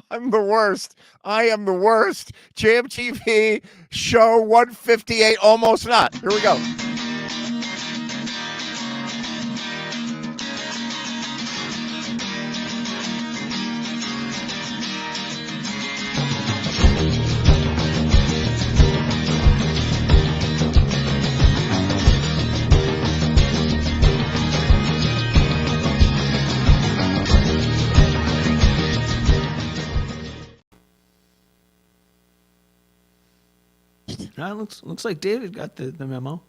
I'm the worst. I am the worst. Jam TV show 158, almost not. Here we go. Looks like David got the memo.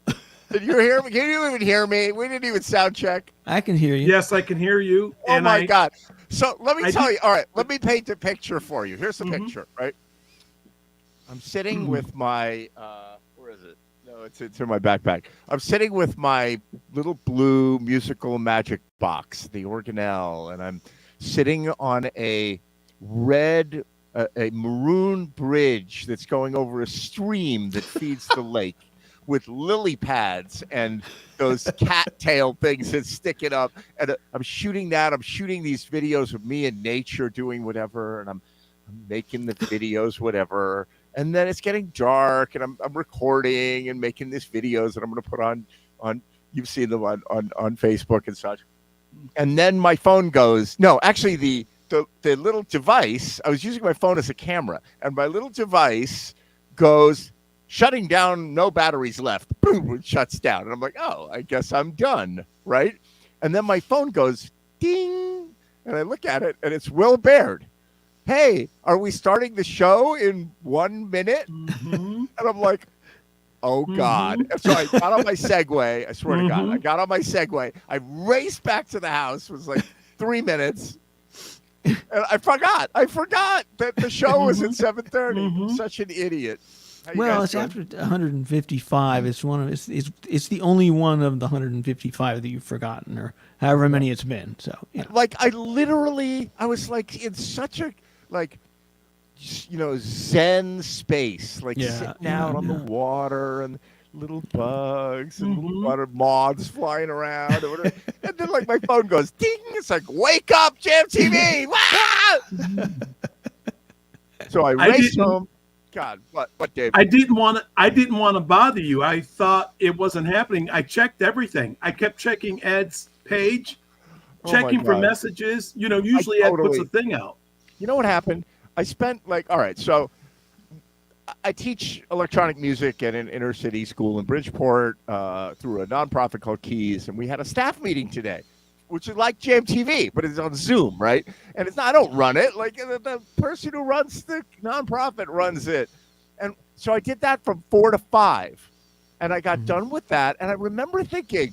Did you hear me? Can you even hear me? We didn't even sound check. I can hear you. Yes, I can hear you. Oh my God. So let me tell you. All right, let me paint a picture for you. Here's the picture, right? I'm sitting with my where is it? No, it's in my backpack. I'm sitting with my little blue musical magic box, the organelle, and I'm sitting on a red a maroon bridge that's going over a stream that feeds the lake with lily pads and those cattail things that stick it up. And I'm shooting that. I'm shooting these videos of me in nature doing whatever, and I'm making the videos, whatever. And then it's getting dark, and I'm recording and making these videos that I'm going to put on you've seen them on Facebook and such. And then my phone goes, no, actually the little device, I was using my phone as a camera, and my little device goes, shutting down, no batteries left. Boom, it shuts down. And I'm like, oh, I guess I'm done, right? And then my phone goes, ding, and I look at it, and it's Will Baird. Hey, are we starting the show in 1 minute? And I'm like, oh, God. And so I got on my Segway. I swear to God, I got on my Segway. I raced back to the house. It was like 3 minutes. And I forgot that the show was at 7:30. I'm such an idiot. Well, it's after 155. It's one of it's the only one of the 155 that you've forgotten, or however many it's been. So yeah. Like I was like in such a Zen space, like sitting out on the water and little bugs and little water moths flying around, or whatever. And then like my phone goes ding. It's like, wake up, Jam TV! So I raced home. God, what, Dave? I didn't want to bother you. I thought it wasn't happening. I checked everything. I kept checking Ed's page, checking for messages. Usually Ed puts a thing out. You know what happened? I spent all right, so I teach electronic music at an inner city school in Bridgeport through a nonprofit called Keys, and we had a staff meeting today, which is like Jam TV, but it's on Zoom, right? And it's not, I don't run it. Like the person who runs the nonprofit runs it. And so I did that from 4 to 5. And I got done with that. And I remember thinking,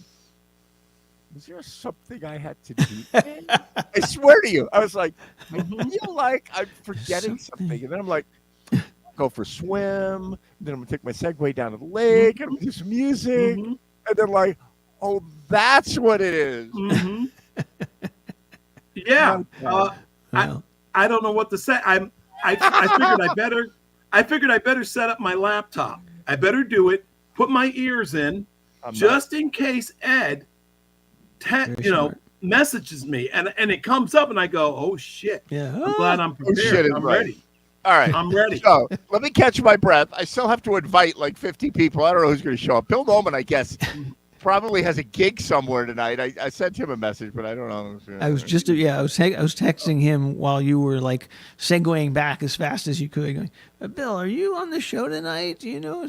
was there something I had to do today? I swear to you. I was like, I feel like I'm forgetting something. And then I'm like, go for a swim. Then I'm going to take my Segway down to the lake. And I'm going to do some music. And then like, oh, that's what it is. Yeah. I don't know what to say. I figured I better set up my laptop. I better do it. Put my ears in, just in case Ed, messages me, and it comes up, and I go, oh shit. Yeah. I'm glad I'm prepared. I'm ready. All right. I'm ready. So let me catch my breath. I still have to invite like 50 people. I don't know who's going to show up. Bill Noman, I guess, probably has a gig somewhere tonight. I sent him a message, but I don't know. I was texting him while you were like segueing back as fast as you could, going, Bill, are you on the show tonight? Do you know?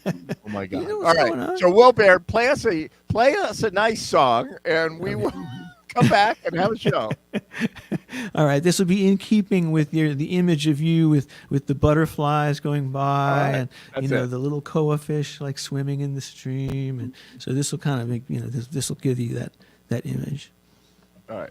Oh my God! All right, so Will Baird, play us a nice song, and we will come back and have a show. All right, this will be in keeping with the image of you with the butterflies going by, and the little koa fish like swimming in the stream, and so this will kind of make this will give you that image. All right.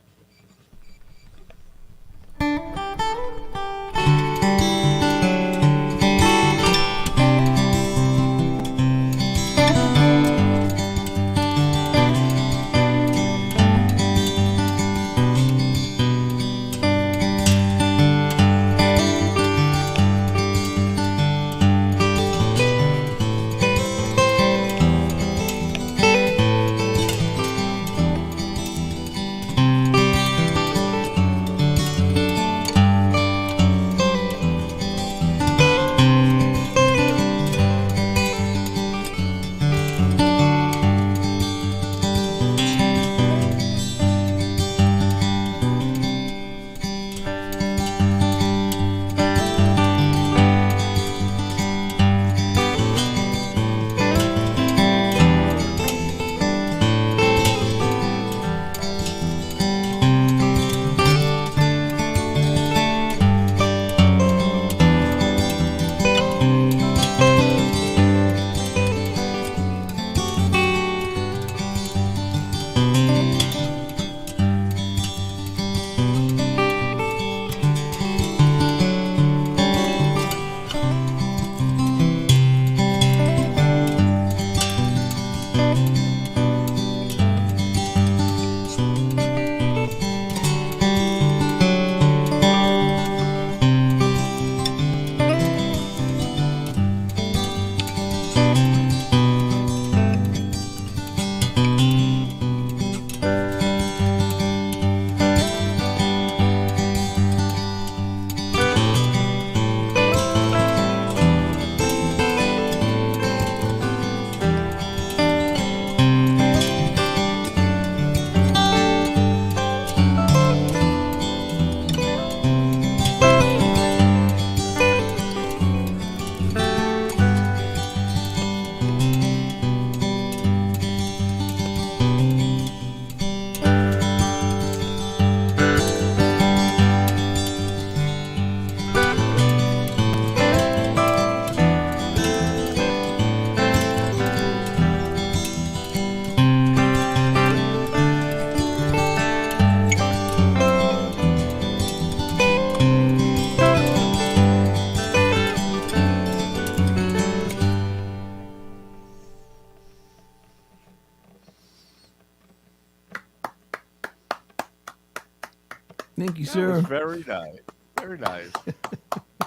Thank you, That sir. was very nice. Very nice.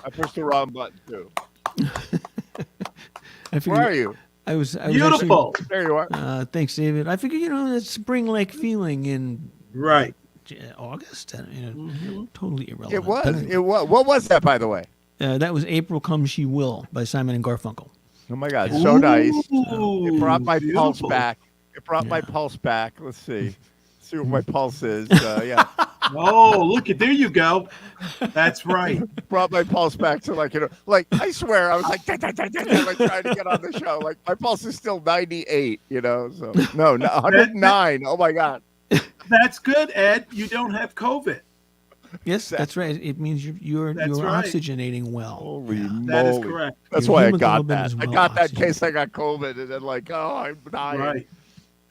I pushed the wrong button too. I figured, Where are you? I was Beautiful. There you are. Thanks, David. I figured, that spring-like feeling in Right. August. Totally irrelevant. It was. But anyway, It was. What was that, by the way? that was "April Come She Will" by Simon and Garfunkel. Oh my God, so nice. It brought my pulse beautiful. back. It brought my pulse back. Let's see. See what my pulse is. Yeah. Oh, look at there you go. That's right. Brought my pulse back to like I swear I was like, like trying to get on the show. Like my pulse is still 98, So no, 109. Oh my God. That's good, Ed. You don't have COVID. Yes, that's right. It means you're That's right. oxygenating well. Holy moly. That is correct. That's Your why I got hemoglobin that. is I well got that in oxygenated. case I got COVID, and then I'm dying. Right.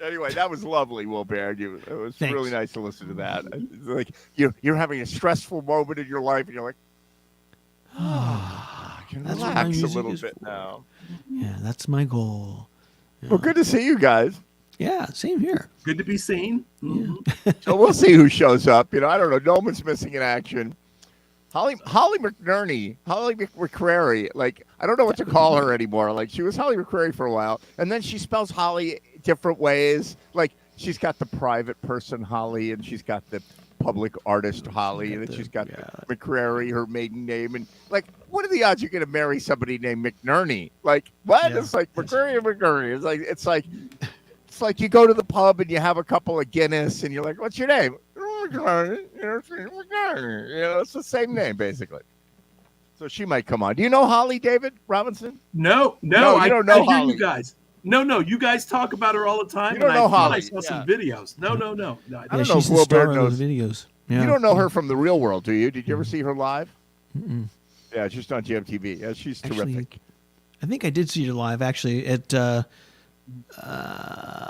Anyway, that was lovely, Will Baird. It was Thanks. really nice to listen to that. It's like you're having a stressful moment in your life, and you're like, I can That's what my relax a music little is bit for. now. Yeah, that's my goal. Well, good to see you guys. Yeah, same here. Good to be seen. So we'll see who shows up. I don't know. Nolan's missing in action. Holly McNerney, Holly McCrary. Like, I don't know what to call her anymore. Like, she was Holly McCrary for a while, and then she spells Holly different ways. Like, she's got the private person Holly, and she's got the public artist Holly, and then she's got the McCrary, her maiden name, and like, what are the odds you're going to marry somebody named McNerney? Like, what? Yeah. It's like McCrary and McNerney. It's like you go to the pub and you have a couple of Guinness, and you're like, "What's your name?" It's the same name basically. So she might come on. Do you know Holly David Robinson? No, you don't know I hear Holly. you guys. No, you guys talk about her all the time. You don't and know I thought Holly, I saw some yeah. videos. No. I Yeah, don't know she's if the Will star Baird of those knows. videos. Yeah. You don't know her from the real world, do you? Did you ever see her live? Mm-mm. Yeah, just on GMTV. Yeah, she's Actually, terrific. I think I did see her live actually at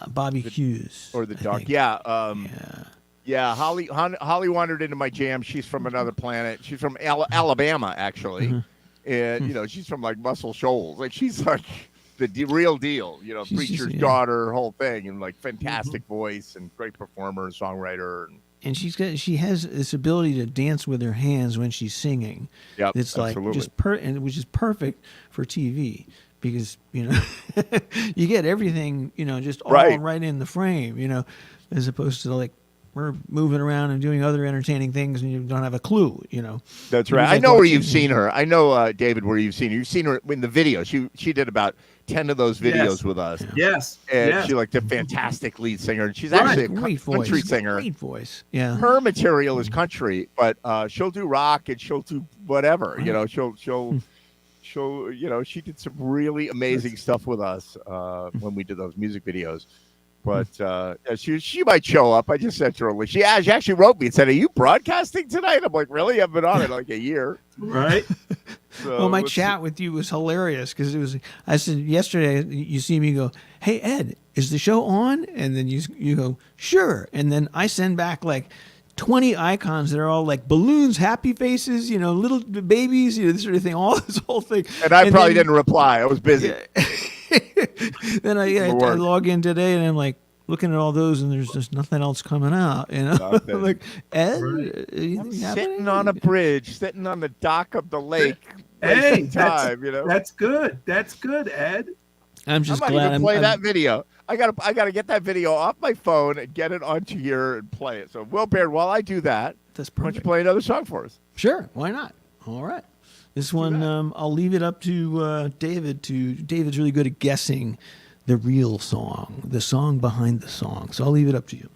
Bobby Hughes. Or the I Dark. think. Yeah. Yeah. Yeah, Holly wandered into my jam. She's from another planet. She's from Alabama, actually, and she's from like Muscle Shoals. Like she's like the real deal. She's preacher's just, daughter, whole thing, and like fantastic voice and great performer, songwriter. And she has this ability to dance with her hands when she's singing. Yep, It's like absolutely. just and which is perfect for TV because you get everything just all right in the frame as opposed to like we're moving around and doing other entertaining things and you don't have a clue. That's right. I know where you've seen her. I know David where you've seen her. You've seen her in the video. She did about 10 of those videos with us. Yes. And she's like the fantastic lead singer. And she's actually a great country voice. singer. Great voice. Yeah. Her material is country, but she'll do rock and she'll do whatever. She'll she did some really amazing stuff with us when we did those music videos. But she might show up. I just said to her, she actually wrote me and said, "Are you broadcasting tonight?" I'm like, "Really? I've been on it like a year." Right. So Well, my chat with you was hilarious because I said yesterday, you see me go, "Hey, Ed, is the show on?" And then you go, "Sure." And then I send back like 20 icons that are all like balloons, happy faces, little babies, this sort of thing, all this whole thing. And I probably didn't reply. I was busy. Then I log in today and I'm like looking at all those and there's just nothing else coming out. I'm like, Ed, I'm sitting on a bridge, sitting on the dock of the lake. Hey, time, that's good. That's good, Ed. I'm just I might glad even play that video. I gotta get that video off my phone and get it onto here and play it. So, Will Baird, while I do that, that's why don't you perfect. play another song for us? Sure, why not? All right. This one, I'll leave it up to David. David's really good at guessing the real song, the song behind the song. So I'll leave it up to you.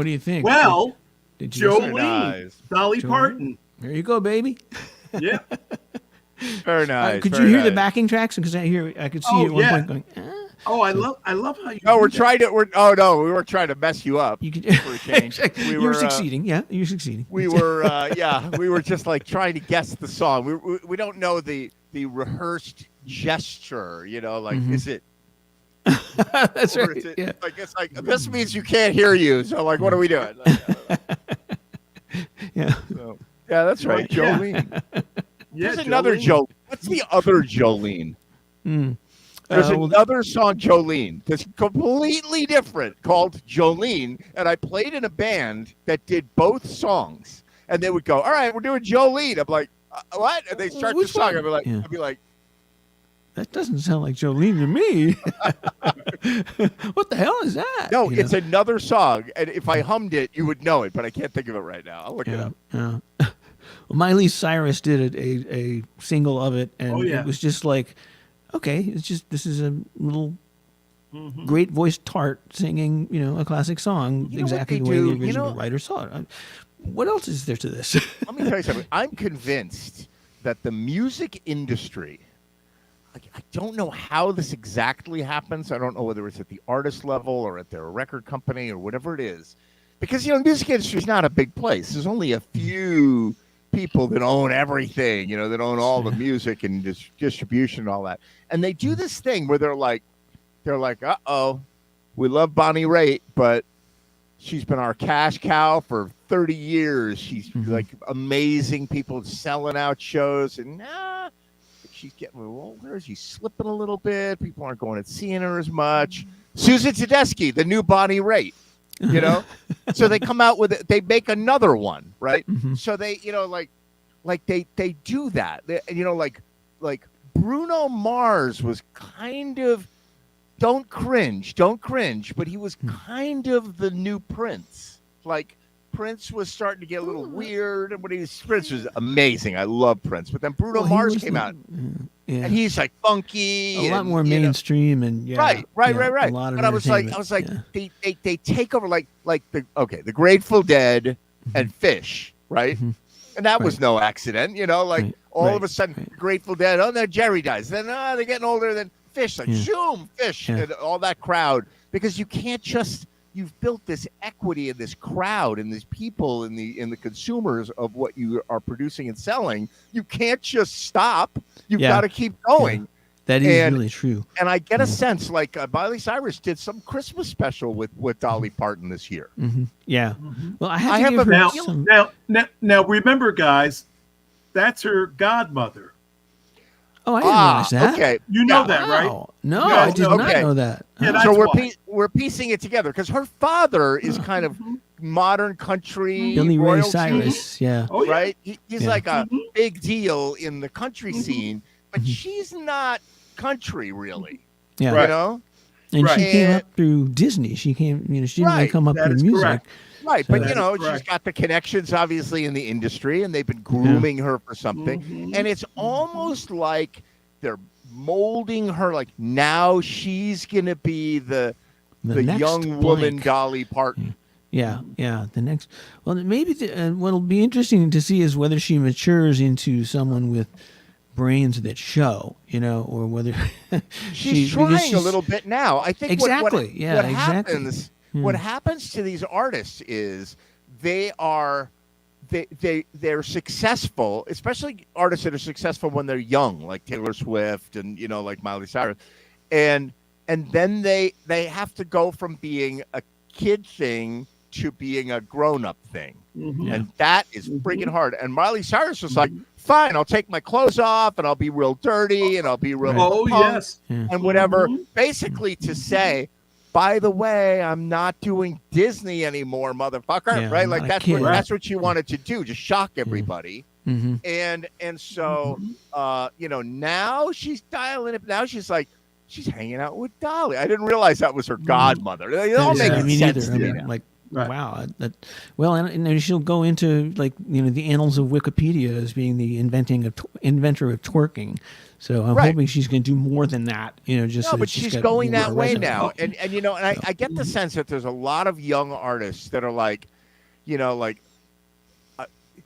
What do you think? Well, did you listen? Jolene, Dolly Jolene? Parton. There you go, baby. Yeah. Very nice. Could you very hear the nice. backing tracks? Because I could see you at one point going. Oh, I love how you. No, do we're that. trying to. Oh no, we were trying to mess you up. You could. For a change. You're succeeding. Yeah, you're succeeding. We were. We were just like trying to guess the song. We don't know the rehearsed gesture. You know, like is it? That's or right. is it, Yeah. like it's like this means you can't hear you. So like, what are we doing? Yeah. So, yeah, that's right, Yeah. Jolene. Yeah, There's another Jolene. Jolene. What's the other Jolene? Mm. There's Well, another song, Jolene, that's completely different called Jolene. And I played in a band that did both songs. And they would go, all right, we're doing Jolene. I'm like, what? And they start the Which song. one? I'd be like, that doesn't sound like Jolene to me. What the hell is that? no, You know? it's another song. And if I hummed it, you would know it. But I can't think of it right now. I'll look it Yeah. up. Yeah. Well, Miley Cyrus did a single of it, and it was just like, okay, this is a little great voiced tart singing, a classic song You know exactly the what way they the do? original writer saw it. What else is there to this? Let me tell you something. I'm convinced that the music industry, I don't know how this exactly happens. I don't know whether it's at the artist level or at their record company or whatever it is. Because, the music industry is not a big place. There's only a few people that own everything, that own all the music and distribution and all that. And they do this thing where they're like, uh-oh, we love Bonnie Raitt, but she's been our cash cow for 30 years. She's like amazing, people selling out shows, and she's getting where is she slipping a little bit? People aren't going and seeing her as much. Susan Tedeschi, the new Bonnie Raitt, so they come out with it. They make another one, right? So they, they do that. Like Bruno Mars was kind of. Don't cringe, but he was kind of the new Prince. Like Prince was starting to get a little weird, and Prince was amazing. I love Prince, but then Bruno Mars came out, and he's like funky, a lot more mainstream, and right. A lot of but I was like, they take over like the Grateful Dead and Fish, right? And that was no accident, all of a sudden Grateful Dead. Oh, then Jerry dies. Then they're getting older. Then Fish, Fish, and all that crowd, because you can't just. You've built this equity in this crowd and these people in the consumers of what you are producing and selling. You can't just stop. You've got to keep going. That is really true. And I get a sense like Miley Cyrus did some Christmas special with Dolly Parton this year. Yeah. Well, I have have to a give her now remember, guys, that's her godmother. Oh, I didn't realize that. Okay, you know that, right? No, I did not know that. Yeah, so that's we're piecing it together because her father is kind of modern country Billy Ray royalty, Cyrus, right? He's like a big deal in the country scene, but she's not country really. Yeah, And she came up through Disney. She came, she didn't really come up through music. Correct. Right, So but she's got the connections obviously in the industry, and they've been grooming her for something. And it's almost like they're molding her. Like now she's gonna be the young woman Dolly Parton. Yeah. The next, well, maybe what'll be interesting to see is whether she matures into someone with brains that show, or whether she's trying a little bit now. I think exactly. What happens to these artists is they're successful, especially artists that are successful when they're young, like Taylor Swift and like Miley Cyrus, and then they have to go from being a kid thing to being a grown-up thing, and that is freaking hard. And Miley Cyrus was like, fine, I'll take my clothes off and I'll be real dirty and I'll be real and whatever, basically to say, by the way, I'm not doing Disney anymore, motherfucker. Right? Like that's what she wanted to do, just shock everybody. And so now she's dialing it. Now she's like, she's hanging out with Dolly. I didn't realize that was her godmother. It all makes sense to me now. Like Right. Wow. Well, and she'll go into like the annals of Wikipedia as being the inventor of twerking. So I'm hoping she's going to do more than that. Just no, so but that she's got going more that way resume. now, and I get the sense that there's a lot of young artists that are like, like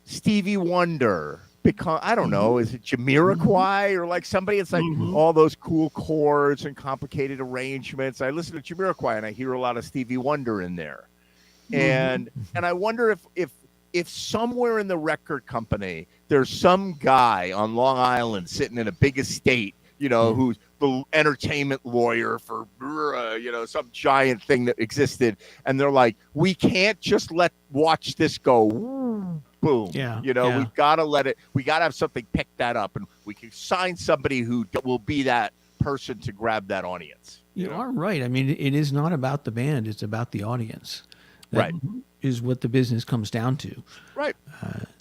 Stevie Wonder. Because I don't know, is it Jamiroquai or like somebody? It's like all those cool chords and complicated arrangements. I listen to Jamiroquai and I hear a lot of Stevie Wonder in there, and I wonder if somewhere in the record company there's some guy on Long Island sitting in a big estate, who's the entertainment lawyer for some giant thing that existed, and they're like, we can't just watch this go. Boom. We've got to let it. We got to have something pick that up, and we can sign somebody who will be that person to grab that audience. You are right. I mean, it is not about the band; it's about the audience. That is what the business comes down to. Right.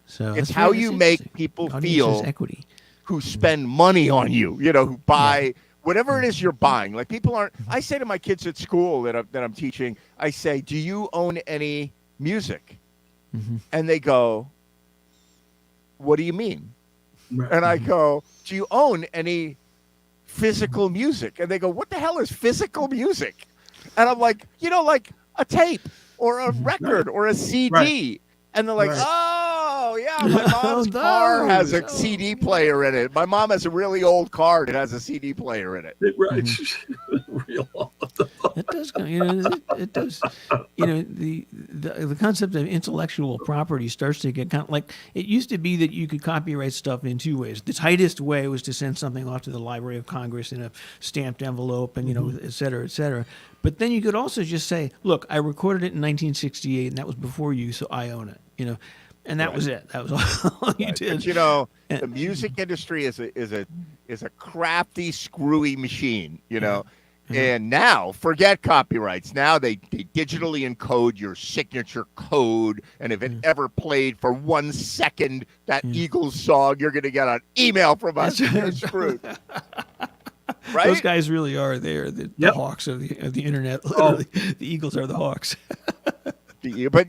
So it's how you make people feel equity, who spend money on you. Who buy whatever it is you're buying. Like people aren't. I say to my kids at school that I'm teaching, I say, "Do you own any music?" And they go, "What do you mean?" And I go, "Do you own any physical music?" And they go, "What the hell is physical music?" And I'm like, like a tape or a record or a CD. Right. And they're like, "Oh, yeah, my mom's car has a CD player in it. My mom has a really old car that has a CD player in it." Right. Real old. It does. It does. The concept of intellectual property starts to get kind of like it used to be that you could copyright stuff in two ways. The tightest way was to send something off to the Library of Congress in a stamped envelope, and et cetera, et cetera. But then you could also just say, "Look, I recorded it in 1968, and that was before you, so I own it." And that was it. That was all you did. But, the music industry is a crafty, screwy machine. And now, forget copyrights. Now they digitally encode your signature code, and if it ever played for 1 second that Eagles song, you're going to get an email from us. You're screwed. Right? Those guys really are. They're the hawks of the internet. Literally, the Eagles are the hawks. But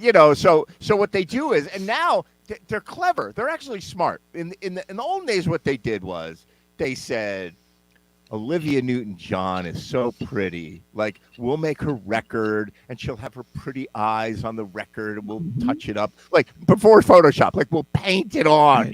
so what they do is, and now they're clever. They're actually smart. In the old days, what they did was they said, Olivia Newton-John is so pretty. Like, we'll make her record, and she'll have her pretty eyes on the record, and we'll touch it up. Like, before Photoshop, like, we'll paint it on,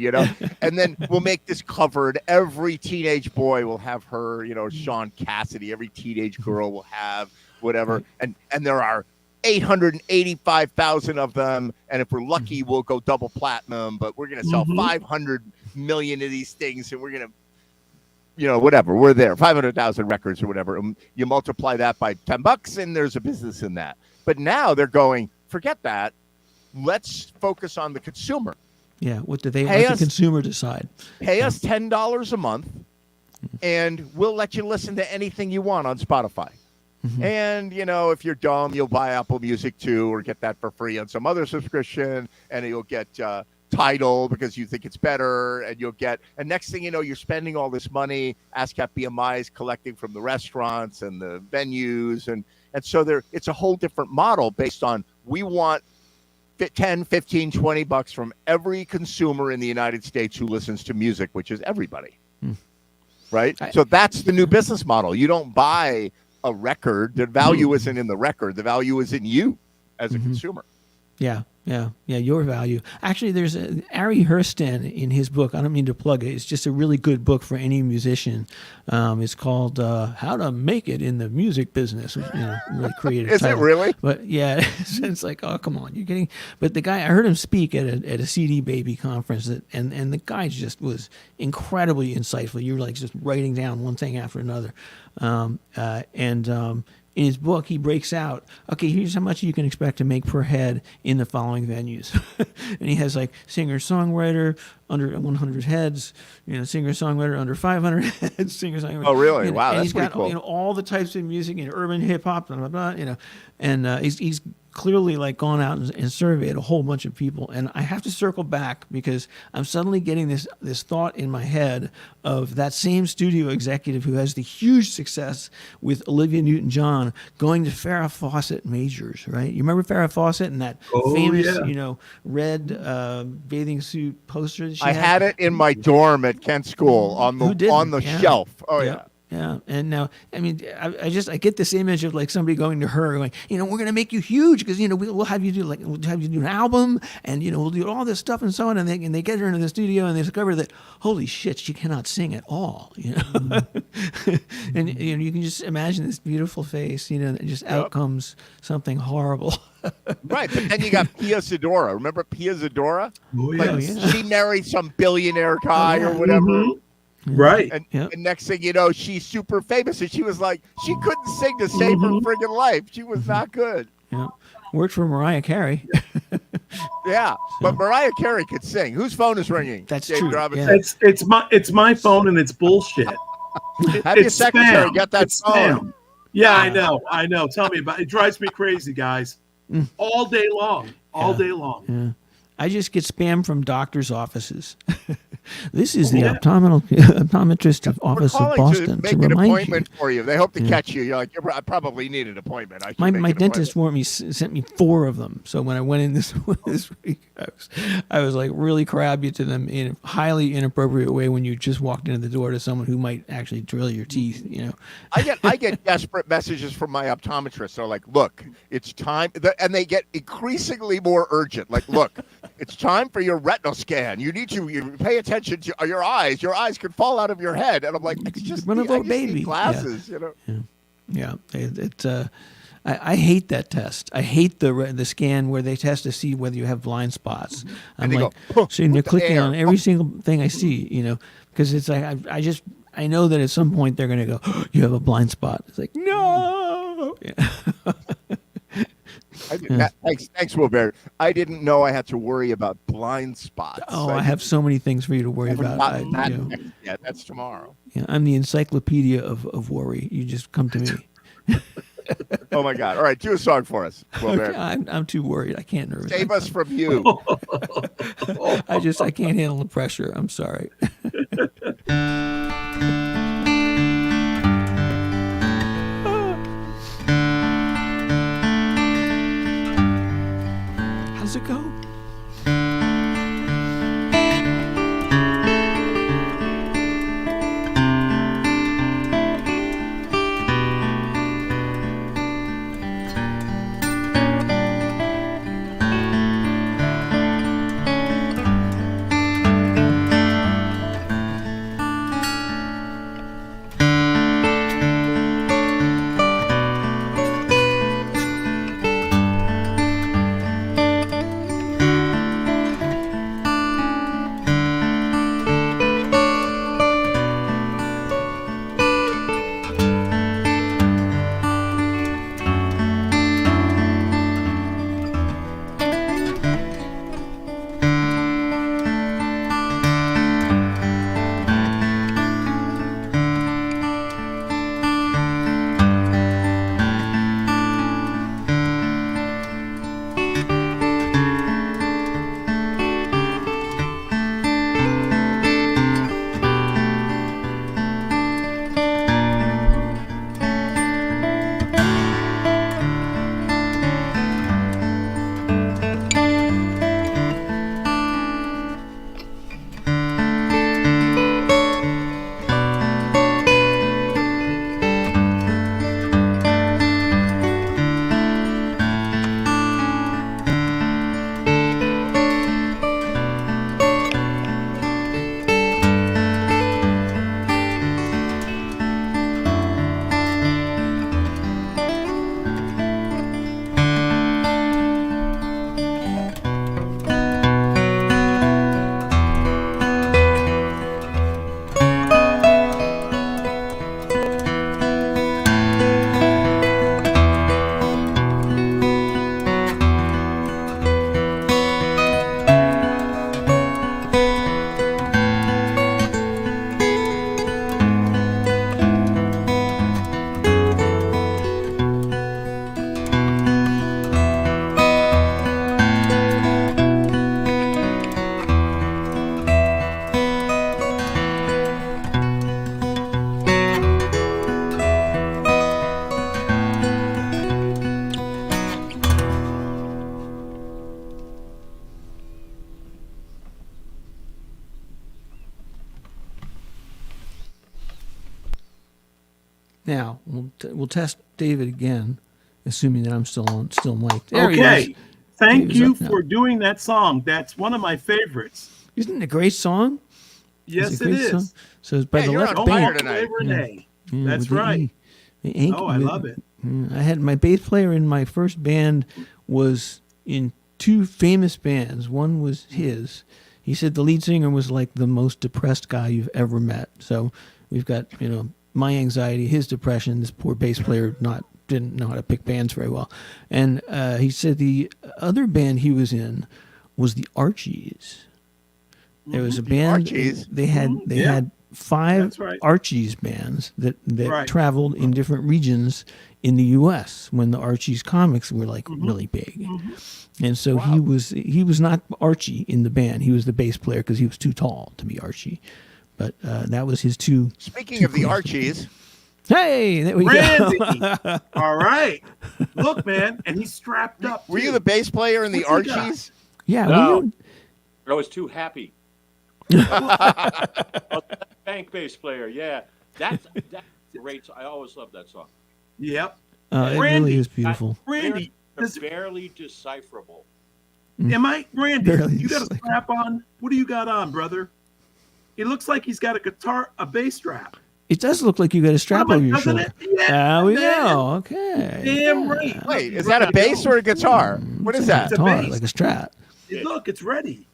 and then we'll make this cover, and every teenage boy will have her, Sean Cassidy. Every teenage girl will have whatever. And there are 885,000 of them, and if we're lucky, we'll go double platinum, but we're going to sell 500 million of these things, and we're going to whatever, we're there, 500,000 records or whatever. And you multiply that by $10 and there's a business in that. But now they're going, forget that. Let's focus on the consumer. Yeah. What do they let the consumer decide? Pay us $10 a month and we'll let you listen to anything you want on Spotify. And, if you're dumb, you'll buy Apple Music too, or get that for free on some other subscription, and you'll get Tidal because you think it's better, and and next thing you know, you're spending all this money. ASCAP BMI is collecting from the restaurants and the venues, and so it's a whole different model based on we want 10, 15, $20 from every consumer in the United States who listens to music, which is everybody. Right? So that's the new business model. You don't buy a record. The value isn't in the record. The value is in you as a consumer. Yeah, your value. Actually, there's Ari Hersten in his book. I don't mean to plug it. It's just a really good book for any musician. It's called How to Make It in the Music Business. Really creative Is title. it really? But yeah, it's like, oh, come on, you're getting. But the guy, I heard him speak at a CD Baby conference, and the guy just was incredibly insightful. You were like just writing down one thing after another, in his book, he breaks out, okay, here's how much you can expect to make per head in the following venues. And he has like singer-songwriter under 100 heads, singer-songwriter under 500 heads, singer-songwriter. Oh, really? Wow, and that's he's got pretty cool. all the types of music, urban hip-hop, blah, blah, blah, and he's clearly like gone out and surveyed a whole bunch of people. And I have to circle back because I'm suddenly getting this thought in my head of that same studio executive who has the huge success with Olivia Newton-John going to Farrah Fawcett majors, right? You remember Farrah Fawcett and that famous, red bathing suit poster that she I had it in my dorm at Kent School on the shelf. Oh yeah. Yeah, and now, I mean, I get this image of like somebody going to her, going, we're going to make you huge because we'll have you do an album, and we'll do all this stuff and so on, and they get her into the studio and they discover that holy shit, she cannot sing at all, and you can just imagine this beautiful face, and just out comes something horrible. Right, but then you got Pia Zadora. Remember Pia Zadora? Oh yeah. She married some billionaire guy or whatever. Mm-hmm. Right. And next thing you know, she's super famous. And she was like, she couldn't sing to save her friggin' life. She was not good. Yeah. Worked for Mariah Carey. Yeah. But Mariah Carey could sing. Whose phone is ringing? That's David true. Robinson. Yeah. It's my phone and it's bullshit. How do your secretary get that phone? Yeah, I know. Tell me about it. It drives me crazy, guys. All day long. Day long. Yeah. I just get spam from doctors' offices. This is the optometrist office of Boston. To make an appointment for you. They hope to catch you. You're like, I probably need an appointment. My dentist sent me 4 of them. So when I went in this week, I was like really crabby to them in a highly inappropriate way when you just walked into the door to someone who might actually drill your teeth. I get desperate messages from my optometrist. They're like, look, it's time, and they get increasingly more urgent. Like, look, it's time for your retinal scan. You need to pay attention to your eyes. Your eyes could fall out of your head. And I'm like, it's just a little baby. Need glasses, Yeah. I hate that test. I hate the scan where they test to see whether you have blind spots. I'm like, so they're clicking on every single thing I see, because it's like I know that at some point they're going to go, oh, you have a blind spot. It's like, no. Yeah. Thanks, Wilbert. I didn't know I had to worry about blind spots. Oh, I have so many things for you to worry about. Yeah, that's tomorrow. Yeah, I'm the encyclopedia of worry. You just come to me. Oh my God! All right, do a song for us, Wilbert. I'm too worried. I can't nervous. Save us from you. I can't handle the pressure. I'm sorry. How's it go? Now we'll test David again, assuming that I'm still mic'd. There he Okay. is. Thank David's you up now. for doing that song. That's one of my favorites. Isn't it a great song? Yes, It's a it great is. song. So it's by the you're left on Don't fire walk band. away, tonight. Renee. Yeah, That's with the right. E. The ink Oh, I with- love it. I had my bass player in my first band was in two famous bands. One was his. He said the lead singer was like the most depressed guy you've ever met. So we've got, my anxiety, his depression, this poor bass player didn't know how to pick bands very well. And he said the other band he was in was the Archies. There was a band. Archies? They had Yeah. had 5 That's right. Archies bands that Right. traveled in different regions in the U.S. when the Archies comics were like Mm-hmm. really big. And so he was not Archie in the band. He was the bass player because he was too tall to be Archie. But that was his two. Speaking of the Archies, Hey, there we Randy. go. All right. Look, man. And he's strapped up. were you too. the bass player in the What's he got? Archies? Yeah, No. I was too happy. Bank bass player, yeah. That's great. I always love that song. Yep. it Randy, really is beautiful. Randy, They're barely decipherable. am I Randy? Barely You got a just like- strap on? What do you got on, brother? It looks like he's got a bass strap. It does look like you got a strap Well, over your doesn't shoulder. it? Yeah, There we man. go. Okay. Damn right. Wait, is that a bass or a guitar? What is that? It's a Guitar, bass. like a strat. Hey, look, it's ready.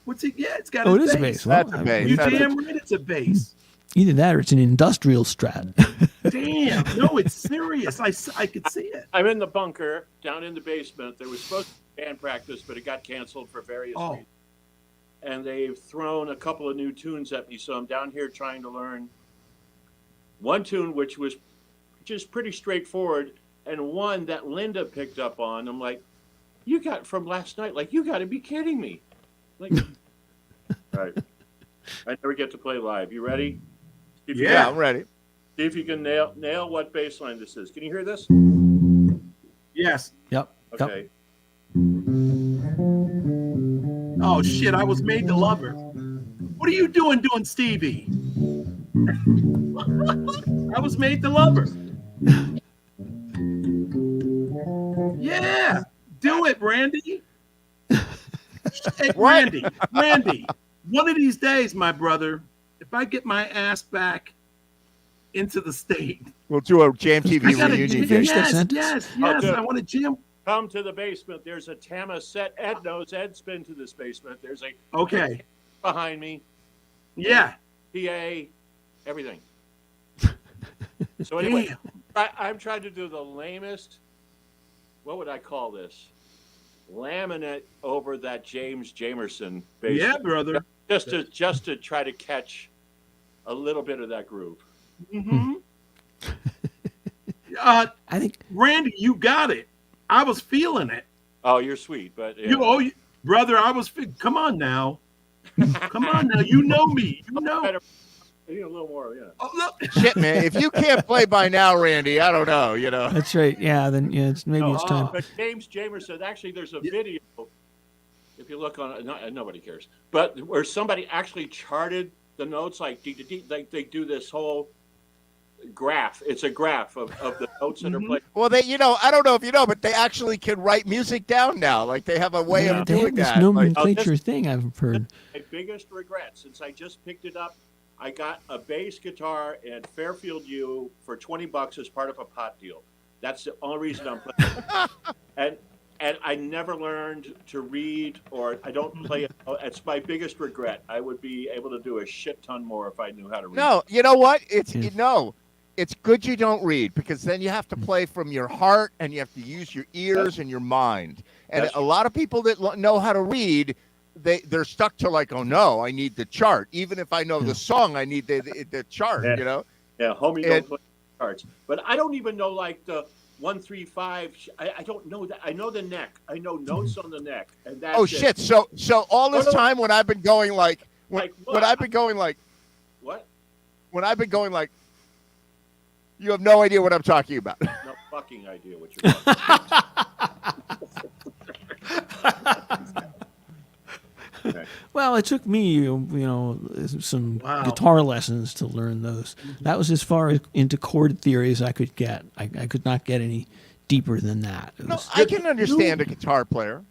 What's it? Yeah, it's got Oh, his it is a bass. bass. Well, That's a bass. You That's a- damn right it's a bass. Either that or it's an industrial strat. Damn. No, it's serious. I could see it. I'm in the bunker down in the basement. There was supposed to be band practice, but it got canceled for various Oh. reasons. And they've thrown a couple of new tunes at me, so I'm down here trying to learn one tune, which was just pretty straightforward, and one that Linda picked up on. I'm like, you got from last night? Like, you got to be kidding me! Like, all right. I never get to play live. You ready? See if you Yeah, can- I'm ready. See if you can nail what bass line this is. Can you hear this? Yes. Yep. Okay. Oh shit! I was made to love her. What are you doing Stevie? I was made to love her. Yeah, do it, Randy. Hey, What? Randy. One of these days, my brother, if I get my ass back into the state, We'll do a Jam TV I gotta reunion. finish Game. that yes, sentence? yes. Okay. I want to jam. Come to the basement. There's a Tama set. Ed knows. Ed's been to this basement. There's a Okay. behind me. Yeah. PA, everything. So anyway, Damn. I'm trying to do the lamest. What would I call this? Laminate over that James Jamerson bass. Yeah, brother. Just to try to catch a little bit of that groove. Mm-hmm. I think Randy, you got it. I was feeling it. Oh, you're sweet, but yeah. Brother, I was. Come on now. Come on now. You know me. You know. I need a little more, yeah. Oh, look. Shit, man. If you can't play by now, Randy, I don't know. that's right. Yeah, then maybe it's time. But James Jamerson, actually, there's a video. If you look on, nobody cares, but where somebody actually charted the notes, like they do this whole graph. It's a graph of the notes that are played. Well, I don't know if you know, but they actually can write music down now. Like they have a way Yeah, of they doing have this that. Like, nomenclature thing I've heard. My biggest regret, since I just picked it up, I got a bass guitar at Fairfield U for $20 as part of a pot deal. That's the only reason I'm playing. And I never learned to read, or I don't play it. It's my biggest regret. I would be able to do a shit ton more if I knew how to read. no, you know what? It's Yeah. no. It's good you don't read because then you have to play from your heart and you have to use your ears and your mind. And That's a lot of people that know how to read, they're stuck to like, oh no, I need the chart. Even if I know the song, I need the chart. Yeah. You know. Yeah, homie, And- don't play cards. But I don't even know like the 1, 3, 5. I don't know that. I know the neck. I know notes on the neck, and that's Oh it. shit! So all this No, no. time when I've been going like when Like, I've been going like What? when I've been going like, you have no idea what I'm talking about. No fucking idea what you're talking about. Well, it took me, some Wow. guitar lessons to learn those. That was as far into chord theory as I could get. I could not get any deeper than that. It No, was, I can understand a guitar player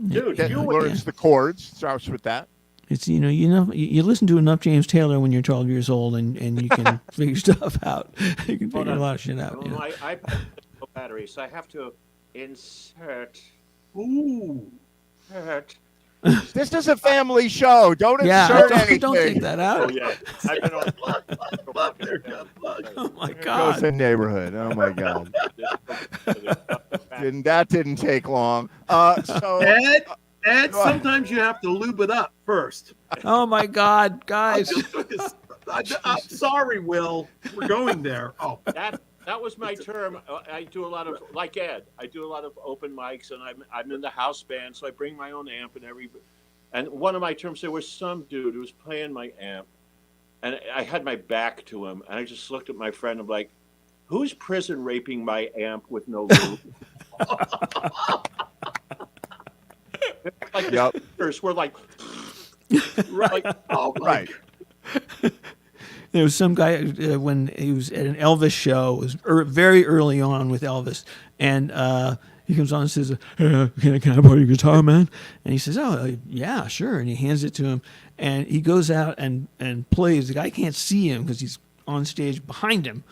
Dude, that you learns the chords, starts with that. it's you listen to enough James Taylor when you're 12 years old, and you can figure stuff out. You can figure a lot of shit out. well, You know? my iPad has no battery, so I have to insert. Ooh. This is a family show. Don't Yeah, insert anything. don't take that Oh out. yeah, I've been on. Oh my Goes God. in neighborhood. Oh my God. That didn't take long. So Ed, sometimes you have to lube it up first. Oh my God, guys. I'm sorry, Will. We're going there. Oh, That was my term. I do a lot of, like Ed, I do a lot of open mics, and I'm in the house band, so I bring my own amp and one of my terms, there was some dude who was playing my amp, and I had my back to him, and I just looked at my friend. I'm like, who's prison raping my amp with no lube? Like Yep. the sisters were like, right. Oh, my right. There was some guy when he was at an Elvis show. It was very early on with Elvis, and he comes on and says, can I borrow your guitar, man? And he says, oh, yeah, sure. And he hands it to him, and he goes out and plays. The guy can't see him because he's on stage behind him.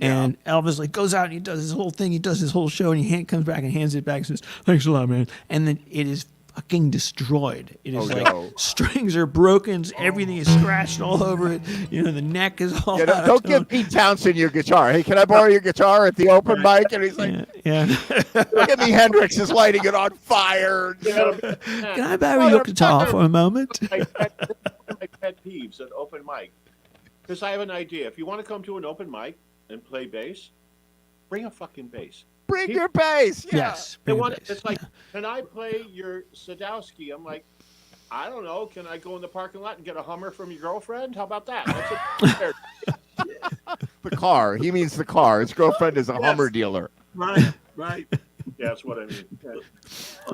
And Elvis goes out and he does his whole thing. He does his whole show, and he comes back and hands it back and says, thanks a lot, man. And then it is fucking destroyed. It is strings are broken, everything is scratched all over it. The neck is all out Don't of give tone. Pete Townsend your guitar. Hey, can I borrow your guitar at the open mic? And he's like, Yeah. Jimi Hendrix is lighting it on fire. Can I borrow your guitar for a moment? my pet peeves at open mic. Because I have an idea. If you want to come to an open mic and play bass, bring a fucking bass. Bring your bass. Yeah. Yes. They bring a want, bass. it's like, can I play your Sadowski? I'm like, I don't know. Can I go in the parking lot and get a Hummer from your girlfriend? How about that? The car. He means the car. His girlfriend is a Hummer dealer. Right. Yeah, that's what I mean.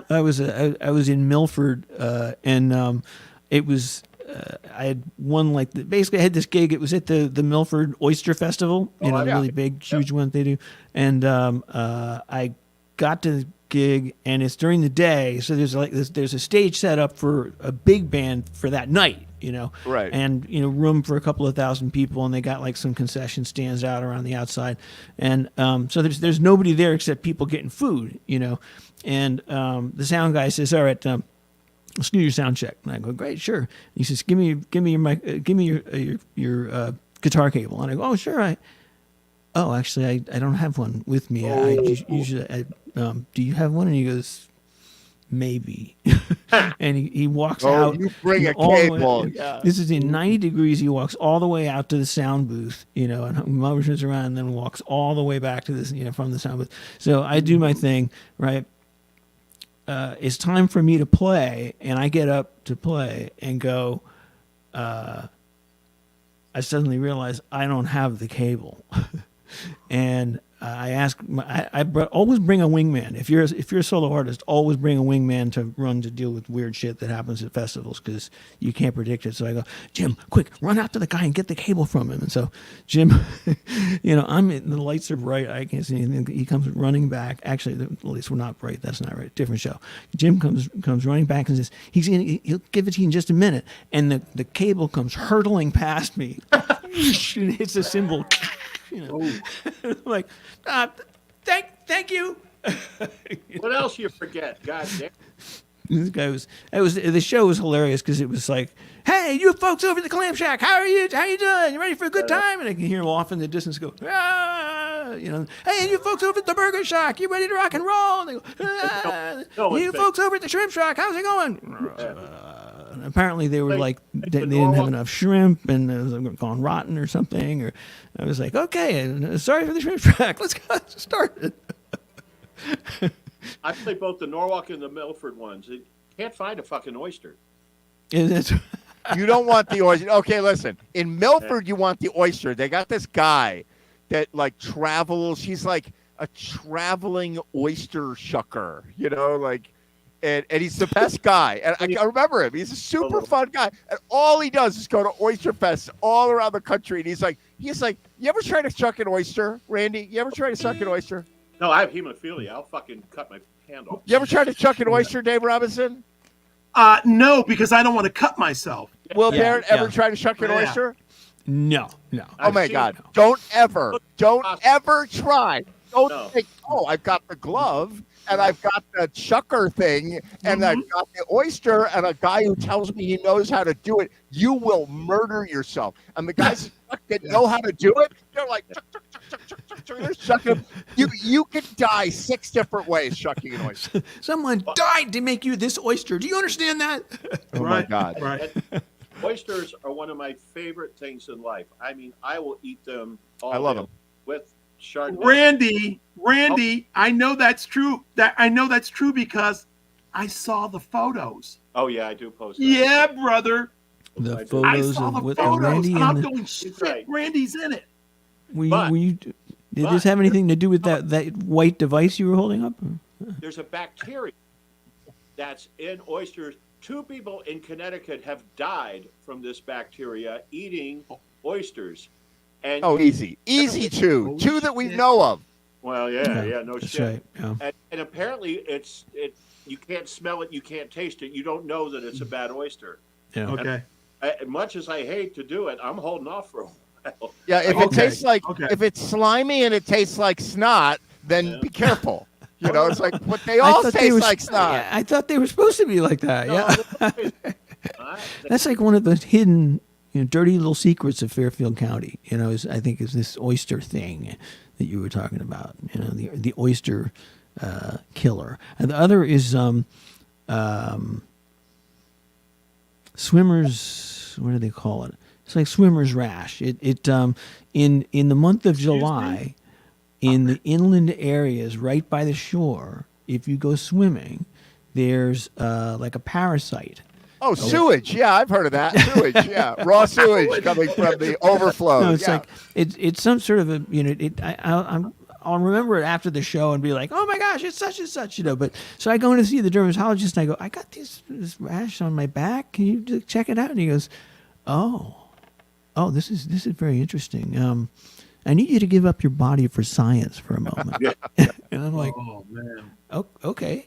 I was in Milford, and it was I had one basically I had this gig. It was at the Milford Oyster Festival, the really big, huge one they do, and I got to the gig, and it's during the day, so there's a stage set up for a big band for that night. Right. And room for a couple of thousand people, and they got some concession stands out around the outside, and so there's nobody there except people getting food, and the sound guy says, all right, let's do your sound check. And I go, great, sure. And he says, give me your mic, give me your guitar cable. And I go, oh, sure. Actually, I don't have one with me. Usually, do you have one? And he goes, maybe. And he walks out. You bring a all the way- cable. Yeah. This is in 90 degrees. He walks all the way out to the sound booth, and motions around, and then walks all the way back to this, from the sound booth. So I do my thing, right? It's time for me to play, and I get up to play and go, I suddenly realize I don't have the cable. And I ask, always bring a wingman. If you're a solo artist, always bring a wingman to deal with weird shit that happens at festivals, because you can't predict it. So I go, Jim, quick, run out to the guy and get the cable from him. And so Jim, the lights are bright. I can't see anything. He comes running back. Actually, the lights were not bright. That's not right. Different show. Jim comes running back and says, he'll give it to you in just a minute. And the cable comes hurtling past me. And hits the cymbal. I'm like, thank you. What else you forget? God damn. This guy the show was hilarious because it was like, hey, you folks over at the Clam Shack, how are you doing? You ready for a good time? And I can hear him off in the distance go, hey, and you folks over at the Burger Shack, you ready to rock and roll? And they go, you folks over at the Shrimp Shack, how's it going? And apparently they were they didn't have enough shrimp, and it was gone rotten or something. Or I was like, okay, sorry for the Shrimp Shack, let's get started. I play both the Norwalk and the Milford ones. You can't find a fucking oyster. And that's You don't want the oyster. Okay, listen. In Milford, you want the oyster. They got this guy that travels. He's like a traveling oyster shucker, and he's the best guy. And I remember him. He's a super fun guy. And all he does is go to oyster fests all around the country. And he's like, you ever try to suck an oyster, Randy? You ever try to suck an oyster? No, I have hemophilia. I'll fucking cut my hand off. You ever try to chuck an oyster, Dave Robinson? No, because I don't want to cut myself. Will Barrett ever try to chuck an oyster? No. Oh my God! Don't ever try. Don't think, I've got the glove and I've got the chucker thing and I've got the oyster and a guy who tells me he knows how to do it. You will murder yourself. And the guys that know how to do it, they're like, chuck, chuck, chuck, chuck, chuck, chuck, chuck. They're chucking. You could die 6 different ways chucking an oyster. Someone died to make you this oyster. Do you understand that? Oh my God! Right. Oysters are one of my favorite things in life. I mean, I will eat them all I love day them. with Chardonnay. Randy, I know that's true. I know that's true because I saw the photos. Oh yeah, I do post that. Yeah, brother. The I photos saw of the what photos. Randy And I'm and going, shit, right. Randy's in it. did this have anything to do with that white device you were holding up? There's a bacteria that's in oysters. 2 people in Connecticut have died from this bacteria eating oysters. And Easy two that we know of. well, no That's shit. right. Yeah. And apparently it you can't smell it, you can't taste it, you don't know that it's a bad oyster. Yeah. Okay. Much as I hate to do it, I'm holding off for a while. Yeah, if it tastes like Okay. if it's slimy and it tastes like snot, then be careful. You know, it's like but they all taste like snot. Yeah, I thought they were supposed to be like that. Yeah. No, That's like one of the hidden, dirty little secrets of Fairfield County. I think is this oyster thing that you were talking about. The oyster killer, and the other is swimmer's. What do they call it? It's like swimmer's rash. In the month of July, in the inland areas right by the shore, if you go swimming, there's like a parasite. Oh, sewage. Yeah, I've heard of that. Sewage. Yeah, raw sewage coming from the overflow. No, it's like it's some sort of a I'll remember it after the show and be like, oh my gosh, it's such and such, But so I go in to see the dermatologist and I go, I got this rash on my back. Can you just check it out? And he goes, oh, this is very interesting. I need you to give up your body for science for a moment. And I'm like, Oh man. oh, okay.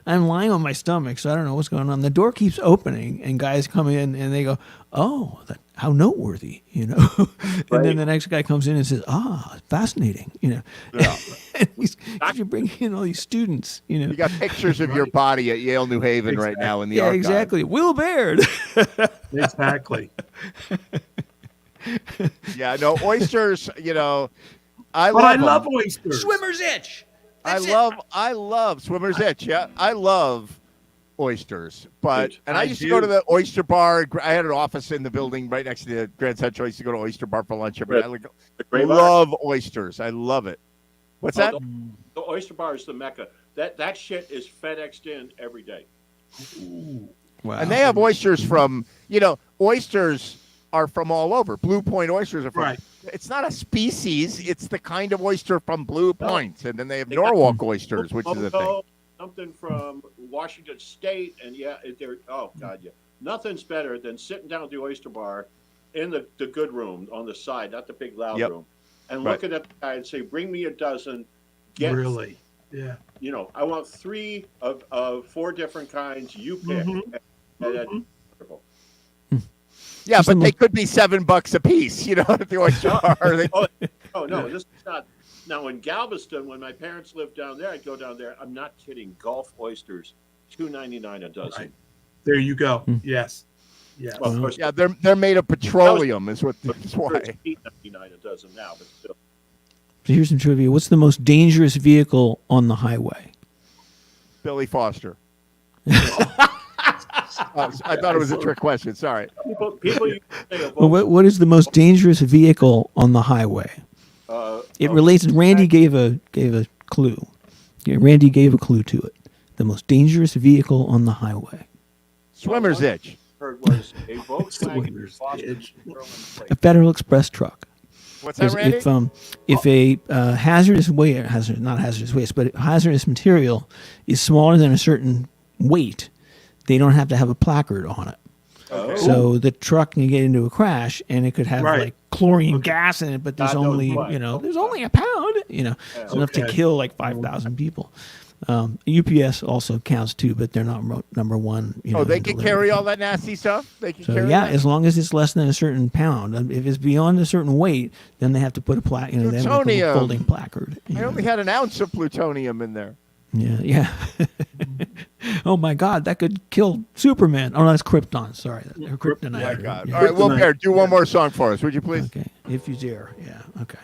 I'm lying on my stomach, so I don't know what's going on. The door keeps opening, and guys come in, and they go, oh, how noteworthy, And then the next guy comes in and says, fascinating, Yeah. And you're bringing in all these students, You got pictures of your body at Yale New Haven right now in the Yeah, archive. exactly. Will Baird. Exactly. Yeah, no oysters. I love oysters. Swimmer's itch. I love swimmer's itch. Yeah, I love oysters. But and I used to go to the oyster bar. I had an office in the building right next to the Grand Central. I used to go to oyster bar for lunch every night. I love oysters. I love it. What's that? The oyster bar is the mecca. That shit is FedExed in every day. Ooh. Wow. And they have oysters from oysters are from all over. Blue Point oysters are from. Right. It's not a species. It's the kind of oyster from Blue Point, and then they have Norwalk oysters, which is a thing. Something from Washington State, and they're nothing's better than sitting down at the oyster bar in the good room on the side, not the big loud room, and looking at the guy and say, "Bring me a dozen." Really? Yeah. I want 3 of 4 different kinds. You pick. And Yeah, but they could be $7 a piece, at the oyster bar. Oh no, this is not. Now in Galveston, when my parents lived down there, I'd go down there. I'm not kidding. Gulf oysters, $2.99 a dozen. Right. There you go. Yes. Yes. Well, of course, Yeah, they're made of petroleum, is what that's why. it's $8.99 a dozen now, but still. So here's some trivia. What's the most dangerous vehicle on the highway? Billy Foster. I thought it was a trick question. Sorry. People used to say Well, what is the most dangerous vehicle on the highway? It relates. Randy gave a clue. Yeah, Randy gave a clue to it. The most dangerous vehicle on the highway. Swimmer's itch. heard was a Volkswagen Swingers Boston edge. Maryland plate. A Federal Express truck. What's that, Randy? If a hazardous waste, not hazardous waste, but hazardous material is smaller than a certain weight, they don't have to have a placard on it. Oh. So the truck can get into a crash, and it could have Right. like chlorine gas in it, but there's God knows only what. there's only a pound. It's enough to Okay. kill like 5,000 people. UPS also counts too, but they're not number one. Oh, they in can delivery. carry all that nasty stuff. They can So carry yeah, that? as long as it's less than a certain pound. If it's beyond a certain weight, then they have to put a they have like a Plutonium. folding placard. I only had an ounce of plutonium in there. Yeah. Oh my God, that could kill Superman. Oh, no, that's Krypton. Sorry, or Kryptonite. My God. Yeah. All right, well, Kryptonite. Bear, do one more song for us, would you please? Okay, if you dare. Yeah. Okay.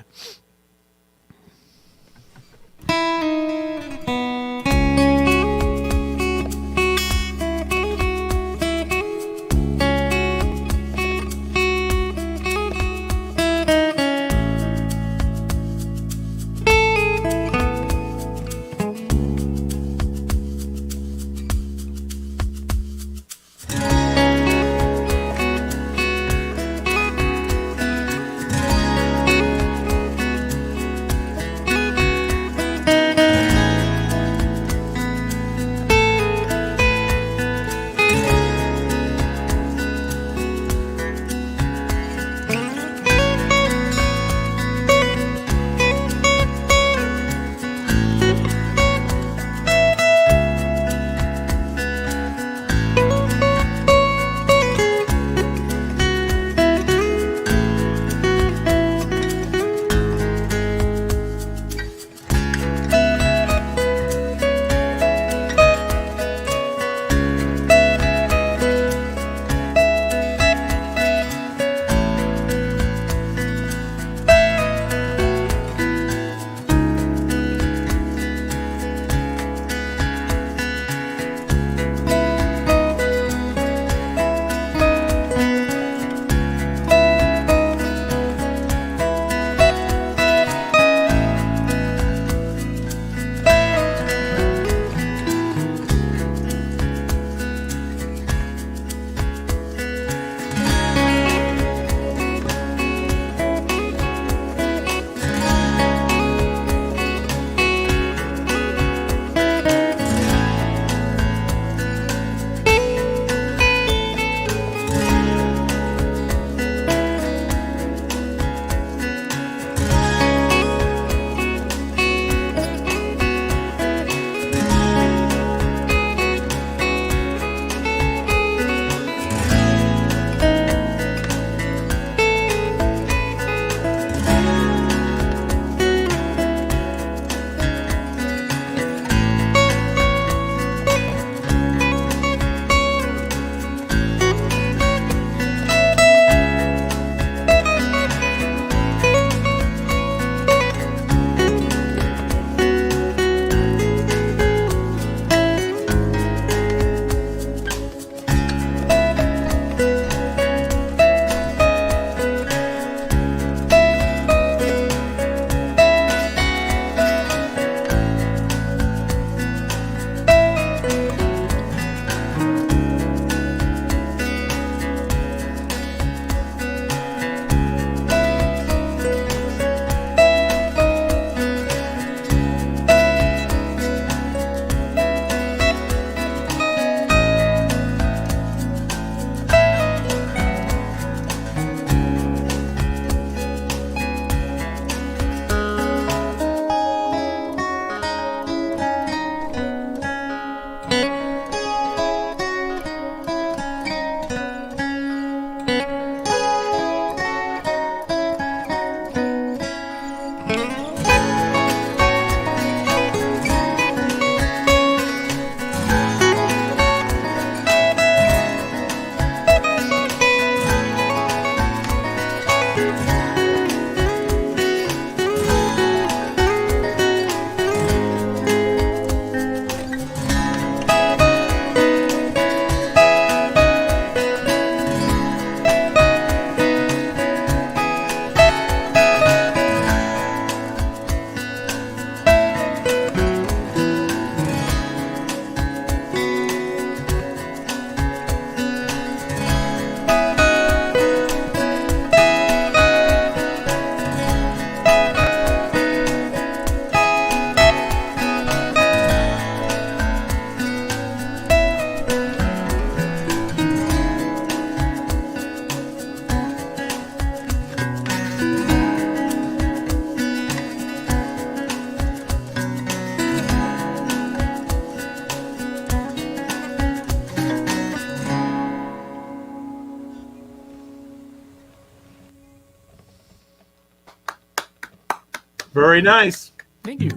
Very nice. Thank you.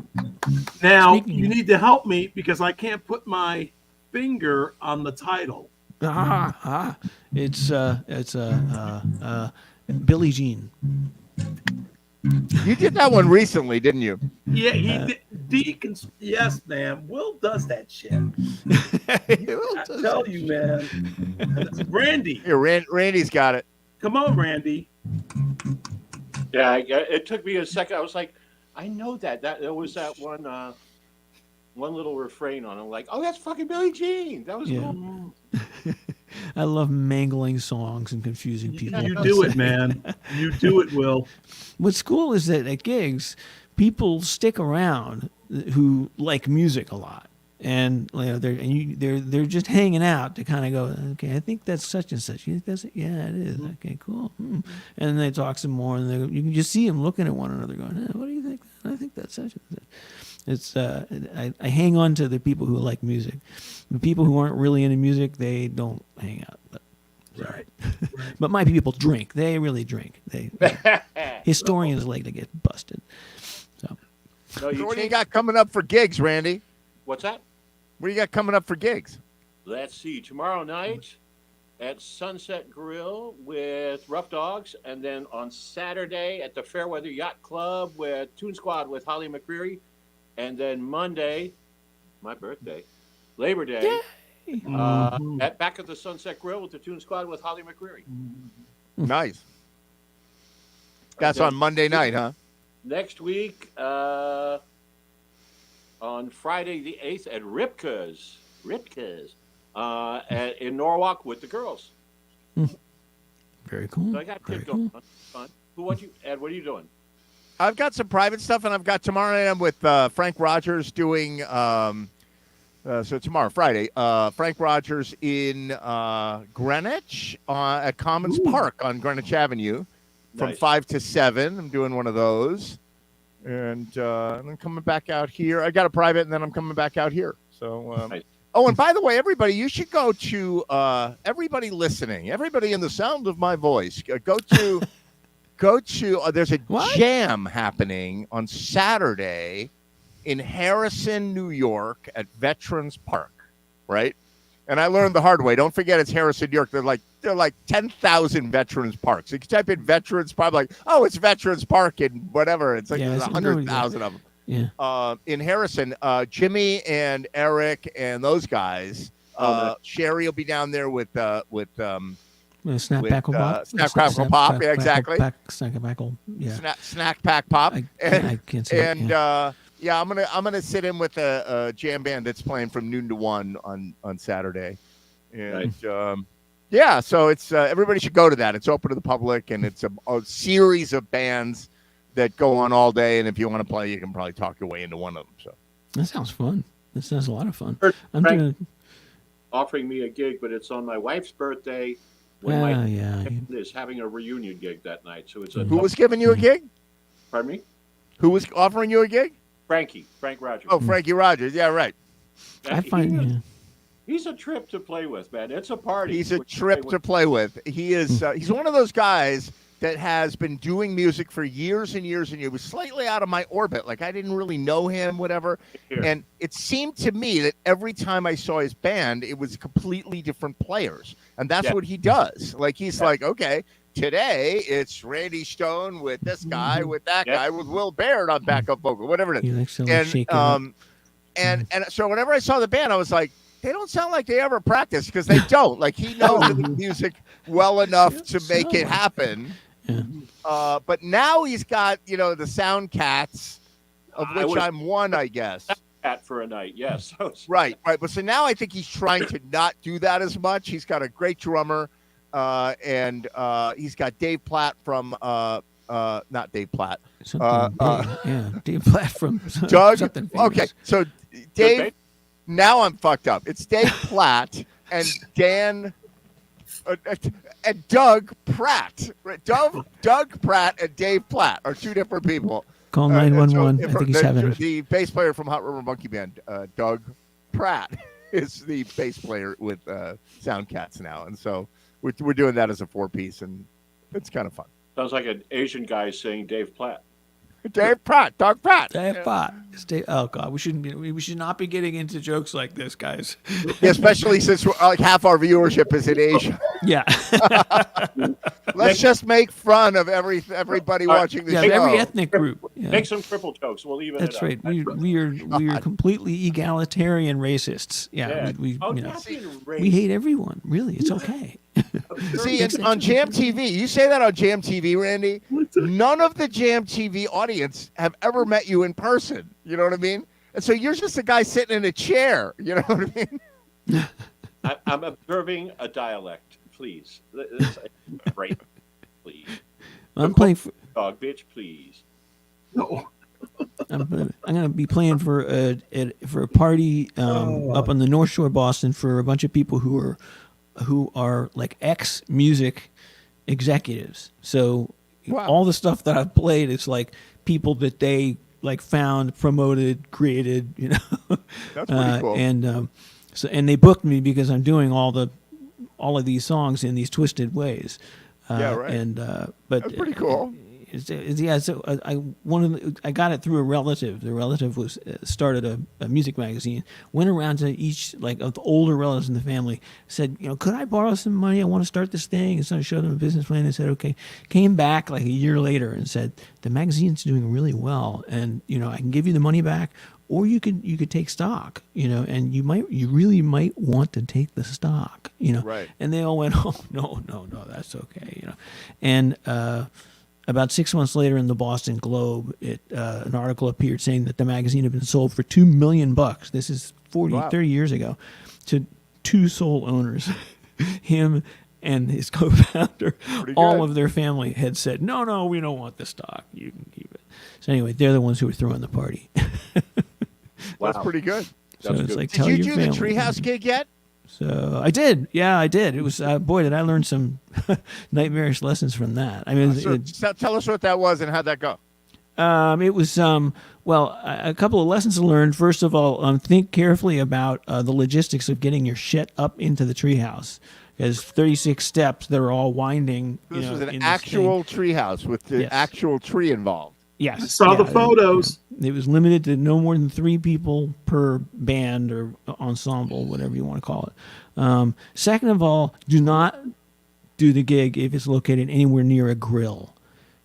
Now, Speaking you of- need to help me because I can't put my finger on the title. It's Billie Jean. You did that one recently, didn't you? Yeah, he did. Yes, man. Will does that shit. I tell you, man. Randy, Here, Randy's got it. come on, Randy. Yeah, it took me a second. I was like, I know that. There was that one little refrain on it. I'm like, oh, that's fucking Billie Jean. That was Yeah. cool. I love mangling songs and confusing people. You do it, man. You do it, Will. What's cool is that at gigs, people stick around who like music a lot, and they're just hanging out to kind of go, okay, I think that's such and such. You think that's it? Yeah, it is. Okay, cool. And then they talk some more, and you can just see them looking at one another, going, what do you think? I think that's such and such. It's I hang on to the people who like music. The people who aren't really into music, they don't hang out. But, Right. but my people drink. They really drink. Historians like to get busted. So No, you What do you changed- got coming up for gigs, Randy? What's that? What do you got coming up for gigs? Let's see. Tomorrow night at Sunset Grill with Rough Dogs, and then on Saturday at the Fairweather Yacht Club with Toon Squad with Holly McCreary, and then Monday, my birthday, Labor Day, back at the Sunset Grill with the Toon Squad with Holly McCreary. Nice. That's Okay. on Monday night, huh? Next week, on Friday the 8th at Ripka's in Norwalk with the girls. very cool. So I got Very kids cool. going on. Fun. Ed, what are you doing? I've got some private stuff, and I've got tomorrow night I'm with Frank Rogers doing. So tomorrow, Friday, Frank Rogers in Greenwich at Commons Park on Greenwich Avenue from Nice. 5 to 7. I'm doing one of those. And then coming back out here. I got a private, and then I'm coming back out here. So, Nice. oh, and by the way, everybody, you should go to everybody listening, everybody in the sound of my voice, go to there's a What? jam happening on Saturday in Harrison, New York at Veterans Park, right? And I learned the hard way. Don't forget it's Harrison, New York. They're like 10,000 Veterans Parks. So you can type in Veterans Park, like, oh, it's Veterans Park and whatever. It's like Yeah, there's it's- 100,000 of them. Yeah. In Harrison, Jimmy and Eric and those guys. Sherry will be down there with Snap with, Packle Pop. Snack Crackle Pop, yeah, exactly. Snack Packle. Yeah. Snack Pack Pop. I can't say And yeah, I'm gonna sit in with a jam band that's playing from noon to 1 on Saturday, and yeah, so it's everybody should go to that. It's open to the public, and it's a series of bands that go on all day. And if you want to play, you can probably talk your way into one of them. So That sounds fun. That sounds a lot of fun. I'm Frank gonna. offering me a gig, but it's on my wife's birthday when my Yeah. is having a reunion gig that night. So it's a who was giving you a gig? pardon me? Who was offering you a gig? Frank Rogers. Oh, Frankie Rogers. Yeah, right. I find. He's a trip to play with, man. It's a party. He's a When you trip play to with- play with. He is. He's one of those guys that has been doing music for years and years and years. He was slightly out of my orbit. Like I didn't really know him, whatever. Here. And it seemed to me that every time I saw his band, it was completely different players. And that's Yeah. what he does. Like he's like, okay, today it's Randy Stone with this guy, with that Yeah. guy, with Will Baird on backup vocal, whatever it is. He likes to And shake it up. and so whenever I saw the band, I was like, they don't sound like they ever practice because they don't. Like he knows the music well enough to make it happen. Yeah. But now he's got the Sound Cats, of I which was- I'm one, I guess. At for a night, yes. Right. But so now I think he's trying to not do that as much. He's got a great drummer, and he's got Dave Platt from not Dave Platt. Something yeah, Dave Platt from Doug. something famous. Okay, so Dave. Okay. Now I'm fucked up. It's Dave Platt and Dan and Doug Pratt. Right? Doug Pratt and Dave Platt are two different people. Call And 911. I think he's having a the bass player from Hot River Monkey Band, Doug Pratt, is the bass player with Sound Cats now, and so we're doing that as a 4-piece, and it's kind of fun. Sounds like an Asian guy saying Dave Platt. Dave Pratt, Doug Pratt. Dave Pratt. Oh God, we should not be getting into jokes like this, guys. Yeah, especially since like half our viewership is in Asia. Yeah. Let's just make fun of everybody watching the Yeah, show. every ethnic group. Yeah. Make some triple jokes. We'll even That's it right. up. We are completely egalitarian racists. Yeah. We Oh, you know, not being we hate everyone. Really, it's okay. See, it's on Jam TV. You say that on Jam TV, Randy. None of the Jam TV audience have ever met you in person. You know what I mean? And so you're just a guy sitting in a chair. You know what I mean? I'm observing a dialect. Please, right? Please, I'm playing for. dog bitch. Please. No. I'm going to be playing for a party up on the North Shore, Boston, for a bunch of people who are like ex-music executives. So Wow. all the stuff that I've played is like people that they like found, promoted, created. You know, That's pretty cool. And they booked me because I'm doing all of these songs in these twisted ways. Yeah, right. But That's pretty cool. So I got it through a relative. The relative was started a music magazine. Went around to each like of the older relatives in the family. Said, could I borrow some money? I want to start this thing. And so I showed them a business plan. They said, okay. Came back like a year later and said the magazine's doing really well, and I can give you the money back, or you could take stock. And you really might want to take the stock. Right. And they all went, oh no, that's okay. And about 6 months later, in the Boston Globe, an article appeared saying that the magazine had been sold for $2 million. This is 30 years ago, to two sole owners, him and his co-founder. All of their family had said, no, we don't want the stock. You can keep it. So anyway, they're the ones who were throwing the party. That's pretty good. So it's like, Did tell you your do the family. Treehouse gig yet? So I did. Yeah, I did. It was, boy, did I learn some nightmarish lessons from that. I mean, Tell us what that was and how'd that go. it was, a couple of lessons learned. First of all, think carefully about the logistics of getting your shit up into the treehouse. There's 36 steps that are all winding. This was an actual treehouse with the actual tree involved. Yes. I saw the photos. It was limited to no more than 3 people per band or ensemble, whatever you want to call it. Second of all, do not do the gig if it's located anywhere near a grill,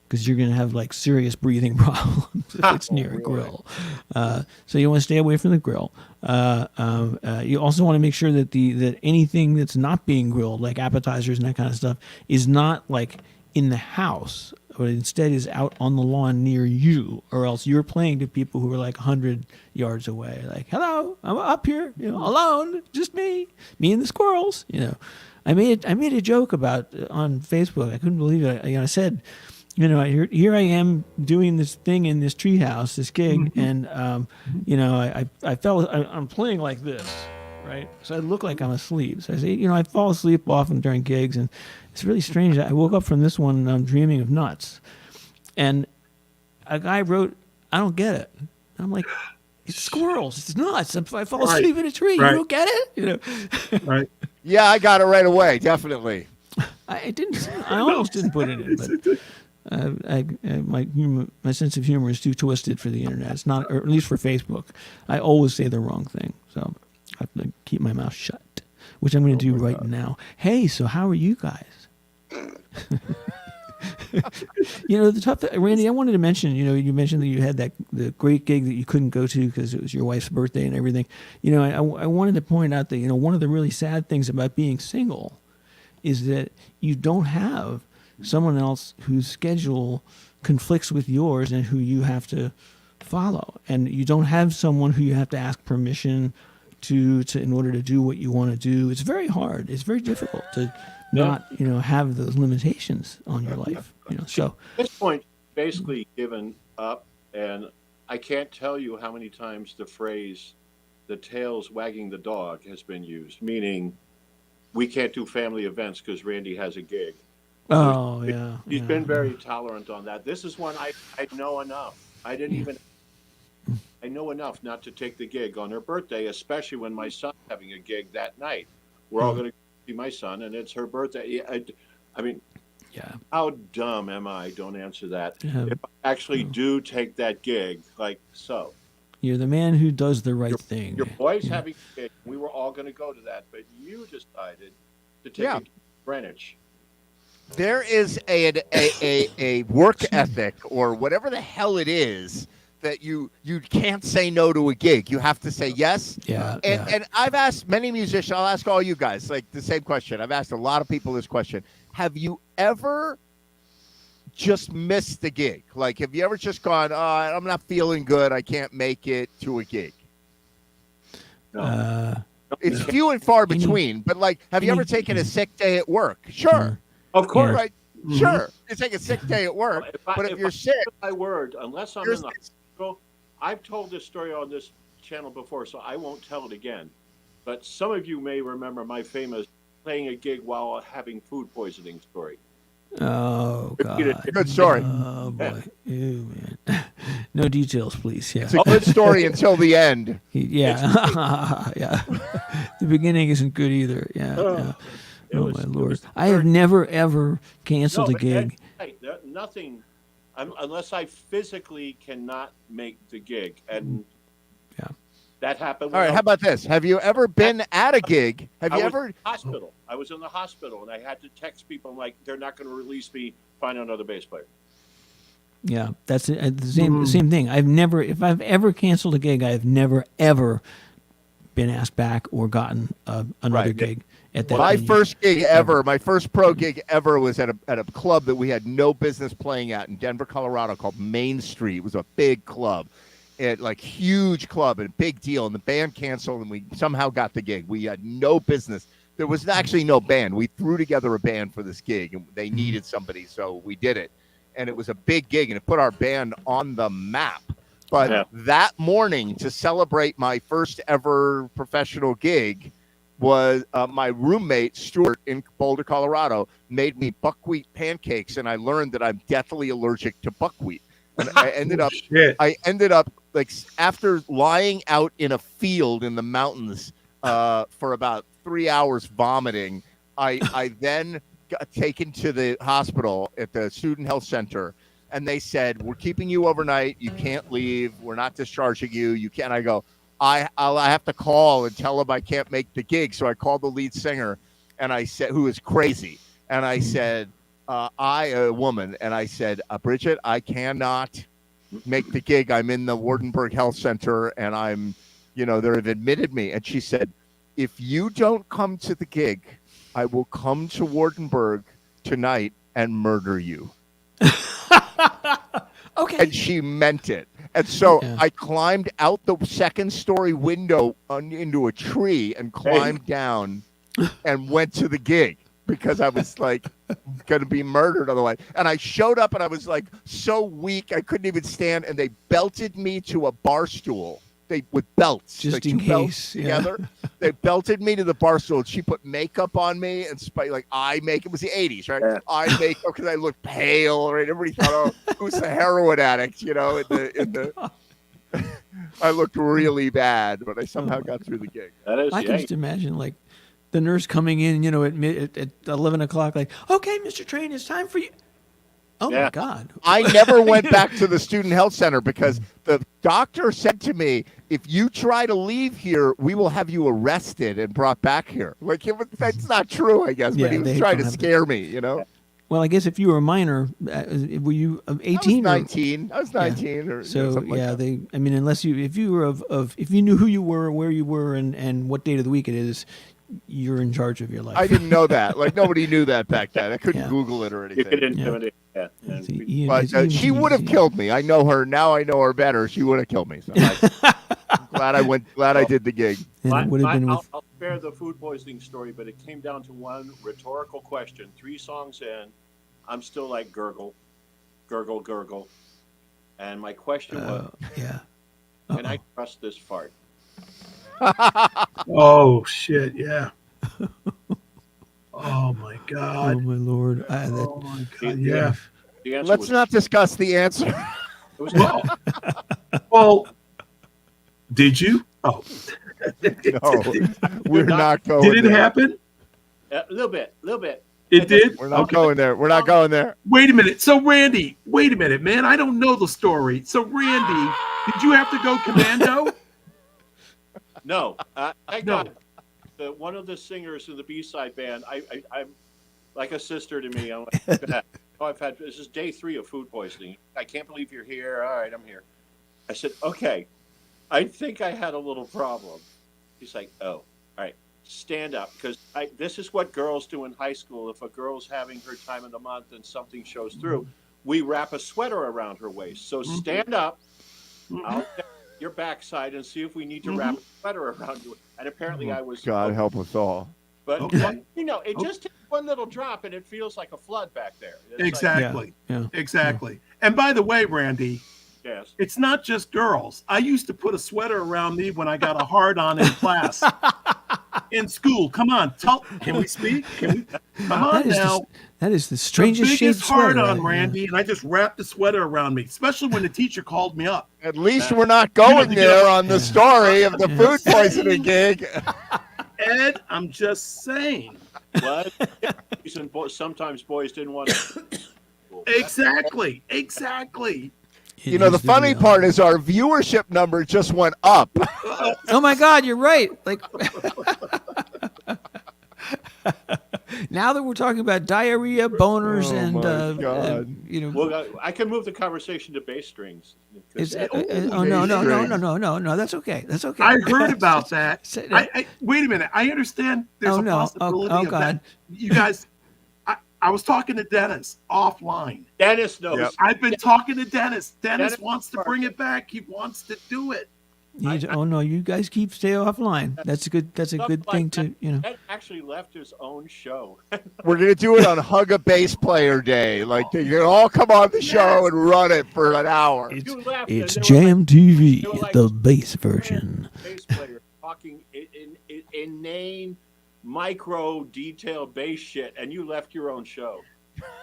because you're going to have like serious breathing problems if it's near a grill. So you want to stay away from the grill. You also want to make sure that anything that's not being grilled, like appetizers and that kind of stuff, is not like in the house, but instead is out on the lawn near you, or else you're playing to people who are like 100 yards away. Like, hello, I'm up here, alone, just me and the squirrels. I made a joke about on Facebook. I couldn't believe it. I said, here I am doing this thing in this treehouse, this gig, and I felt I'm playing like this, right? So I look like I'm asleep. So I say, I fall asleep often during gigs, and it's really strange. I woke up from this one and I'm dreaming of nuts. And a guy wrote, I don't get it. And I'm like, it's squirrels. It's nuts. I fall asleep in a tree. Right. You don't get it? Right. Yeah, I got it right away. Definitely. I almost didn't put it in, but my sense of humor is too twisted for the internet. It's not, or at least for Facebook. I always say the wrong thing. So I have to keep my mouth shut, which I'm going to do right now. Hey, so how are you guys? The tough Randy, I wanted to mention, you mentioned that you had the great gig that you couldn't go to because it was your wife's birthday and everything. I wanted to point out that, one of the really sad things about being single is that you don't have someone else whose schedule conflicts with yours and who you have to follow. And you don't have someone who you have to ask permission to in order to do what you want to do. It's very hard. It's very difficult to not, have those limitations on your life. So At this point, basically given up, and I can't tell you how many times the phrase "the tail's wagging the dog" has been used, meaning we can't do family events because Randy has a gig. Oh, yeah. He's been very tolerant on that. This is one I know enough. I know enough not to take the gig on her birthday, especially when my son's having a gig that night. We're all going to see my son, and it's her birthday. Yeah. How dumb am I? Don't answer that. Yeah. If I actually do take that gig, like so. You're the man who does the right thing. Your boy's Yeah. having a gig. We were all going to go to that, but you decided to take Yeah. a gig in Greenwich. There is a work ethic or whatever the hell it is that you can't say no to a gig. You have to say yes. Yeah. And I've asked many musicians, I'll ask all you guys like the same question. I've asked a lot of people this question. Have you ever just missed the gig? Like, have you ever just gone, I'm not feeling good, I can't make it to a gig? It's few and far between, but like, have you ever taken a sick day at work? Sure. Of course. Right. Sure. You take a sick day at work, but if you're sick, my word, unless I'm here's in the hospital, I've told this story on this channel before, so I won't tell it again. But some of you may remember my famous playing a gig while having food poisoning story. Oh God. good story. Oh boy. Ew, man. No details, please. Yeah. It's a good story until the end. Yeah. Yeah. The beginning isn't good either. Yeah. Yeah. Oh my Lord. I have never ever canceled a gig. Nothing, unless I physically cannot make the gig, and that happened. All right, how about this? Have you ever been at a gig? Have you I was ever? in the hospital. I was in the hospital, and I had to text people like they're not going to release me. Find another bass player. Yeah, that's the same thing. If I've ever canceled a gig, I've never ever been asked back or gotten another gig at that. My venue. first gig ever, my first pro gig ever was at a club that we had no business playing at in Denver, Colorado, called Main Street. It was a big club. It like huge club and a big deal, and the band canceled, and we somehow got the gig. We had no business. There was actually no band. We threw together a band for this gig, and they needed somebody, so we did it. And it was a big gig, and it put our band on the map. But that morning, to celebrate my first ever professional gig, was my roommate Stuart in Boulder, Colorado, made me buckwheat pancakes, and I learned that I'm deathly allergic to buckwheat. And I ended up like after lying out in a field in the mountains for about 3 hours vomiting, I then got taken to the hospital at the Student Health Center, and they said, "We're keeping you overnight. You can't leave. We're not discharging you. You can't." I go, I have to call and tell them I can't make the gig. So I called the lead singer, and I said, who is crazy, and I said, a woman, and I said, Bridget, I cannot make the gig. I'm in the Wardenburg Health Center, and I'm, they've admitted me. And she said, if you don't come to the gig, I will come to Wardenburg tonight and murder you. Okay. And she meant it. And so I climbed out the second story window into a tree and climbed down and went to the gig because I was like going to be murdered otherwise. And I showed up and I was like so weak I couldn't even stand, and they belted me to a bar stool. With belts, just like in two belts case, together. They belted me to the bar stool. She put makeup on me and like eye makeup. It was the 80s, right? Yeah. Eye makeup because I looked pale, right? Everybody thought, who's the heroin addict? In the I looked really bad, but I somehow got through the gig. That is, I can just imagine like the nurse coming in, at 11 o'clock, like, okay, Mr. Train, it's time for you. Oh my God. I never went back to the Student Health Center because the doctor said to me, if you try to leave here, we will have you arrested and brought back here. Like, that's not true, I guess, but he was trying to scare me, Well, I guess if you were a minor, were you 18? I was 19 or so something like that. Unless if you were if you knew who you were, where you were, and what day of the week it is, you're in charge of your life. I didn't know that. Like, nobody knew that back then. I couldn't Google it or anything. You could intimidate. But she would have killed me. I know her now. I know her better. She would have killed me. So I'm glad I went. Glad I did the gig. I'll spare the food poisoning story, but it came down to one rhetorical question. 3 songs in, I'm still like gurgle, gurgle, gurgle, and my question was, can I trust this fart? Oh shit! Yeah. Oh my God. Oh my Lord. Oh my God. Yeah. Let's not discuss the answer. Well, did you? Oh. No, we're not going. Did it happen? A little bit. It did? We're not going there. We're not going there. Wait a minute. So, Randy, wait a minute, man. I don't know the story. So, Randy, did you have to go commando? No, I No. got one of the singers in the B-side band. I'm like a sister to me. I'm like, I've had, this is day 3 of food poisoning. I can't believe you're here. All right, I'm here. I said, okay, I think I had a little problem. He's like, oh, all right, stand up. Because this is what girls do in high school. If a girl's having her time of the month and something shows through, we wrap a sweater around her waist. So stand up. I'll check your backside and see if we need to wrap a sweater around you. And apparently I was. God help us all. But, Okay. it just takes one little drop and it feels like a flood back there. It's Exactly. Yeah. Exactly. And by the way, Randy, yes. it's not just girls. I used to put a sweater around me when I got a hard on in class. In school. Come on. Can we speak? Come on now. That is the The strangest shaped biggest hard sweater. on, Randy, and I just wrapped the sweater around me, especially when the teacher called me up. At least we're not going there on the story of the food poisoning gig. Ed, I'm just saying. What? Sometimes boys didn't want to. Exactly. You know, the funny part is our viewership number just went up. Oh my God, you're right. Like now that we're talking about diarrhea, boners, Oh, my and God. Well, I can move the conversation to bass strings. No, that's okay. That's okay. I heard about that. Say- Wait a minute. I understand there's Oh, a no. possibility Oh, of God. that. You guys, I was talking to Dennis offline. Dennis knows. Yep. I've been talking to Dennis. Dennis Dennis- wants to bring it back. He wants to do it. oh no, you guys stay offline. That's a good Stuff thing to Ed actually left his own show. We're going to do it on Hug a Bass Player Day. Like, you can all come on the show and run it for an hour. It's, You left, it's and they were Jam TV, they were like, the bass version. Bass player talking inane, micro detail bass shit, and you left your own show.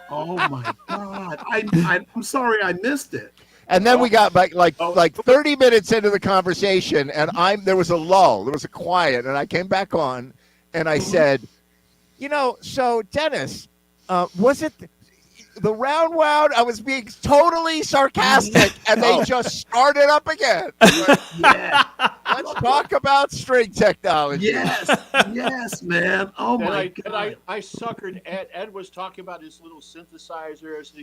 Oh my God. I'm sorry I missed it. And then we got like 30 minutes into the conversation, and there was a lull, there was a quiet, and I came back on, and I said, so Dennis, was it the round wound? I was being totally sarcastic, and they just started up again. Yeah. Let's talk about string technology. Yes, man. Oh my God. I suckered Ed. Ed was talking about his little synthesizers,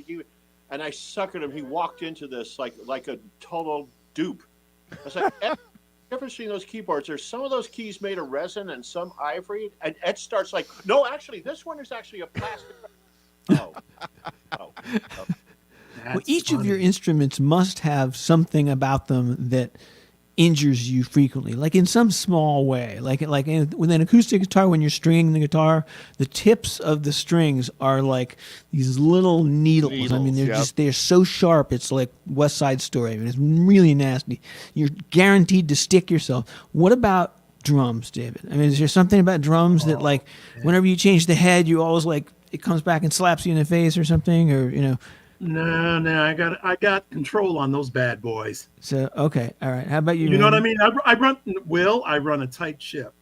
and I suckered him. He walked into this like a total dupe. I was like, Ed, you ever seen those keyboards? There's some of those keys made of resin and some ivory. And Ed starts like, no, actually, this one is actually a plastic. Oh. Well, each of your instruments must have something about them that injures you frequently, like in some small way. With an acoustic guitar, when you're stringing the guitar, the tips of the strings are like these little needles. I mean, they're so sharp. It's like West Side Story. I mean, it's really nasty. You're guaranteed to stick yourself. What about drums, David? I mean, is there something about drums that whenever you change the head, you always it comes back and slaps you in the face or something, or No, I got control on those bad boys. So okay, all right. How about you? You know what I mean? I run a tight ship.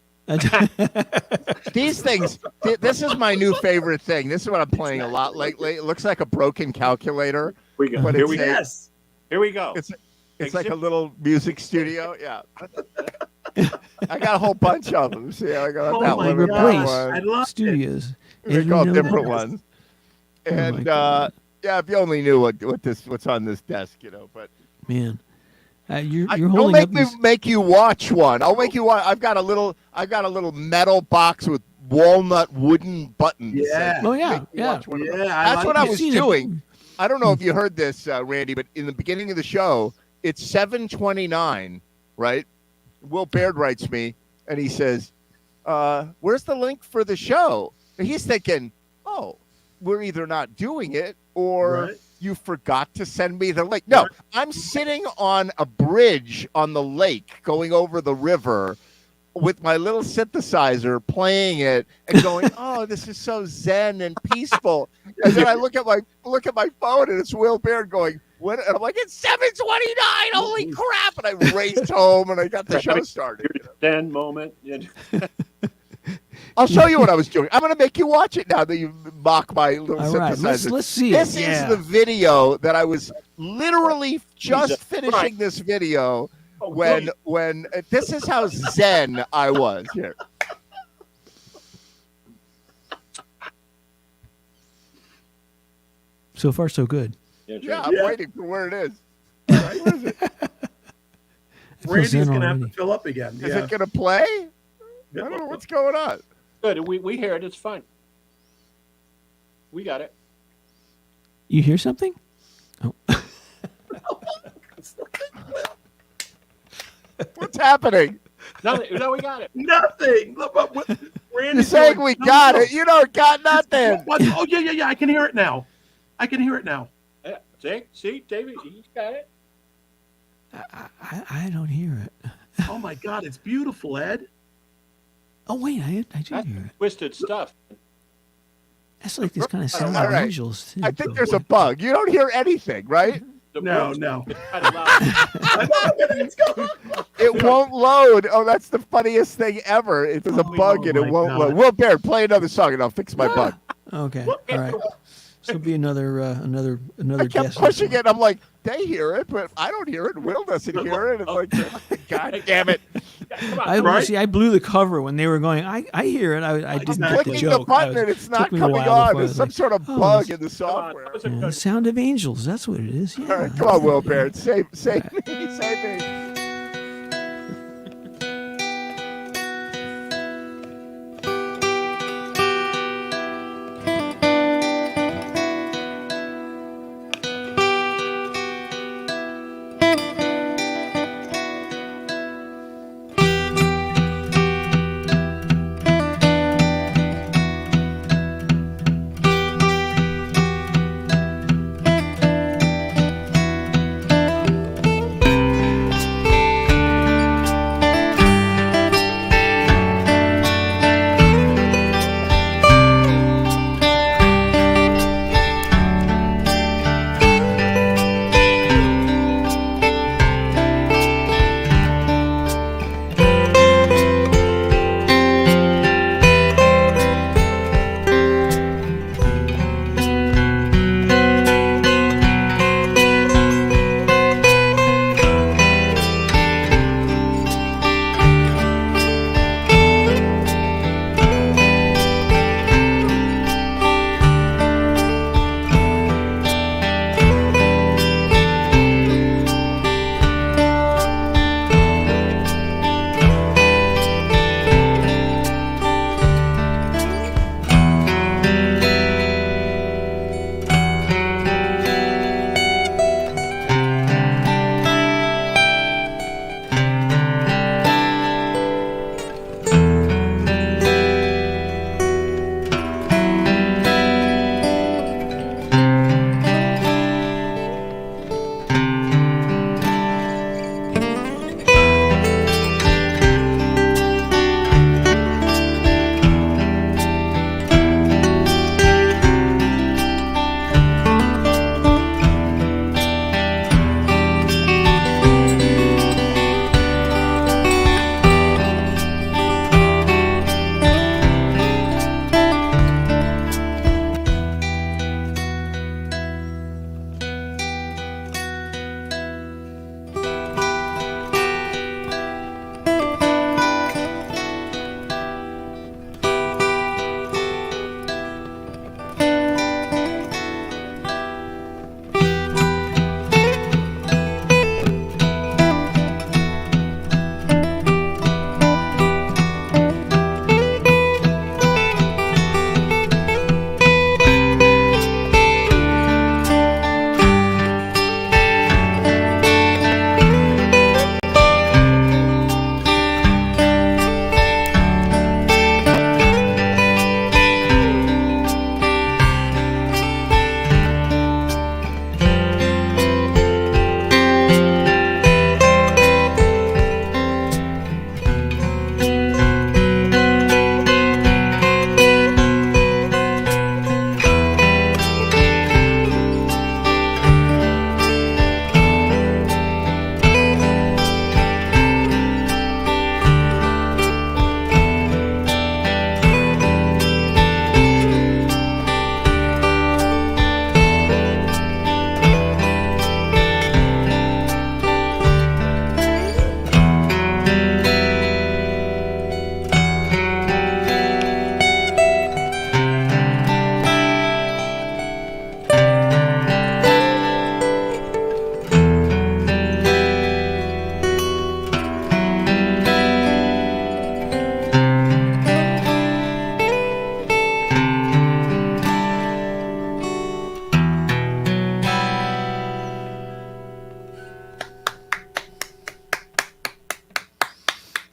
These things, this is my new favorite thing. This is what I'm playing a lot lately. It looks like a broken calculator. But Here we go. It's like a little music studio. Yeah. I got a whole bunch of them. See, I got that one. Replace I love studios. They're called different ones. And yeah, if you only knew what's on this desk, But man, you're don't holding up. make you watch one. I'll make you watch. I've got a little metal box with walnut wooden buttons. Yeah. Oh yeah, That's I what I was doing. I don't know if you heard this, Randy, but in the beginning of the show, it's 7:29, right? Will Baird writes me, and he says, "Where's the link for the show?" And he's thinking, "Oh, we're either not doing it or you forgot to send me the link." No, I'm sitting on a bridge on the lake going over the river with my little synthesizer playing it and going, "Oh, this is so zen and peaceful." And then I look at my phone and it's Will Baird going, "What?" And I'm like, "It's 7:29. Holy crap." And I raced home and I got the show started. Zen moment. I'll show you what I was doing. I'm going to make you watch it now that you mock my little All right, synthesizer. let's see This it. is Yeah. the video that I was literally just Jesus finishing Christ. this video Oh, when please. this is how zen I was here. So far, so good. Yeah, I'm Yeah. waiting for where it is. Right, where is it? I feel Randy's zen gonna have already. to fill up again. Is Yeah. it going to play? I don't know what's going on. Good. We hear it. It's fine. We got it. You hear something? Oh. What's happening? No, we got it. Nothing. Look, what, You're Randy's saying going, we "No, got no." it. You don't got nothing. What? Oh yeah. I can hear it now. I can hear it now. Yeah. See, David, you got it. I don't hear it. Oh my God, it's beautiful, Ed. Oh wait, I do That's hear it. twisted stuff. That's like this kind of sound All of right. angels. Too. I think there's a bug. You don't hear anything, right? The No, books- no. it's kind of loud. It won't load. Oh, that's the funniest thing ever. If there's a bug and it my won't God. load. Will Baird, play another song and I'll fix my bug. Okay. All right. This will be another I kept guess. pushing it. I'm like, they hear it, but I don't hear it. Will doesn't hear it. It's like, God damn it. Come on. I Right? see. I blew the cover when they were going. I hear it. I didn't get the Clicking the joke. button and it's not took me a coming while on. before I There's was some like, sort of oh, bug this- in the Come on. software. That was a Yeah, the good. sound of angels. That's what it is. Yeah. All right, come on, Will Baird. Save me. Save me.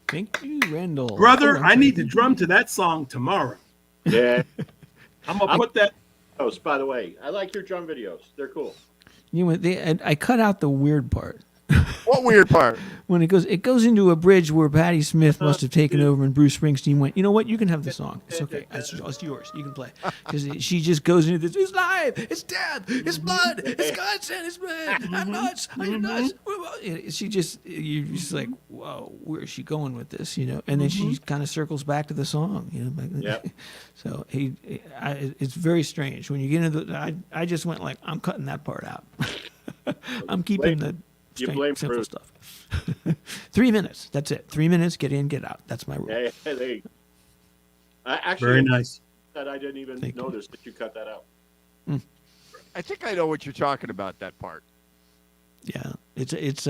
Thank you, Randall. Brother, Oh, I need to drum to that song tomorrow. Yeah. I'm gonna put that. Oh, by the way, I like your drum videos. They're cool. You know, I cut out the weird part. What weird part? When it goes into a bridge where Patti Smith must have taken over, and Bruce Springsteen went, you know what, you can have the song. It's okay. It's yours. You can play. Because she just goes into this. It's live. It's death. It's blood. It's constant. It's blood. I'm nuts. I'm nuts. She just, you're just like, whoa, where is she going with this? You know, and then she kind of circles back to the song. You know, Yep. So it's very strange when you get into the. I just went like, I'm cutting that part out. I'm keeping the. You blame simple Bruce. stuff. 3 minutes. That's it. 3 minutes. Get in. Get out. That's my rule. Yeah, they. I actually Very nice. that I didn't even Thank you. notice that you cut that out. I think I know what you're talking about. That part. Yeah. It's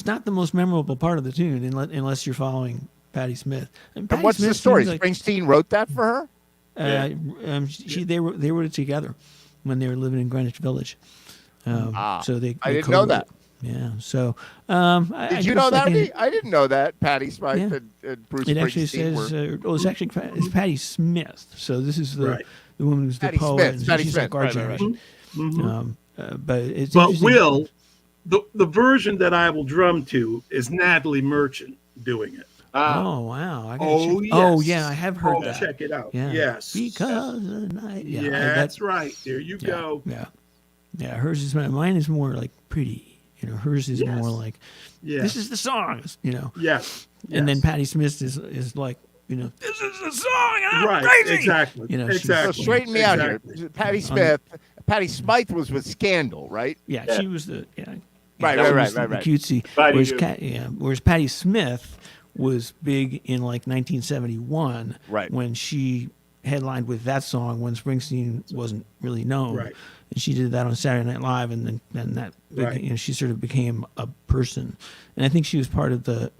not the most memorable part of the tune unless you're following Patti Smith. And Patti what's the Smith story? seems like, Springsteen wrote that for her. they wrote it together when they were living in Greenwich Village. So they I didn't know co-wrote that. it. Yeah. So Did you know that? I didn't know that. Patti Smith Yeah. and Bruce it actually Springsteen says it's Patti Smith. So this is the Right. the woman who's the Patti poet. Smith, and Patti she's Smith. like our Right, right, right. generation. But it's But interesting. Will, the version that I will drum to is Natalie Merchant doing it. Oh wow! I gotta Oh, check. yes. Oh yeah, I have heard Oh, that. check it out. Yeah. Yes. Because of the night. Yeah, That's right. There you yeah, go. Yeah. Hers is mine is more like pretty. You know, hers is Yes. more like Yeah. this is the song. You know, Yes. and then Yes. Patti Smith is like, you know, this is the song. I'm Right. crazy. Exactly. You know, she's- So exactly. straighten me out Exactly. here. Patti Smith. Patti Smythe was with Scandal, right? Yeah, she was the Right, she right, was right, the right. cutesy. Patty Whereas, Duke. whereas Patti Smith was big in like 1971, Right. when she headlined with that song when Springsteen wasn't really known. Right. And she did that on Saturday Night Live, and then that Right. you know, she sort of became a person. And I think she was part of the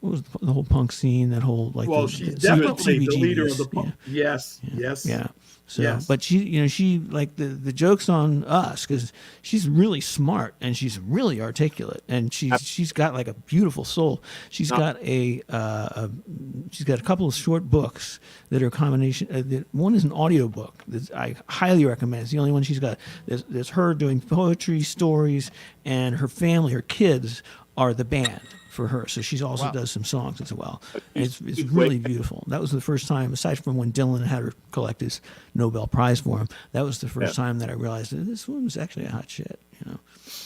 what was the whole punk scene, that whole like Well, the she's CBGBs, definitely the leader of the yeah. punk. Yes. Yes. Yeah. So, Yes. but she like the joke's on us because she's really smart and she's really articulate and she's got like a beautiful soul. She's got she's got a couple of short books that are a combination. One is an audiobook that I highly recommend. It's the only one she's got. There's her doing poetry, stories, and her family, her kids are the band for her. So she also does some songs as well. And it's really beautiful. That was the first time, aside from when Dylan had her collect his Nobel Prize for him, that was the first time that I realized that this woman's actually a hot shit, you know.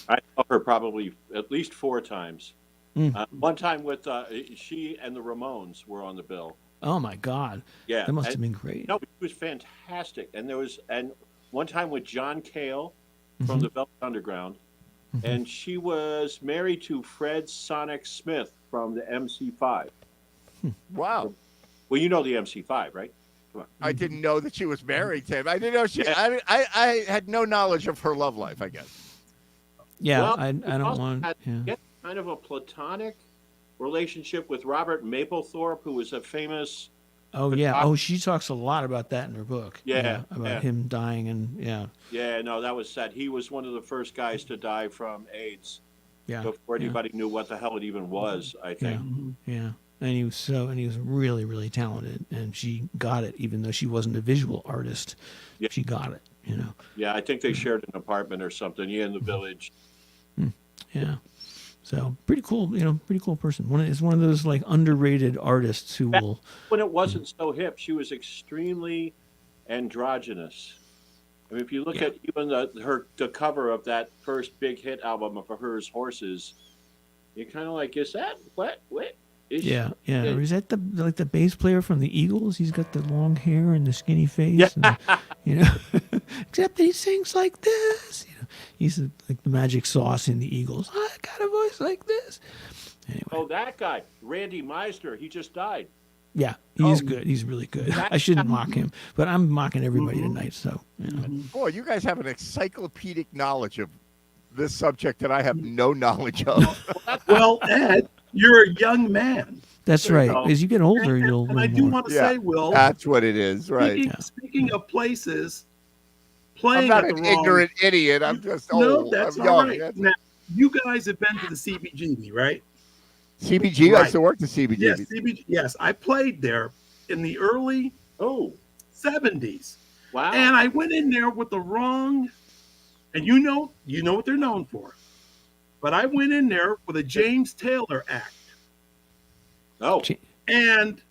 I saw her probably at least 4 times. One time with she and the Ramones were on the bill. Oh my God. Yeah, That must have and- been great. No, it was fantastic. And one time with John Cale from the Velvet Underground, and she was married to Fred Sonic Smith from the MC5. Wow. Well, you know the MC5, right? Come on. I didn't know that she was married to him. I didn't know she. I had no knowledge of her love life, I guess. Yeah, Well, I she don't also want. had Yeah. kind of a platonic relationship with Robert Mapplethorpe, who was a famous. Oh yeah. Oh, she talks a lot about that in her book. Yeah, About yeah. him dying and yeah. Yeah, no, that was sad. He was one of the first guys to die from AIDS Yeah. before yeah. anybody knew what the hell it even was. I Yeah. think. Yeah. And he was really, really talented, and she got it, even though she wasn't a visual artist. Yeah. She got it, you know. Yeah, I think they shared an apartment or something. Yeah, in the village. Yeah. So pretty cool, you know, pretty cool person. It's one of those like underrated artists who will. When it wasn't so hip, she was extremely androgynous. I mean, if you look Yeah. at even the cover of that first big hit album of hers, Horses, you're kind of like, is that what? Is she- Yeah, yeah. Or is that the bass player from the Eagles? He's got the long hair and the skinny face, and you know. Except that he sings like this. You know, he's like the magic sauce in the Eagles. I got a voice like this. Anyway, Oh, that guy, Randy Meisner, he just died. yeah, he's good. He's really good. I shouldn't mock him, but I'm mocking everybody tonight. So, you know. Boy, you guys have an encyclopedic knowledge of this subject that I have no knowledge of. Well, Ed, you're a young man. That's There you right. go. As you get older, you'll And I learn do more. want to Yeah. say, Will, That's what it is, right? speaking of places, I'm playing not at an the wrong. ignorant idiot. I'm just No, old. that's I'm all young. right. That's- Now, you guys have been to the CBGB, right? CBG. I still worked at CBG. Yes, CBG. Yes, I played there in the early 70s. Wow. And I went in there with the wrong, and you know what they're known for. But I went in there with a James Taylor act. Oh. And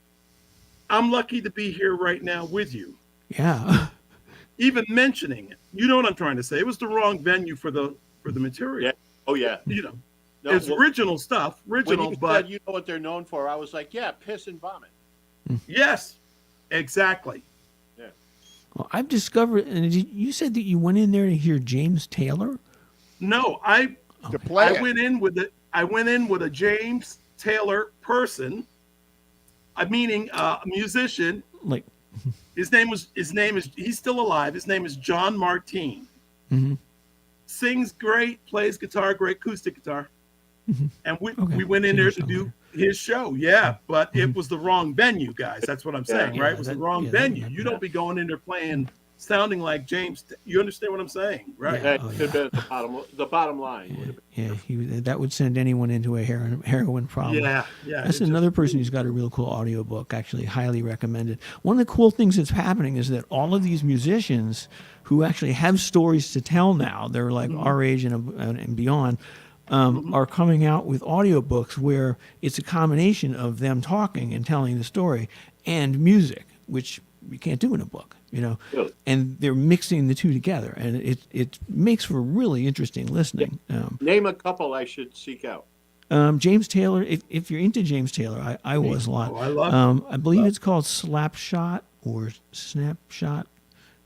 I'm lucky to be here right now with you. Yeah. Even mentioning it. You know what I'm trying to say. It was the wrong venue for the material. Yeah. Oh yeah. You know. It's original stuff. Original, when you but said you know what they're known for, I was like, yeah, piss and vomit. Yes. Exactly. Yeah. Well, I've discovered, and you said that you went in there to hear James Taylor? No, I went in with a James Taylor person, meaning a musician. Like his name is he's still alive. His name is John Martine. Mm-hmm. Sings great, plays guitar, great acoustic guitar. Mm-hmm. And we went in there to do his show. Yeah, but it was the wrong venue, guys. That's what I'm saying, right? It was the wrong venue. You don't be going in there playing sounding like James. You understand what I'm saying, right? That could have been the bottom line. That would send anyone into a heroin problem. Yeah. That's another person who's got a real cool audiobook, actually highly recommended. One of the cool things that's happening is that all of these musicians who actually have stories to tell now, they're like our age and beyond, are coming out with audiobooks where it's a combination of them talking and telling the story and music, which you can't do in a book, you know. Really? And they're mixing the two together, and it makes for really interesting listening. Name a couple I should seek out. James Taylor, if you're into James Taylor, I was a lot. Oh, I love I believe it's called Slapshot or Snapshot.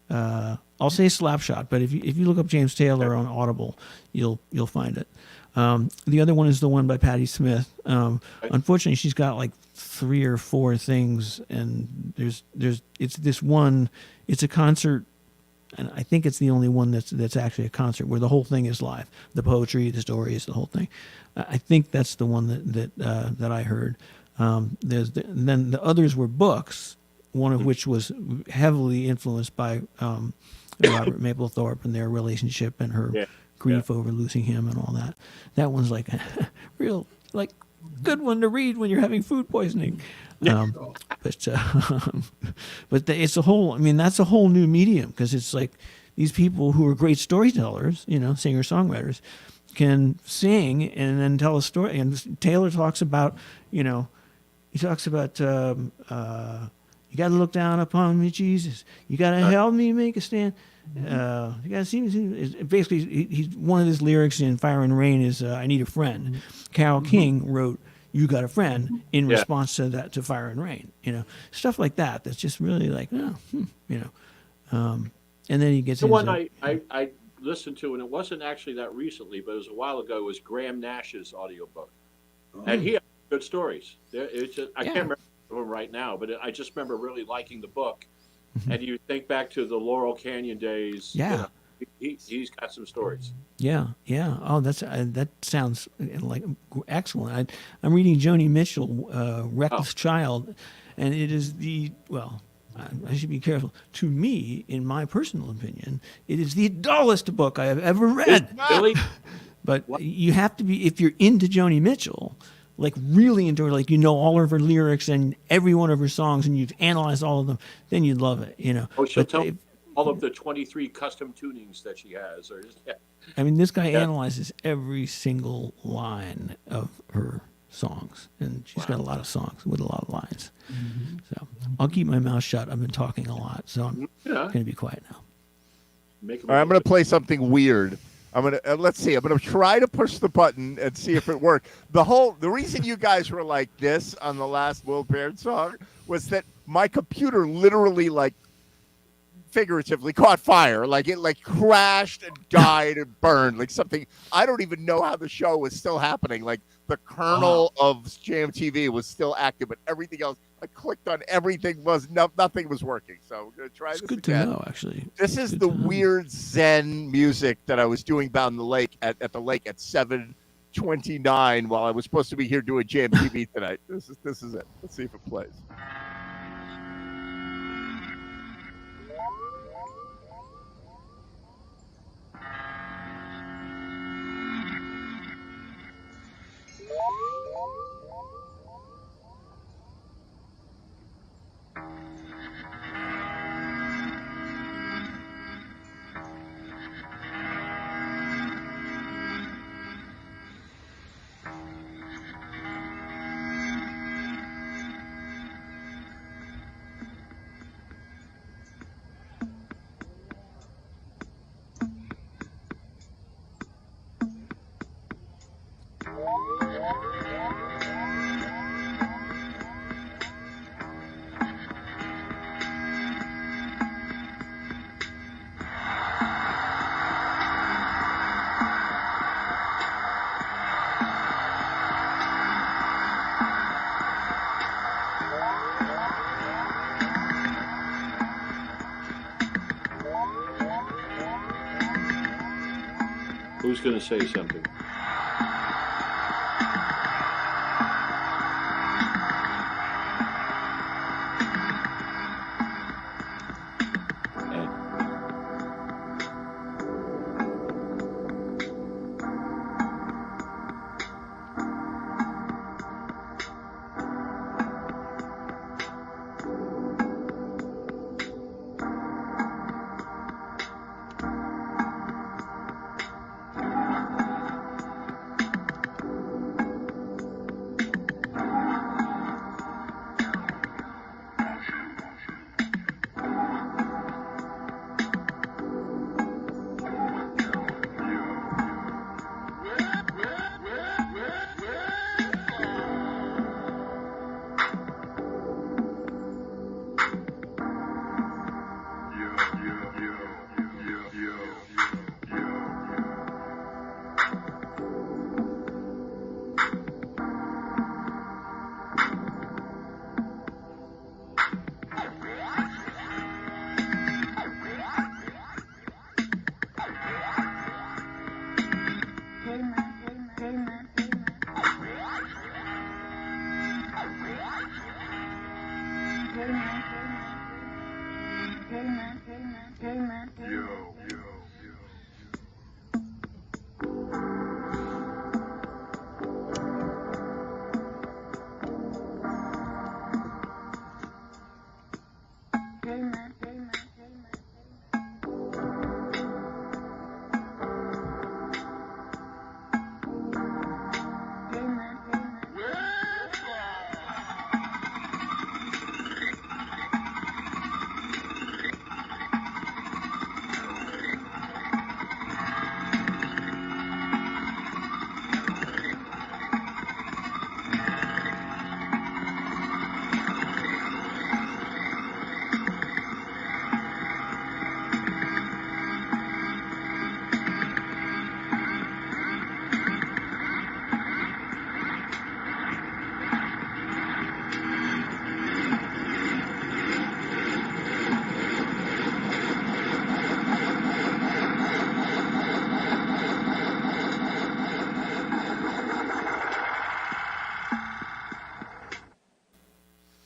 I'll say Slapshot, but if you look up James Taylor on Audible, you'll find it. The other one is the one by Patti Smith. Unfortunately, she's got like 3 or 4 things, and it's a concert, and I think it's the only one that's actually a concert where the whole thing is live. The poetry, the stories, the whole thing. I think that's the one that I heard. Then the others were books, one of which was heavily influenced by Robert Mapplethorpe and their relationship and her grief over losing him and all that. That one's like a real good one to read when you're having food poisoning. But it's a whole. I mean, that's a whole new medium, because it's like these people who are great storytellers, you know, singer-songwriters, can sing and then tell a story. And Taylor talks about, you know, you got to look down upon me, Jesus. You got to help me make a stand. You got to see me. Basically, he's one of his lyrics in Fire and Rain is "I need a friend." Carole King wrote "You Got a Friend" in response to Fire and Rain. You know, stuff like that. That's just really like, you know. And then he gets the into one I listened to, and it wasn't actually that recently, but it was a while ago. Was Graham Nash's audiobook, and he had good stories. I can't remember them right now, but I just remember really liking the book. And you think back to the Laurel Canyon days. Yeah. You know, he's got some stories. Yeah. Oh, that sounds like excellent. I'm reading Joni Mitchell, Reckless Child, and it is I should be careful. To me, in my personal opinion, it is the dullest book I have ever read. Really? But you have to be, if you're into Joni Mitchell, like really into her, like you know all of her lyrics and every one of her songs, and you've analyzed all of them, then you'd love it, you know. Oh, she'll tell all of the 23 custom tunings that she has. I mean, this guy analyzes every single line of her songs, and she's got a lot of songs with a lot of lines. So I'll keep my mouth shut. I've been talking a lot, so I'm going to be quiet now. All right, I'm going to play something weird. I'm gonna let's see. I'm gonna try to push the button and see if it worked. The reason you guys were like this on the last Will Baird song was that my computer literally, like, figuratively caught fire. Like it crashed and died and burned. Like something. I don't even know how the show was still happening. Like the kernel of JMTV was still active, but everything else, I clicked on everything, nothing was working. So we're gonna try this again. Good to know, actually. This is the weird Zen music that I was doing down the lake at the lake at 7:29 while I was supposed to be here doing JMTV tonight. This is it. Let's see if it plays. Who's going to say something? Ed.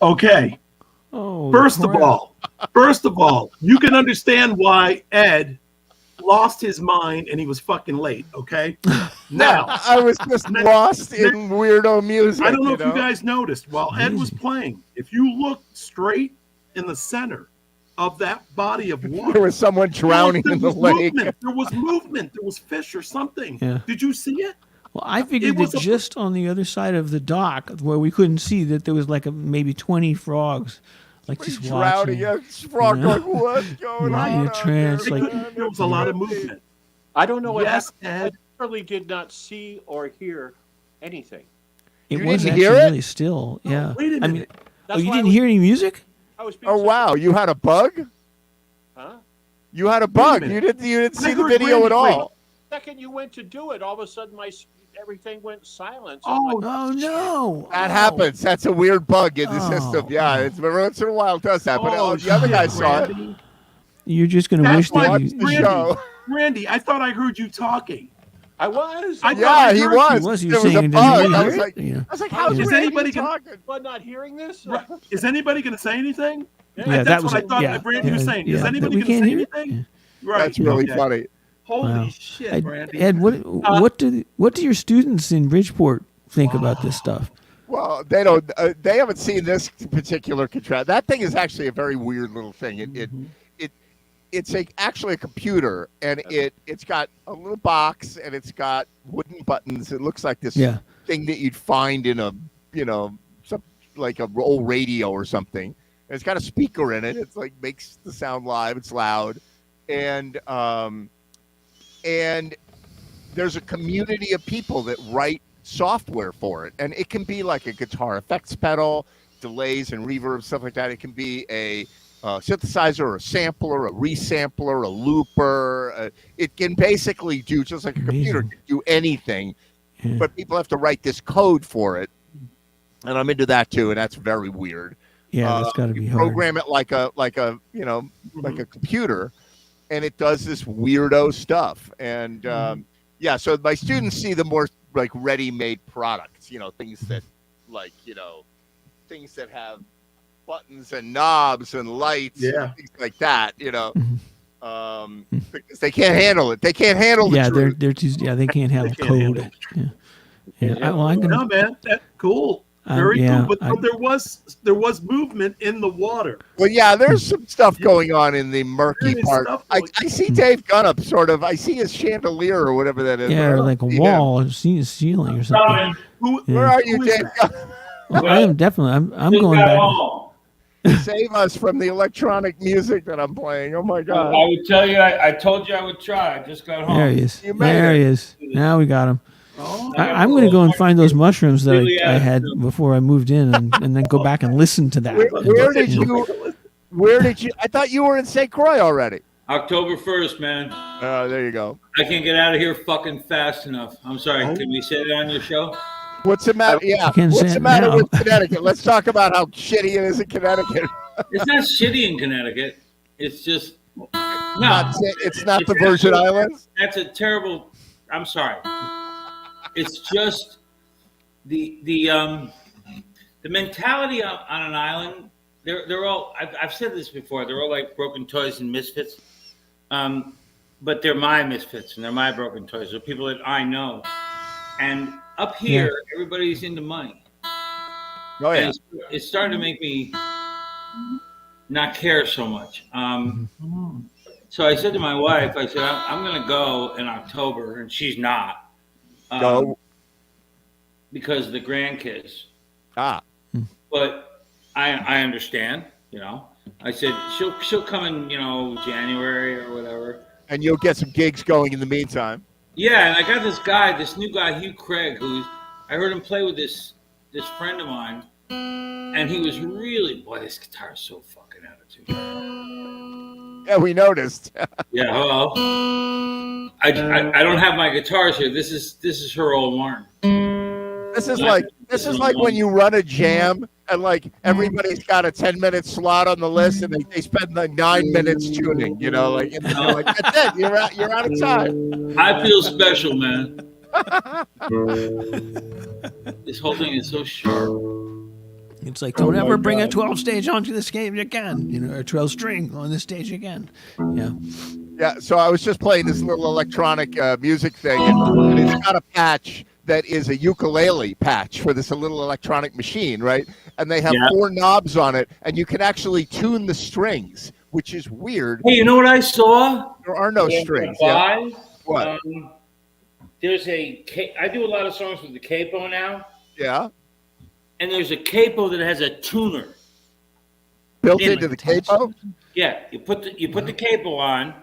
Okay. Oh, First crap. of all, you can understand why Ed lost his mind and he was fucking late. Okay. Now I was just lost in weirdo music. I don't know if know? you guys noticed while Ed was playing, if you look straight in the center of that body of water, There was someone drowning in the lake. There was movement. There was fish or something. Yeah. Did you see it? Well, I figured It was that a- just on the other side of the dock, where we couldn't see, that there was like maybe 20 frogs, like just Drowning. watching. Yeah, frog you know? going, what's going Right, on? in a out trance, there, like- man? There was a lot of movement. I don't know what Yes, happened. Ed. I really did not see or hear anything. It You was didn't actually hear it? really still. Yeah. Wait a I minute. mean, That's you why didn't hear any music? I was being Oh so- wow, you had a bug? Huh? You had a bug. minute. You didn't see I the heard video Randy at all. Second you went to do it, all of a sudden everything went silent. So Oh, I'm like, Oh, no. That Oh. happens. That's a weird bug in the Oh. system. Yeah, it's every once in a while it does that. But oh, the other shit, guy saw it. Randy. You're just going to That's wish why that Watch you. the Randy. show. Randy, I thought I heard you talking. I was. I I thought Yeah, I he heard was. He was. You There were was a saying, bug. did you I hear was it? like, Yeah. I was like, how's Is Randy anybody gonna- talking? was not hearing this. Right. Is anybody going to say anything? Yeah, That's that was what I it. thought Yeah, Randy was saying. Is yeah, anybody we going to can't say hear it? anything? Yeah. Right. That's really okay. funny. Holy Wow. shit, Randy. Ed, what do your students in Bridgeport think about this stuff? Well, they don't. They haven't seen this particular contraption. That thing is actually a very weird little thing. It's actually a computer, and it's got a little box, and it's got wooden buttons. It looks like this Yeah. thing that you'd find in a some like a old radio or something. And it's got a speaker in it. It's like makes the sound live. It's loud, and there's a community of people that write software for it, and it can be like a guitar effects pedal, delays and reverb, stuff like that. It can be a synthesizer, a sampler, a resampler, a looper. It can basically do, just like a computer can do anything, but people have to write this code for it, and I'm into that too, and that's very weird. Yeah, that's got to be hard. Program it like a like a computer, and it does this weirdo stuff. And yeah, so my students see the more like ready-made products, things that things that have buttons and knobs and lights, and things like that, because they can't handle it. They can't handle the truth. They're too, they can't handle code. No, man, that's cool. Very cool. But there was movement in the water. Well, yeah, there's some stuff going on in the murky part. I see Dave Gunnup sort of. I see his chandelier or whatever that is. Yeah, or like a wall, or see a ceiling or something. Where are you, Dave Gunnup? I am definitely. I'm going back. Save us from the electronic music that I'm playing. Oh my God! I would tell you. I told you I would try. I just got home. There he is. There he is. Now we got him. I'm going to go and find those mushrooms that I had before I moved in, and then go back and listen to that. Where did you? I thought you were in St. Croix already. October 1st, man. There you go. I can't get out of here fucking fast enough. I'm sorry. Can we say that on your show? What's the matter? Yeah. What's the matter with Connecticut? Let's talk about how shitty it is in Connecticut. It's not shitty in Connecticut. It's just it's not the Virgin Islands. That's a terrible. I'm sorry. It's just the mentality on an island. They're all. I've said this before. They're all like broken toys and misfits, but they're my misfits and they're my broken toys. They're people that I know. And up here, everybody's into money. Oh yeah. And it's starting to make me not care so much. So I said to my wife, I said, I'm going to go in October, and she's not. Go. Because of the grandkids. But I understand, I said she'll come in, January or whatever. And you'll get some gigs going in the meantime. Yeah, and I got this new guy, Hugh Craig, I heard him play with this friend of mine, and he was really, this guitar is so fucking out of tune. Yeah, we noticed. Yeah, well, I don't have my guitars here. This is her old Martin. This is like when you run a jam and like everybody's got a 10-minute slot on the list and they spend like 9 minutes tuning. Like that's it. You're out of time. I feel special, man. This whole thing is so sharp. It's like, don't ever bring a 12 stage onto the stage again, or a 12 string on the stage again. Yeah. Yeah. So I was just playing this little electronic music thing, and it's got a patch that is a ukulele patch for this little electronic machine, right? And they have 4 knobs on it, and you can actually tune the strings, which is weird. Hey, you know what I saw? There are no strings. Yeah. What? There's I do a lot of songs with the capo now. Yeah. And there's a capo that has a tuner built into the capo. Yeah, you put the capo on,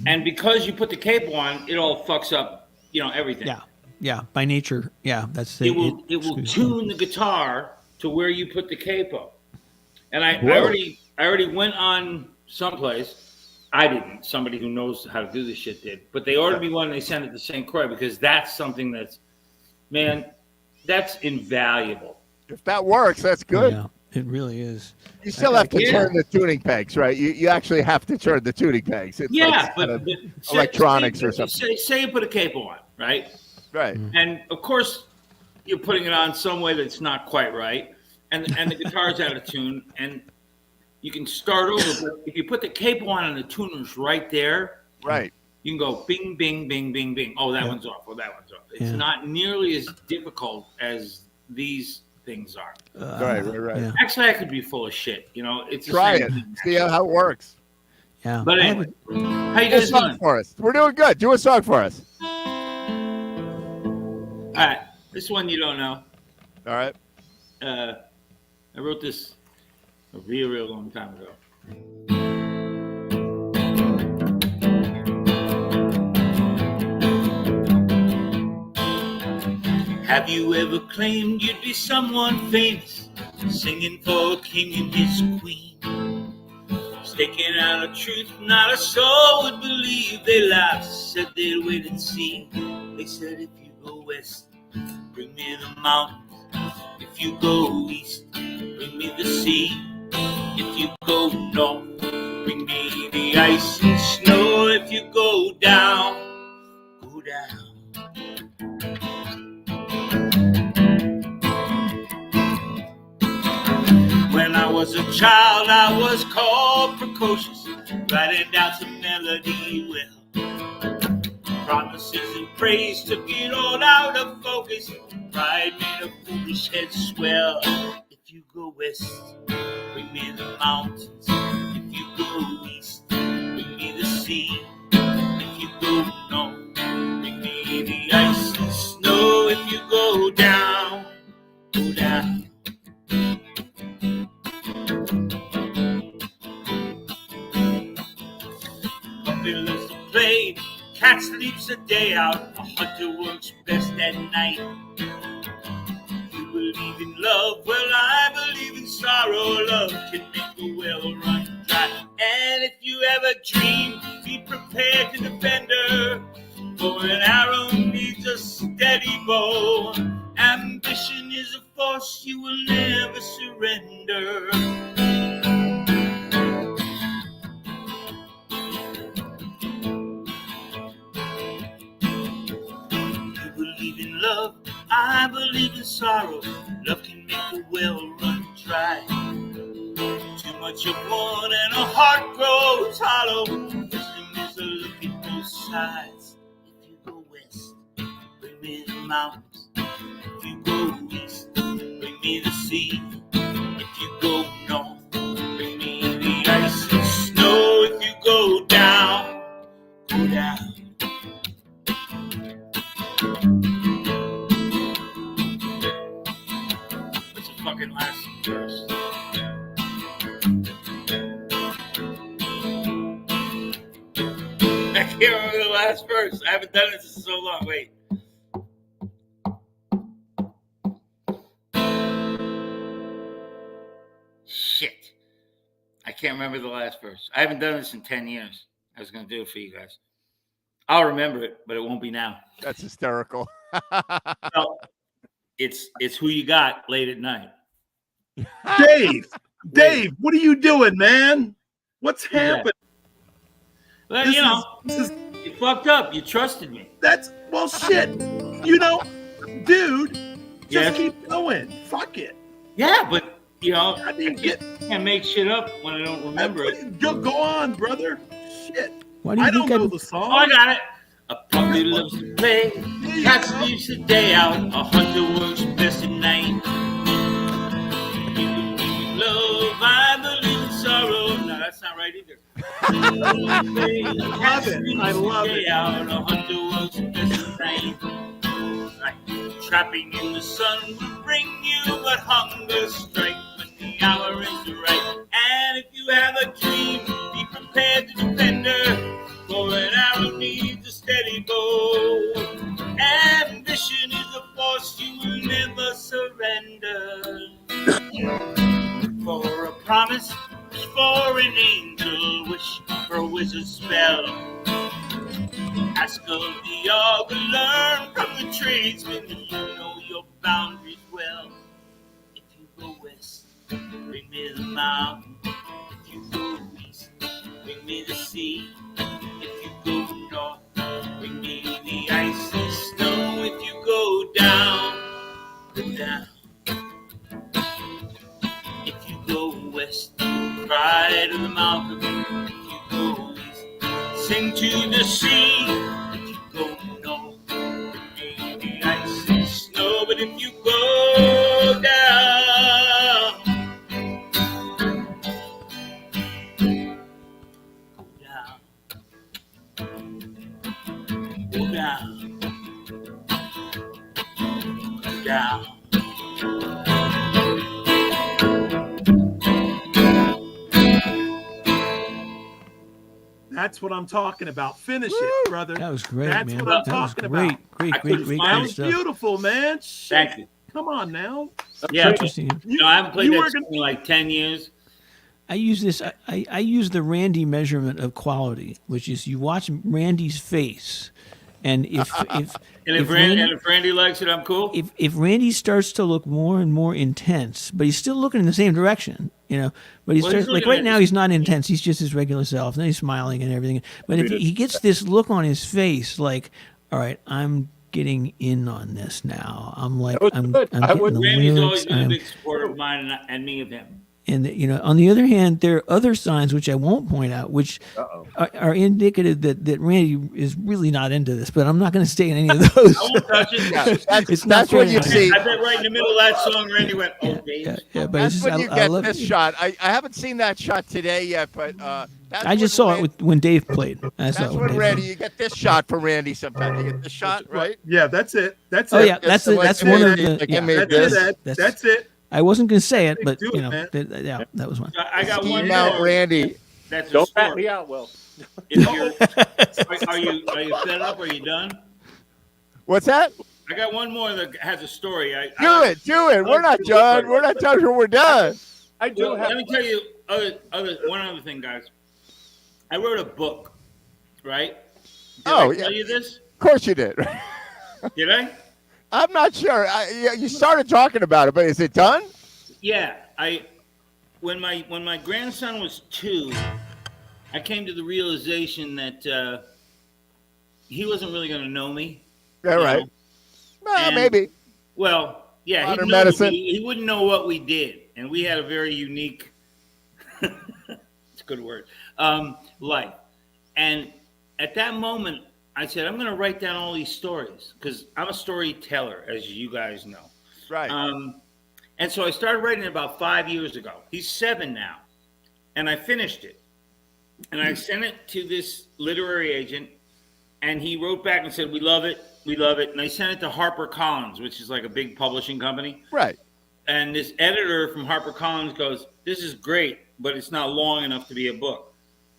and because you put the capo on, it all fucks up, everything. Yeah. By nature, that's it. It will tune the guitar to where you put the capo. And I already went on someplace. I didn't. Somebody who knows how to do this shit did. But they ordered me one, and they sent it to St. Croix because that's something that's invaluable. If that works, that's good. Yeah, it really is. You still have to turn the tuning pegs, right? You actually have to turn the tuning pegs. It's but electronics or something. Say you put a capo on, right? Right. And of course, you're putting it on some way that's not quite right, and the guitar's out of tune, and you can start over. But if you put the capo on and the tuner's right there, right, you can go bing, bing, bing, bing, bing. Oh, that one's off. Oh, that one's off. It's not nearly as difficult as these things are. Right. Yeah. Actually, I could be full of shit. It's try it. See how it works. Yeah. But anyway, how you guys doing? For us. We're doing good. Do a song for us. All right, this one you don't know. All right. I wrote this a real long time ago. Have you ever claimed you'd be someone famous, singing for a king and his queen? Staking out a truth not a soul would believe. They laughed, said they'd wait and see. They said if you go west, bring me the mountains. If you go east, bring me the sea. If you go north, bring me the ice and snow. If you go down, go down. When I was a child, I was called precocious, writing down some melody well. Promises and praise took it all out of focus. Pride made a foolish head swell. If you go west, bring me the mountains. If you go east, bring me the sea. If you go north, bring me the ice and snow. If you go down, go down. Puppy loves to play, cat sleeps a day out, a hunter works best at night. You believe in love, well I believe in sorrow. Love can make the well run dry. And if you ever dream, be prepared to defend her, for an arrow needs a steady bow. Ambition is a force you will never surrender. You believe in love, I believe in sorrow. Love can make the well run dry. Too much of one and a heart grows hollow. Wisdom is a look at both sides. If you go west, bring me the mountains. If you go east, bring me the sea. If you go north, bring me the ice and snow. If you go down, go down. What's the fucking last verse? I can't remember the last verse. I haven't done this in so long. Wait. Shit. I can't remember the last verse. I haven't done this in 10 years. I was going to do it for you guys. I'll remember it, but it won't be now. That's hysterical. Well, it's who you got late at night. Dave, what are you doing, man? What's happening? Well, This you fucked up. You trusted me. That's, well, shit. You know, dude, just Yes. keep going. Fuck it. Yeah, but I mean, can't make shit up when I don't remember it. Go on, brother. Shit. Why do you I don't think know the song. Oh, I got it. A puppy loves to play, cat sleeps the day out, a hunter works best at night. You believe in love, I believe in sorrow. No, that's not right either. I love it. Out, a hunter works best at night. Like, trapping in the sun will bring you but hunger strike when the hour is right. And if you have a dream, be prepared to defend her. For an arrow needs a steady bow. Ambition is a force you will never surrender. For a promise is for an angel, wish for a wizard spell. Ask of the augur, learn from the tradesmen, and you know your boundaries well. If you go west, bring me the mountain. If you go east, bring me the sea. If you go north, bring me the ice and snow. If you go down, go down. If you go west, cry to the mountain. If you go east, sing to the sea. If you go north, bring me the ice and snow. But if you go down, go down, go down. That's what I'm talking about. Finish it, brother. That was great, That's man. what I'm That was talking great, about. great, I great, could've great, That smiled. great was stuff. beautiful, man. Shit. Thank you. Come on now. Yeah, Interesting. I haven't played you that were song in like 10 years. I use this. I use the Randy measurement of quality, which is you watch Randy's face, and if And if Randy likes it, I'm cool. if Randy starts to look more and more intense, but he's still looking in the same direction, but he Well, starts he's like looking right at now his- he's not intense. He's just his regular self. And he's smiling and everything. But if he gets this look on his face, like, all right, I'm getting in on this now. I'm like, was I'm good. I getting would- the Randy's always lyrics. been a big supporter of mine and me of him. And on the other hand, there are other signs which I won't point out, which are indicative that Randy is really not into this. But I'm not going to stay in any of those. I won't touch it. Yeah, It's not that's what you fair. see. I bet right in the middle of that song, Randy went, "Oh, Dave." Yeah, but That's it's just, when you I get love this it. shot. I haven't seen that shot today yet, but that's I just when saw it when Dave played. I saw That's it when Dave Randy. played. You get this shot from Randy. Sometimes you get this shot, right? Yeah, that's it. That's Oh it. yeah, that's it. That's Like, one of like, the. give Yeah, me That's this. it, Ed. That's- That's it. I wasn't going to say it, but Do it, man. yeah, that was one. I got Scheme one out more. Randy. That's a Don't bat story. me out, Will. If you're, are you fed up? Are you done? What's that? I got one more that has a story. Do it. We're not done. We're not done till we're done. I do Well, have. let me tell you one other thing, guys. I wrote a book, right? Did Oh, I tell yeah. you this? Of course you did. Did I? I'm not sure. You started talking about it, but is it done? Yeah. When my grandson was 2, I came to the realization that he wasn't really going to know me. Yeah, you right. know? Well, And- maybe. Well, yeah, he'd Modern know medicine. he wouldn't know what we did, and we had a very unique. It's a good word. Life, and at that moment, I said, I'm going to write down all these stories because I'm a storyteller, as you guys know. Right. And so I started writing it about 5 years ago. He's 7 now, and I finished it, and I sent it to this literary agent, and he wrote back and said, "We love it. We love it." And I sent it to HarperCollins, which is like a big publishing company. Right. And this editor from HarperCollins goes, "This is great, but it's not long enough to be a book.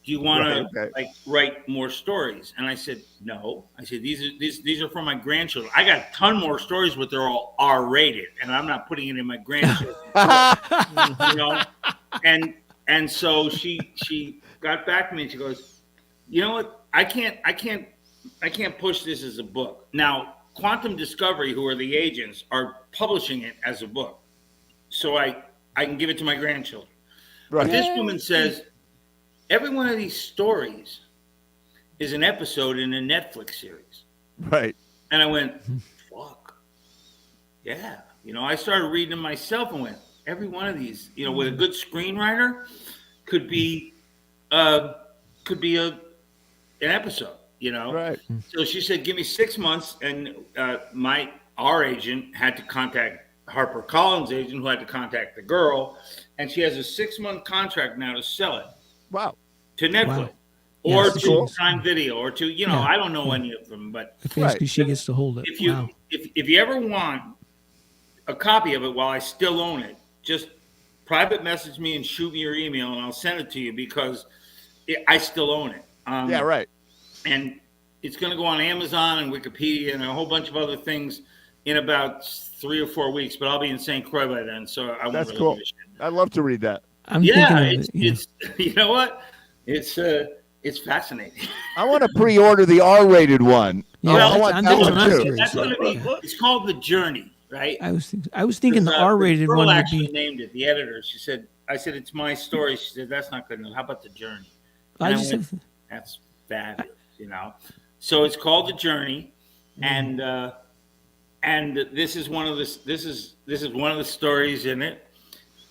Do you want to Right, okay. write more stories?" And I said, "No." I said, "These are for my grandchildren. I got a ton more stories, but they're all R-rated, and I'm not putting it in my grandchildren." You know? And so she got back to me and she goes, "You know what? I can't push this as a book. Now, Quantum Discovery, who are the agents, are publishing it as a book. So I can give it to my grandchildren." Right. But this woman says, every one of these stories is an episode in a Netflix series. Right. And I went, fuck. Yeah. I started reading them myself and went, every one of these, with a good screenwriter could be an episode, Right. So she said, give me 6 months. And our agent had to contact HarperCollins' agent, who had to contact the girl. And she has a 6-month contract now to sell it Wow. to Netflix Wow. or Yes, to cool. Prime Video or to, Yeah. I don't know any of them, but Basically, she gets to hold it. if you Wow. if you ever want a copy of it while I still own it, just private message me and shoot me your email and I'll send it to you because I still own it. Yeah. Right. And it's going to go on Amazon and Wikipedia and a whole bunch of other things in about 3 or 4 weeks. But I'll be in St. Croix by then, so I won't That's really cool. give a shit. I'd love to read that. I'm Yeah, thinking of it's you know what? It's fascinating. I want to pre-order the R-rated one. Yeah, I that's- want I'm that thinking one I'm too. curious. That's going to be. Yeah. It's called The Journey, right? I was thinking the R-rated girl one would actually be. named it. The editor. She said, "I said it's my story." She said, "That's not good enough. How about The Journey?" I And just went, "That's fabulous," So it's called The Journey, and this is one of the this is one of the stories in it.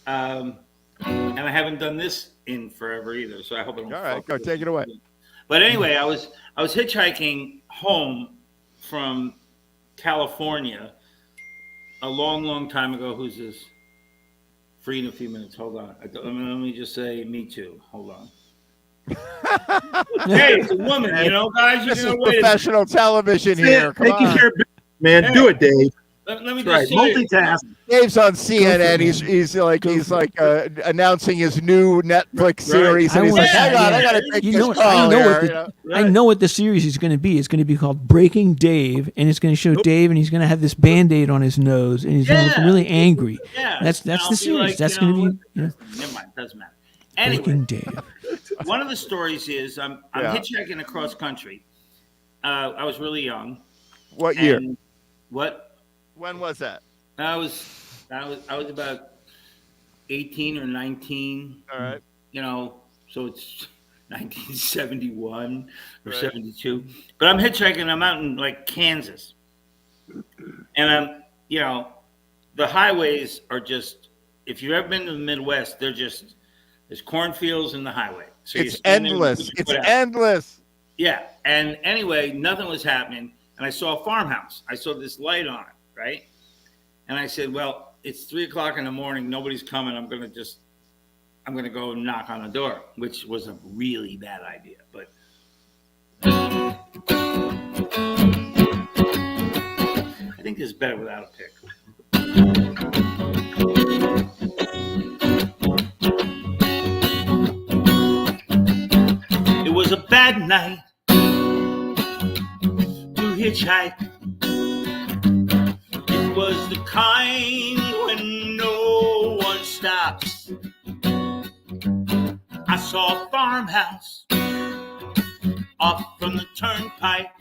And I haven't done this in forever either, so I hope I don't. All right, fuck go with take it away. But anyway, I was hitchhiking home from California a long time ago. Who's this? Free in a few minutes. Hold on. Let me just say, me too. Hold on. Hey, it's a woman, guys. This You is know, wait a minute. professional television here. Come Taking on. care of business, man. Hey. Do it, Dave. Let me That's just right. say, Multitask. Dave's on CNN. He's like announcing his new Netflix series, and he's like, "Hang on, I gotta take this call here." I know what the series is going to be. It's going to be called Breaking Dave, and it's going to show Dave, and he's going to have this Band-Aid on his nose, and he's going to look really angry. Yeah, that's the series. Like, that's going to be. Yeah. Never mind, doesn't matter. Breaking Anyway, Dave. one of the stories is I'm hitchhiking across country. I was really young. What year? What? When was that? I was about 18 or 19. All right. So it's 1971 or 72. But I'm hitchhiking. I'm out in like Kansas, and I'm the highways are just. If you've ever been to the Midwest, there's cornfields in the highway. So it's endless. It's endless. Yeah. And anyway, nothing was happening. And I saw a farmhouse. I saw this light on it, right? And I said, well, it's 3:00 in the morning. Nobody's coming. I'm going to go knock on the door, which was a really bad idea. But I think it's better without a pick. It was a bad night to hitchhike. It was the kind when no one stops. I saw a farmhouse off from the turnpike,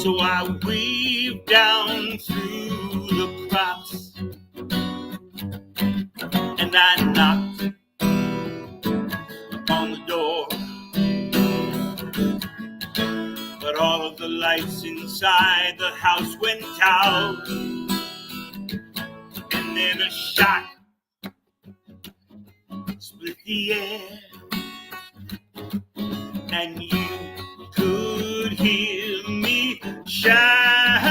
so I weaved down through the crops, and I knocked on the door, but all of the lights inside the house went out, and then a shot split the air, and you could hear me shout,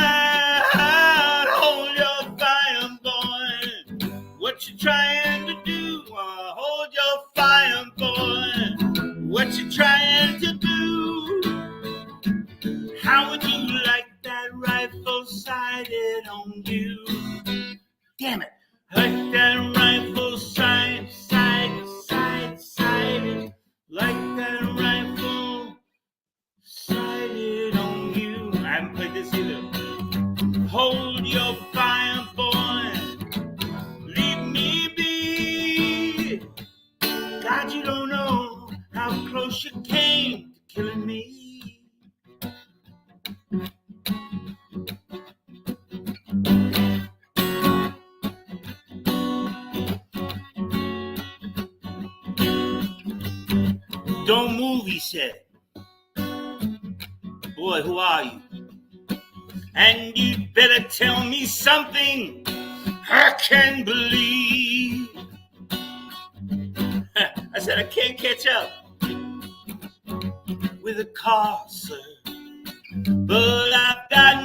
hold your fire, boy, what you trying to do? Hold your fire, boy, what you trying to do? How would you like that rifle sighted on you? Damn it, like that rifle sighted, like that rifle sighted on you. I haven't played this either. Hold your fire, boy, leave me be. God, you don't know how close you came to killing me. Don't move, he said. Boy, who are you? And you'd better tell me something I can believe. I said, I can't catch up with a car, sir, but I've got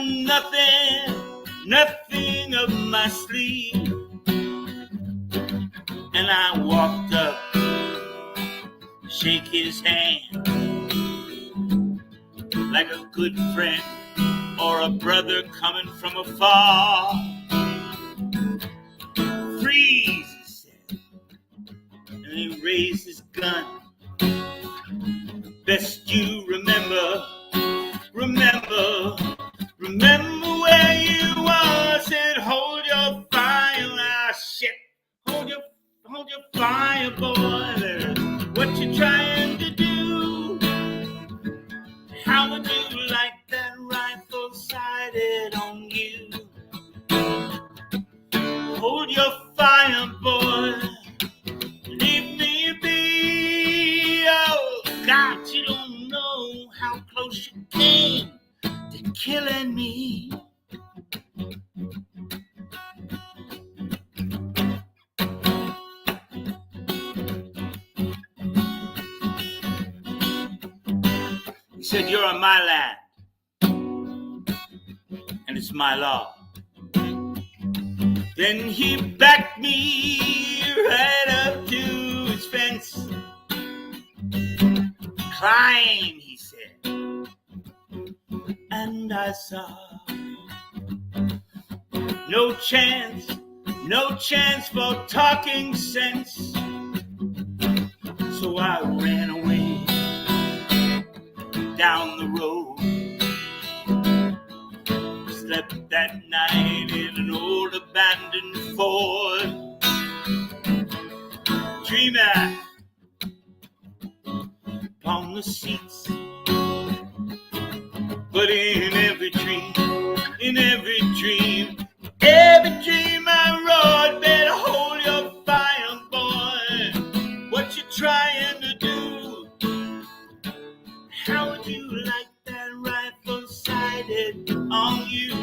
nothing up my sleeve. And I walked up, shake his hand like a good friend or a brother coming from afar. Freeze, he said, and he raised his gun. Best you remember where you was. Said, hold your fire, shit, hold your fire, boy. What you trying to do? How would you like that rifle sighted on you? Hold your fire, boy, leave me be. Oh, God, you don't know how close you came to killing me. He said, you're on my land, and it's my law. Then he backed me right up to his fence. Climb, he said, and I saw no chance for talking sense. So I ran away down the road. Slept that night in an old abandoned Ford. Dreaming upon the seats. But in every dream, every dream I roared, better hold your fire, boy. What you trying to do? How would you like that rifle sighted on you?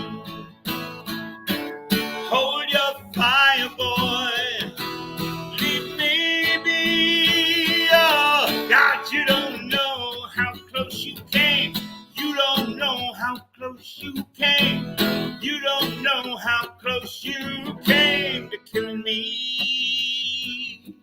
Hold your fire, boy. Leave me be. Oh, God, you don't know how close you came. You don't know how close you came. You don't know how close you came to killing me.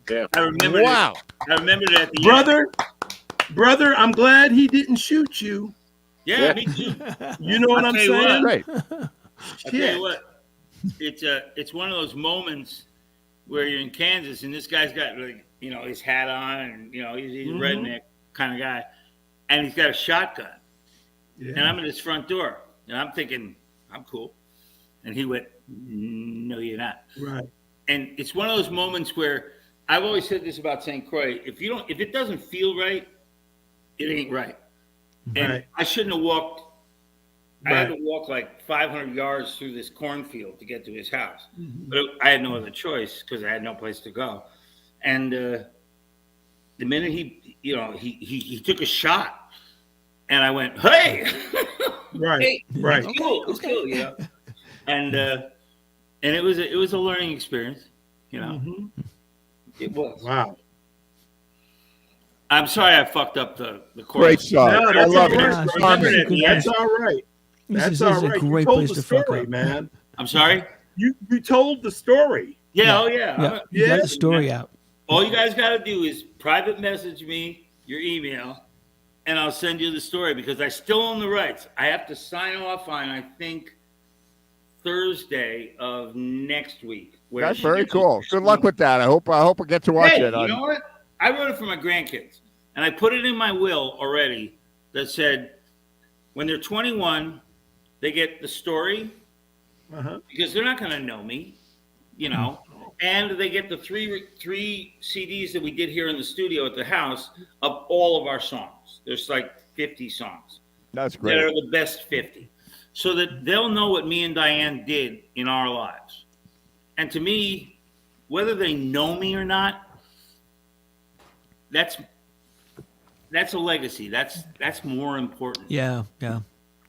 Yeah. I remember. Wow. I remember that. Brother, I'm glad he didn't shoot you. Yeah, me too. You know what I'll I'm tell you saying? Great. I'll tell you what, it's one of those moments where you're in Kansas and this guy's got, like, you know, his hat on and, you know, he's a redneck kind of guy, and he's got a shotgun. Yeah. And I'm at his front door and I'm thinking, I'm cool. And he went, no, you're not. Right. And it's one of those moments where I've always said this about St. Croix. If it doesn't feel right, it ain't right. And Right. I shouldn't have walked. I had Right. to walk like 500 yards through this cornfield to get to his house. But I had no other choice because I had no place to go. And the minute he took a shot, and I went, hey, Right. hey, Right. it's cool, it's cool, you know. And it was a learning experience, you know. Mhm. It was. Wow. I'm sorry I fucked up the Great chorus. song. No, I that's love all it. right. It's Remember a that, good yeah. That's all right. This That's is all a right. great You told place the to fuck story, up. man. I'm sorry? You told the story. Yeah, oh yeah. Yeah, you got Yeah. the story out. All you guys got to do is private message me your email, and I'll send you the story because I still own the rights. I have to sign off on, I think, Thursday of next week. where That's she very gets cool. it. Good luck with that. I hope I get to watch Hey, it. you know what? I wrote it for my grandkids, and I put it in my will already that said when they're 21, they get the story Uh-huh. because they're not going to know me, you know. And they get the three CDs that we did here in the studio at the house of all of our songs. There's like 50 songs That's that great. are the best 50, so that they'll know what me and Diane did in our lives. And to me, whether they know me or not, that's a legacy. That's more important. Yeah, yeah.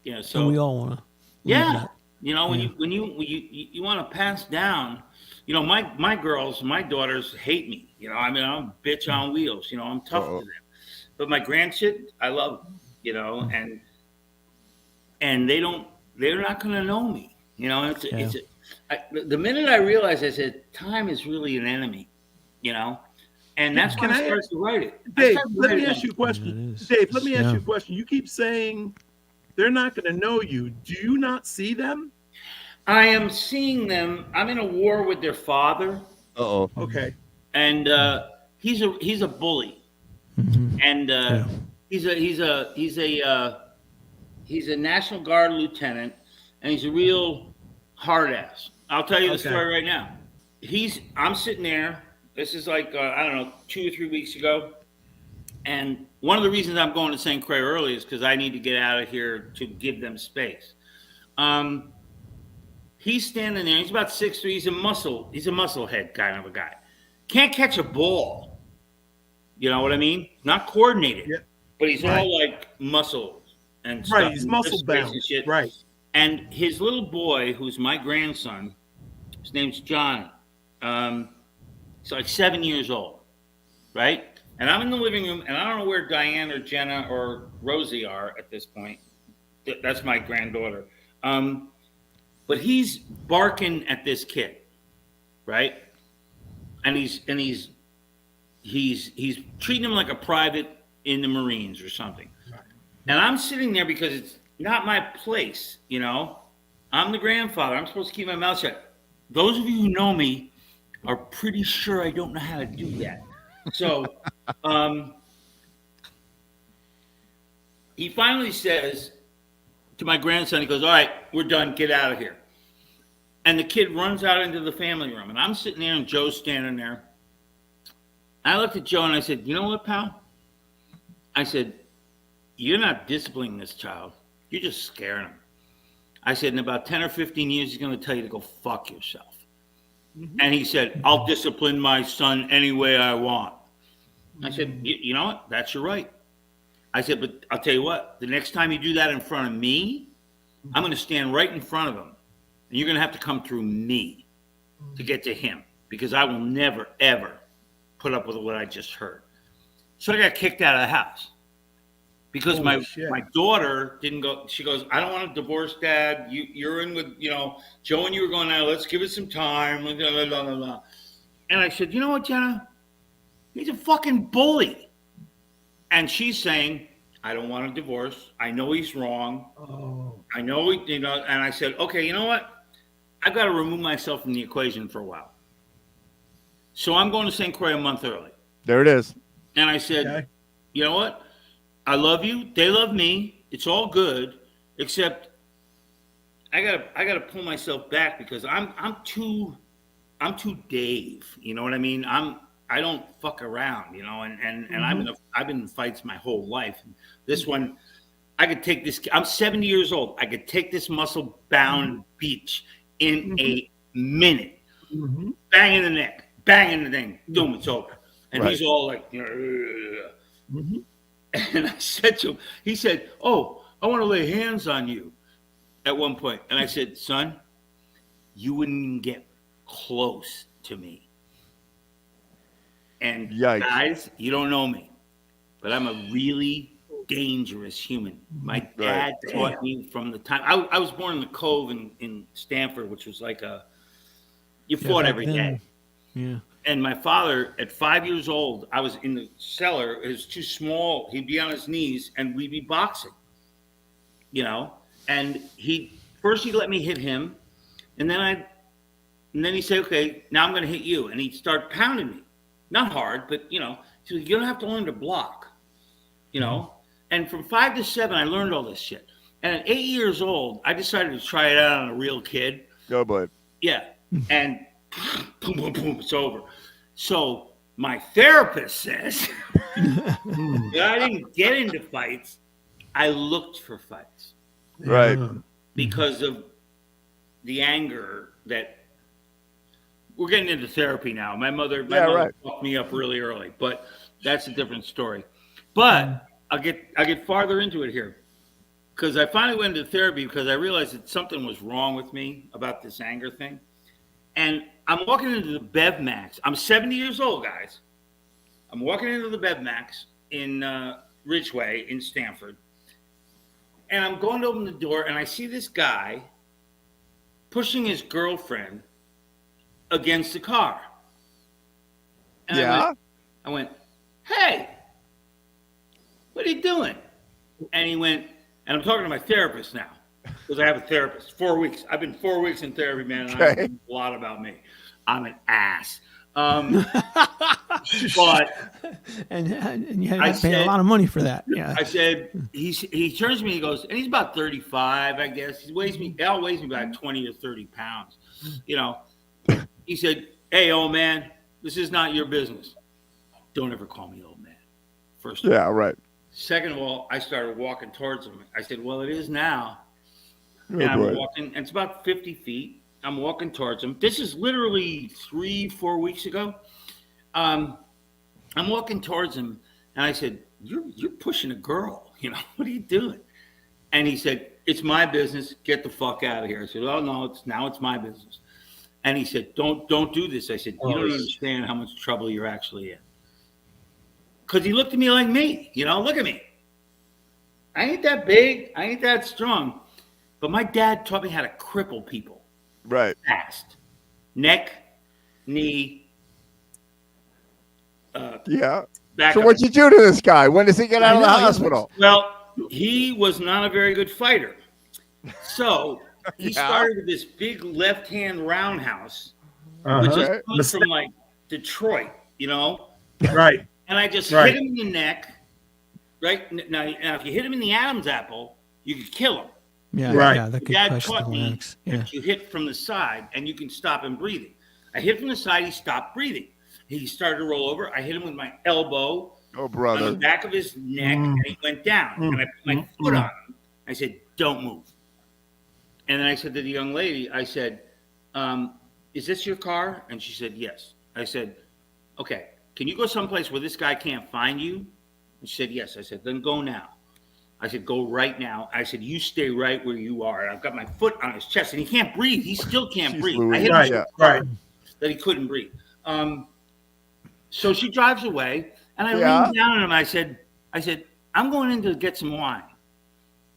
You know, So so we all want to. yeah, you know, when you want to pass down, you know, my girls, my daughters hate me. You know, I mean, I'm a bitch on wheels. You know, I'm tough to them. But my grandkids, I love them. You know, and they're not going to know me. You know, the minute I realized, I said, time is really an enemy. You know, and that's when I started to write it. Dave, let me ask you a question. Yeah, Dave, let me ask yeah. you a question. You keep saying they're not going to know you. Do you not see them? I am seeing them. I'm in a war with their father, Uh-oh. Okay. and he's a bully, and he's a National Guard lieutenant, and he's a real hard ass. I'll tell you the Okay. story right now. I'm sitting there. This is like I don't know, 2 or 3 weeks ago, and one of the reasons I'm going to St. Croix early is because I need to get out of here to give them space. He's standing there. He's about 6'3". He's a musclehead kind of a guy. Can't catch a ball. You know what I mean? Not coordinated. Yeah. But he's Right. all like muscle and stuff. Right. He's muscle bound. And shit. Right. And his little boy, who's my grandson, his name's Johnny. He's like 7 years old, right? And I'm in the living room, and I don't know where Diane or Jenna or Rosie are at this point. That's my granddaughter. But he's barking at this kid, right? and he's treating him like a private in the Marines or something. And I'm sitting there because it's not my place, you know. I'm the grandfather. I'm supposed to keep my mouth shut. Those of you who know me are pretty sure I don't know how to do that. So he finally says to my grandson, he goes, all right, we're done. Get out of here. And the kid runs out into the family room. And I'm sitting there and Joe's standing there. I looked at Joe and I said, you know what, pal? I said, you're not disciplining this child. You're just scaring him. I said, in about 10 or 15 years, he's going to tell you to go fuck yourself. Mm-hmm. And he said, I'll discipline my son any way I want. I said, you know what? That's your right. I said, but I'll tell you what, the next time you do that in front of me, I'm going to stand right in front of him. And you're going to have to come through me to get to him, because I will never, ever put up with what I just heard. So I got kicked out of the house because my daughter didn't go. She goes, I don't want a divorce, Dad. You're in with, you know, Joe and you were going out. Let's give it some time. Blah, blah, blah, blah, blah. And I said, you know what, Jenna? He's a fucking bully. And she's saying, I don't want a divorce. I know he's wrong. Oh. I know, you know, and I said, okay, you know what? I've got to remove myself from the equation for a while. So I'm going to St. Croix a month early. There it is. And I said, okay, you know what? I love you. They love me. It's all good, except I gotta pull myself back because I'm too Dave. You know what I mean? I don't fuck around, you know, and mm-hmm. I've been in fights my whole life. This one, I could take this. I'm 70 years old. I could take this muscle bound beach in mm-hmm. a minute. Mm-hmm. Bang in the neck, bang in the thing, boom, it's over. And right. He's all like, mm-hmm. And I said to him, he said, oh, I want to lay hands on you at one point. And I said, son, you wouldn't even get close to me. And yikes. Guys, you don't know me, but I'm a really dangerous human. My dad taught me from the time I was born in the Cove in Stamford, which was like you fought every day. Yeah. And my father, at 5 years old, I was in the cellar. It was too small. He'd be on his knees, and we'd be boxing, you know. And first he let me hit him, and then he said, "Okay, now I'm going to hit you." And he'd start pounding me, not hard, but you know, so you don't have to learn to block, you know. And from 5 to 7, I learned all this shit. And at 8 years old, I decided to try it out on a real kid. Go, bud. Yeah, and boom, boom, boom, it's over. So my therapist says that I didn't get into fights. I looked for fights. Right. Because of the anger that we're getting into therapy now. My mother fucked me up really early, but that's a different story. But I'll get farther into it here. Because I finally went into therapy because I realized that something was wrong with me about this anger thing. And I'm walking into the Bev Max. I'm 70 years old, guys. I'm walking into the Bev Max in Ridgeway in Stamford. And I'm going to open the door, and I see this guy pushing his girlfriend against the car. And I went, hey, what are you doing? And he went, and I'm talking to my therapist now. Because I have a therapist. 4 weeks. I've been 4 weeks in therapy, man. And I know a lot about me. I'm an ass. But and you had to pay a lot of money for that. Yeah. I said he turns to me. He goes, and he's about 35, I guess. He weighs me about 20 or 30 pounds. You know. He said, "Hey, old man, this is not your business. Don't ever call me old man." First of all. Yeah, right. Second of all, I started walking towards him. I said, "Well, it is now." And I'm walking, and it's about 50 feet. I'm walking towards him. This is literally 3-4 weeks ago. I'm walking towards him, and I said, "You're pushing a girl. You know, what are you doing?" And he said, "It's my business. Get the fuck out of here." I said, "Oh no, it's my business." And he said, "Don't do this." I said, "You don't understand how much trouble you're actually in." Because he looked at me like me. You know, look at me. I ain't that big. I ain't that strong. But my dad taught me how to cripple people. Right. Fast. Neck, knee, Yeah. back So up. what'd you do to this guy? When does he get out of the hospital? Well, he was not a very good fighter. So he started with this big left-hand roundhouse, which is Okay. coming from like Detroit, you know? Right. And I just Right. hit him in the neck. Right now, if you hit him in the Adam's apple, you could kill him. Yeah, Right. yeah, that could Dad crush the taught me larynx. Yeah. that you hit from the side and you can stop him breathing. I hit from the side, he stopped breathing. He started to roll over. I hit him with my elbow Oh, on the brother. back of his neck, and he went down. And I put my foot on him. I said, "Don't move." And then I said to the young lady, I said, "Is this your car?" And she said, "Yes." I said, "Okay, can you go someplace where this guy can't find you?" And she said, "Yes." I said, "Then go now." I said, "Go right now." I said, "You stay right where you are." And I've got my foot on his chest, and he can't breathe. He still can't Jeez breathe. Louise. I hit him Right. so Right. hard that he couldn't breathe. So she drives away, and I Yeah. leaned down on him. I said, "I'm going in to get some wine.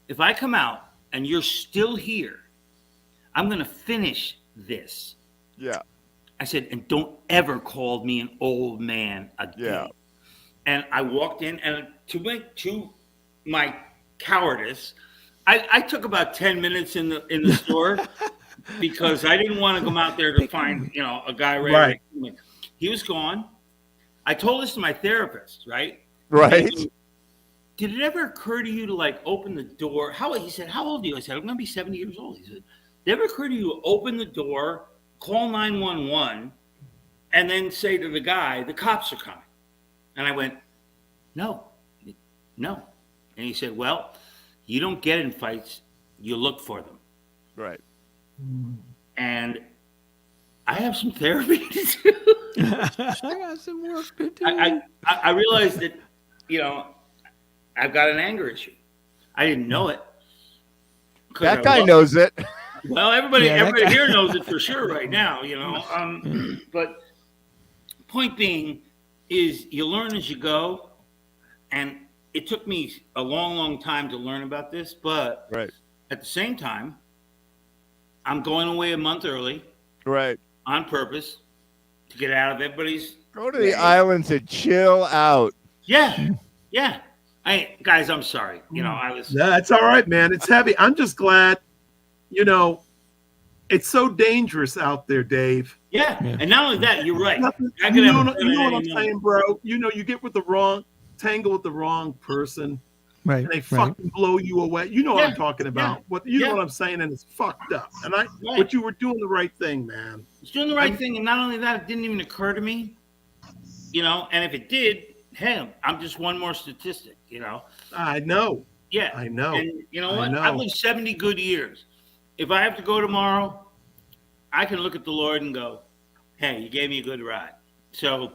If I come out and you're still here, I'm going to finish this." Yeah. I said, "And don't ever call me an old man again." Yeah. And I walked in, and to my cowardice, I took about 10 minutes in the store because I didn't want to come out there to find a guy ready. Right. To kill me. He was gone. I told this to my therapist, right? Right. Did it ever occur to you to like open the door? He said, "How old are you?" I said, "I'm going to be 70 years old." He said, "Did it ever occur to you to open the door, call 911, and then say to the guy, 'The cops are coming'?" And I went, No. And he said, "Well, you don't get in fights, you look for them." Right. And I have some therapy to do. I got some work to do. I realized that, I've got an anger issue. I didn't know it. 'Cause That I guy love- knows it. Well, everybody Yeah, that guy- here knows it for sure right now, But point being is you learn as you go, and it took me a long, long time to learn about this, but Right. at the same time, I'm going away a month early Right. on purpose to get out of everybody's. Go to the islands and chill out. Yeah. Guys, I'm sorry. I was. That's all right, man. It's heavy. I'm just glad, it's so dangerous out there, Dave. Yeah. And not only that, you're right. Nothing, I you could know, have you know what I'm saying, bro? You get with the tangle with the wrong person, Right. and they right. fucking blow you away. You know what Yeah, I'm talking about. yeah, You know yeah. what I'm saying, and it's fucked up. And Right. but you were doing the right thing, man. It's doing the right thing, and not only that, it didn't even occur to me. And if it did, hey, I'm just one more statistic. I know. Yeah, I know. And you know I what? know. I've lived 70 good years. If I have to go tomorrow, I can look at the Lord and go, "Hey, you gave me a good ride." So,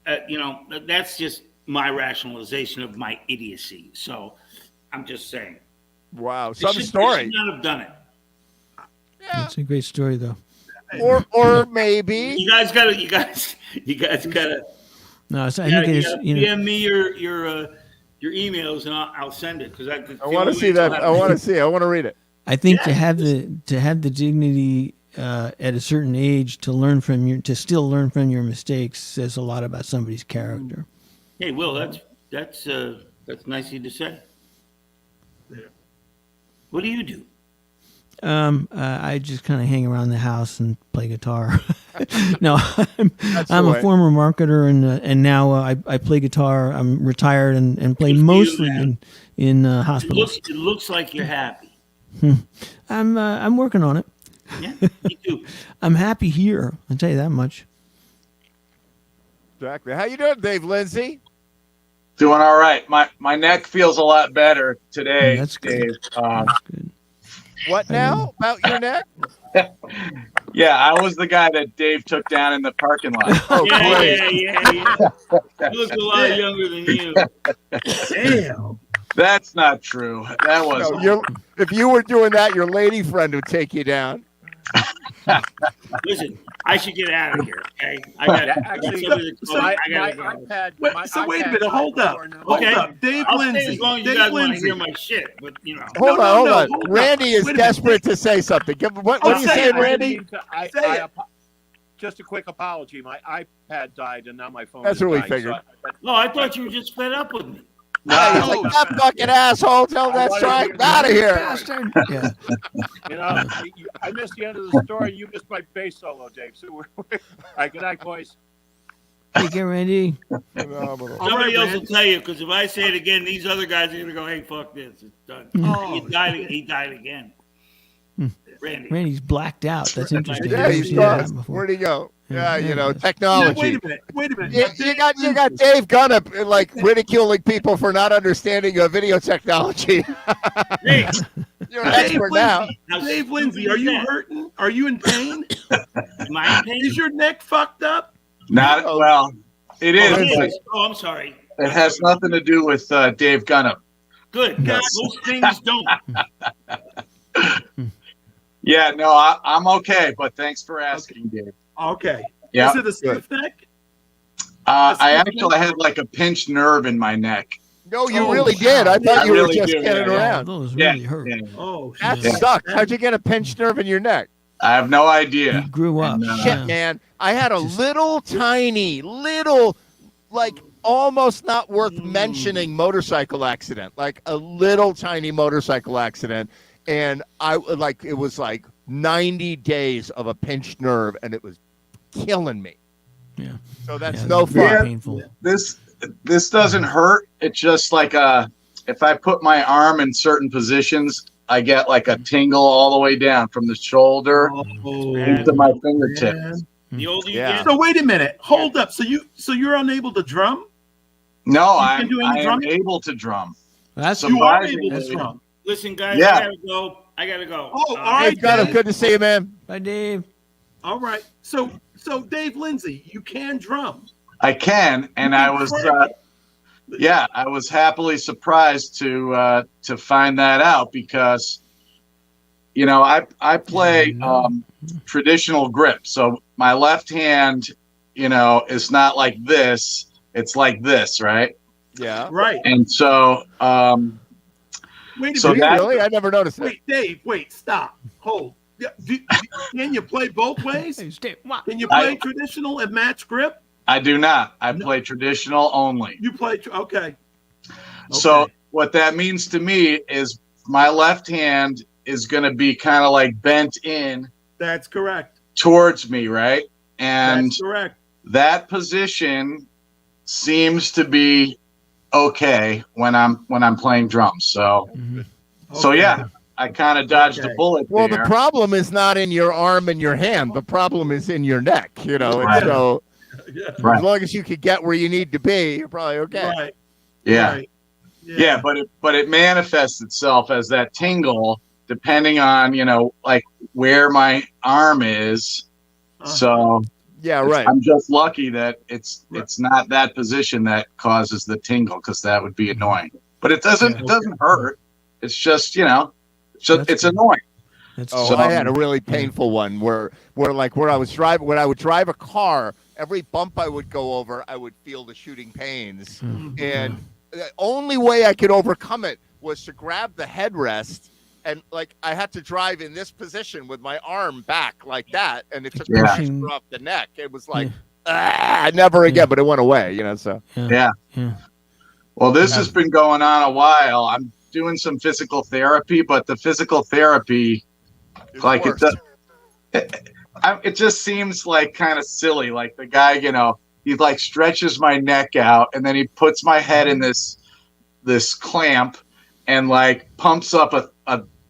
that's just my rationalization of my idiocy. So, I'm just saying. Wow. I Some should story. not have done it. That's a great story, though. Or maybe. You guys gotta. No, so I think it is. DM me your emails and I'll send it because I want to see that. I want to see. I want to read it. I think to have the dignity at a certain age to still learn from your mistakes says a lot about somebody's character. Hey, Will, that's nice of you to say. Yeah. What do you do? I just kind of hang around the house and play guitar. No, That's I'm the a way. former marketer, and now I play guitar. I'm retired and play Good for you, mostly man. in hospitals. It looks like you're happy. I'm working on it. Yeah, me too. I'm happy here. I'll tell you that much. Exactly. How you doing, Dave Lindsay? Doing all right. My neck feels a lot better today, That's good. Dave. That's good. What now about your neck? Yeah, I was the guy that Dave took down in the parking lot. Oh, Yeah. great. You look a lot younger than you. Damn. That's not true. That was No, if you were doing that, your lady friend would take you down. Listen, I should get out of here. Okay, I got Actually, somebody to call. I gotta go. Wait a minute. Hold up. Okay. Hold up. Dave I'll stay Lindsay. as long as you Dave guys want to Lindsay. hear my shit, but Hold No, on. hold up. Randy is Wait a minute. desperate to say something. What are you say saying, it, Randy? Say it. just a quick apology. My iPad died, and now my phone. That's is what we dying, figured. No, I thought you were just fed up with me. Hey, he's like, that fucking asshole, tell that strike out of here. Bastard. Yeah. You know, I missed the end of the story. You missed my bass solo, Dave. So we're all right. Good night, boys. Take care, Randy. Phenomenal. Somebody else will tell you, because if I say it again, these other guys are gonna go, "Hey, fuck this, it's done." Oh, He died again. Randy. Randy's blacked out. That's interesting. Yeah, I he's didn't see that gone. before. Where'd he go? Yeah, Yeah, yeah. technology. wait a minute. You got Dave Gunn like ridiculing people for not understanding video technology. Hey, You're an expert now. Dave Lindsay, are you hurting? Are you in pain? Am I in pain? Is your neck fucked up? Not well. It is. It But is. Oh, I'm sorry. it has nothing to do with Dave Gunnup. Good. No. Those things don't. Yeah, no, I'm okay. But thanks for asking, Dave. Okay. Yeah. Is it a stiff neck? I actually had like a pinched nerve in my neck. No, you Oh, really wow. did. I thought I you were really just do, kidding yeah. around. Those Yeah, really hurt. yeah. Oh, That shit. sucks. How'd you get a pinched nerve in your neck? I have no idea. He grew up. And, Shit, Yeah. man. I had a little tiny, like almost not worth mentioning motorcycle accident. Like a little tiny motorcycle accident. And it was like 90 days of a pinched nerve, and it was killing me. Yeah. So that's Yeah, no very fun. painful. This doesn't hurt. It's just like if I put my arm in certain positions, I get like a tingle all the way down from the shoulder Oh, to my fingertips. man. The older you Yeah. get, So wait a minute. Hold up. So you're unable to drum? No, You can do any I am drumming? able to drum. That's So You are Surprisingly, able to drum. listen, guys, Yeah. I gotta go. Oh, all Hey, right. Gunn, Dave. good to see you, man. Bye, Dave. All right. So Dave Lindsay, you can drum. I can, and I was I was happily surprised to find that out because I play traditional grip, so my left hand is not like this, it's like this, right? Yeah. Right. And so Wait a So minute. that- Really? I never noticed that. Wait, Dave. Wait. Stop. Hold. Yeah, can you play both ways? Hey, Dave, what? Can you play traditional and match grip? I do not. I play traditional only. You play. Okay. So what that means to me is my left hand is going to be kind of like bent in That's correct. towards me, right? And That's correct. that position seems to be okay when I'm playing drums. So Okay. yeah, I kind of dodged a Okay. bullet Well, there. the problem is not in your arm and your hand. The problem is in your neck, and Right. so Yeah. Right. as long as you could get where you need to be, you're probably okay. Right. Yeah. Right. Yeah, but it manifests itself as that tingle depending on, like where my arm is. Uh-huh. So Yeah, right. I'm just lucky that it's not that position that causes the tingle, because that would be annoying. But it doesn't hurt. It's just it's annoying. That's Oh, So- I had a really painful one where I was driving, when I would drive a car, every bump I would go over, I would feel the shooting pains. And the only way I could overcome it was to grab the headrest, and I had to drive in this position with my arm back like that, and it took Yeah. pressure off the neck. It was like, never again, but it went away, so. Yeah. Yeah. Well, this has been going on a while. I'm doing some physical therapy, but the physical therapy, It's like worse. it just seems like kind of silly. Like the guy, he like stretches my neck out, and then he puts my head in this clamp, and like pumps up a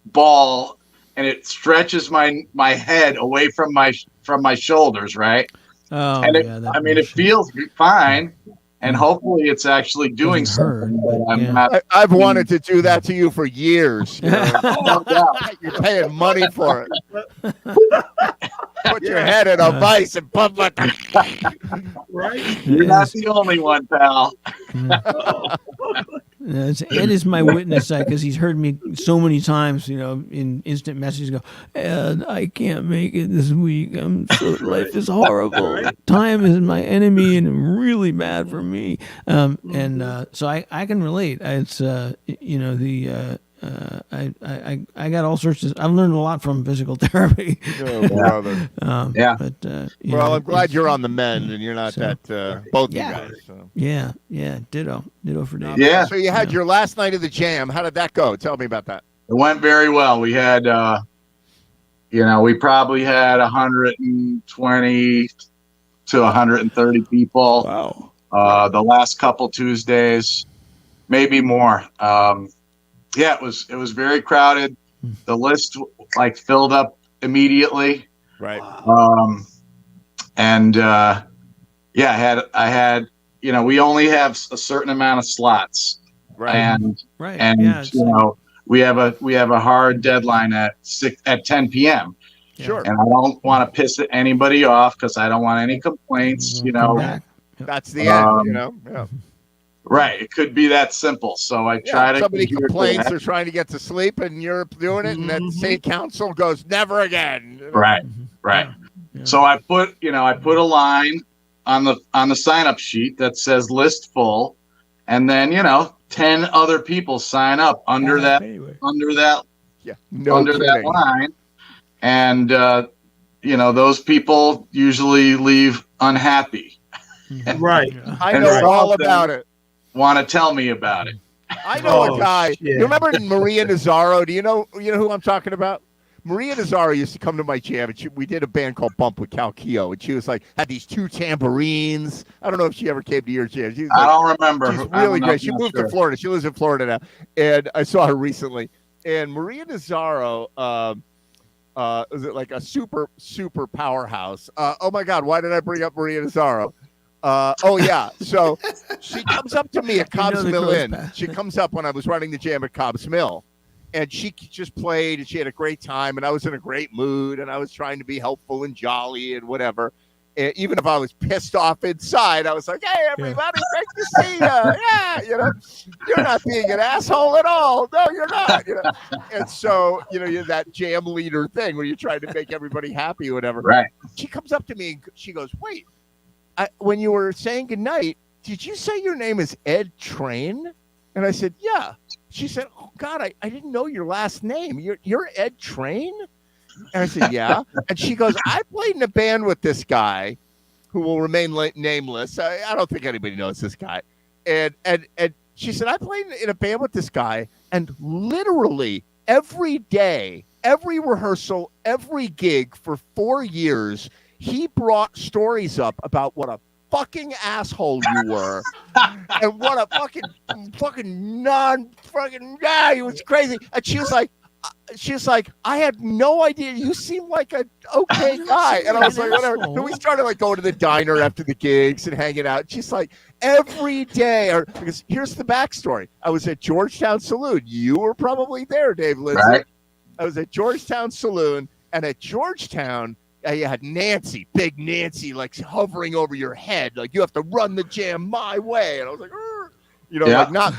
ball, and it stretches my head away from my shoulders, right? Oh, And yeah. that it bullshit. feels fine, and hopefully it's actually doing Doesn't hurt, something. But I'm yeah. not. I've wanted to do that to you for years. No doubt. You're paying money for it. Put your head in a vice and pump it. Right. You're not the only one, pal. Ed is my witness, because he's heard me so many times, in instant messages go, Ed, I can't make it this week. Life is horrible. Time is my enemy and really bad for me. So I can relate. It's, I got all sorts of. I've learned a lot from physical therapy. Oh, brother. Yeah. But Well, I'm glad you're on the mend and you're not So- that. Both Yeah. you guys. So. Yeah, ditto for Dave. Yeah. So you had your last night of the jam. How did that go? Tell me about that. It went very well. We had, we probably had 120 to 130 people. Wow. The last couple Tuesdays, maybe more. It was very crowded. The list filled up immediately. Right. I had we only have a certain amount of slots, Right. and Right. and yeah, it's we have a hard deadline at 10 p.m. Sure. and I don't want to piss anybody off because I don't want any complaints. come back. That's the end. Um, Yeah. Right? It could be that simple. So I try to. Somebody adhere to complains that. they're trying to get to sleep and you're doing it, and then state council goes never again. Right. Right. Yeah. So I put a line on the sign up sheet that says list full, and then 10 other people sign up under that Anyway. Yeah. No under kidding. that line, and those people usually leave unhappy. Right. Yeah. I And know some all of them- about it. Want to tell me about it? I know Oh, a guy. shit. You remember Maria Nazzaro? Do you know who I'm talking about? Maria Nazzaro used to come to my jam, and we did a band called Bump with Cal Keogh, and she was had these 2 tambourines. I don't know if she ever came to your jam. She was I don't remember. she's I'm really not- great. She not moved sure. to Florida. She lives in Florida now, and I saw her recently. And Maria Nazzaro, is it like a super powerhouse? Oh my God, why did I bring up Maria Nazzaro? Oh yeah, so she comes up to me at You know Cobb's the Mill crow's Inn. path. She comes up when I was running the jam at Cobb's Mill, and she just played, and she had a great time, and I was in a great mood, and I was trying to be helpful and jolly and whatever. And even if I was pissed off inside, I was like, "Hey, everybody, great to see you. Yeah, you're not being an asshole at all. No, you're not." And so, you're that jam leader thing where you're trying to make everybody happy or whatever. Right. She comes up to me and she goes, "Wait, when you were saying goodnight, did you say your name is Ed Train?" And I said, "Yeah." She said, "Oh God, I didn't know your last name. You're Ed Train?" And I said, "Yeah." And she goes, "I played in a band with this guy who will remain nameless. I don't think anybody knows this guy." And she said, "I played in a band with this guy, and literally every day, every rehearsal, every gig for 4 years, he brought stories up about what a fucking asshole you were and what a he was crazy." And she was like, "I had no idea. You seem like an okay guy." And I was like, "Whatever." Then we started going to the diner after the gigs and hanging out. She's like, every day, because here's the backstory. I was at Georgetown Saloon. You were probably there, Dave Lindsay. Right. I was at Georgetown Saloon, and at Georgetown, you had Nancy, big Nancy, hovering over your head, you have to run the jam my way. And I was like, "Arr."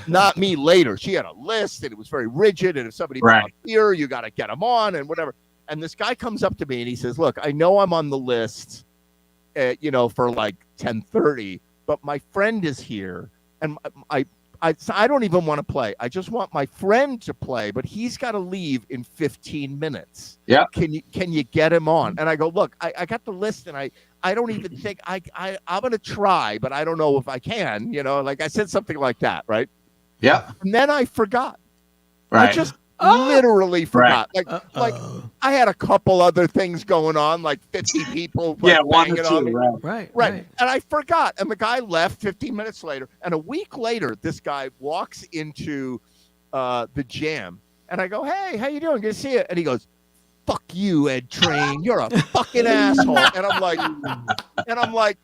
Not me later. She had a list, and it was very rigid. And if somebody brought beer, you got to get them on and whatever. And this guy comes up to me and he says, "Look, I know I'm on the list, for 10:30, but my friend is here, and I don't even want to play. I just want my friend to play, but he's got to leave in 15 minutes. Yeah. Can you get him on?" And I go, "Look, I got the list, and I don't even think I'm going to try, but I don't know if I can." I said something like that, right? Yeah. And then I forgot. Right. I just literally forgot. Uh-oh. I had a couple other things going on, 50 people. 1 or banging on 2. me. Right. Right. And I forgot. And the guy left 15 minutes later. And a week later, this guy walks into the jam. And I go, "Hey, how you doing? Good to see you." And he goes, "Fuck you, Ed Train. You're a fucking asshole." And I'm like,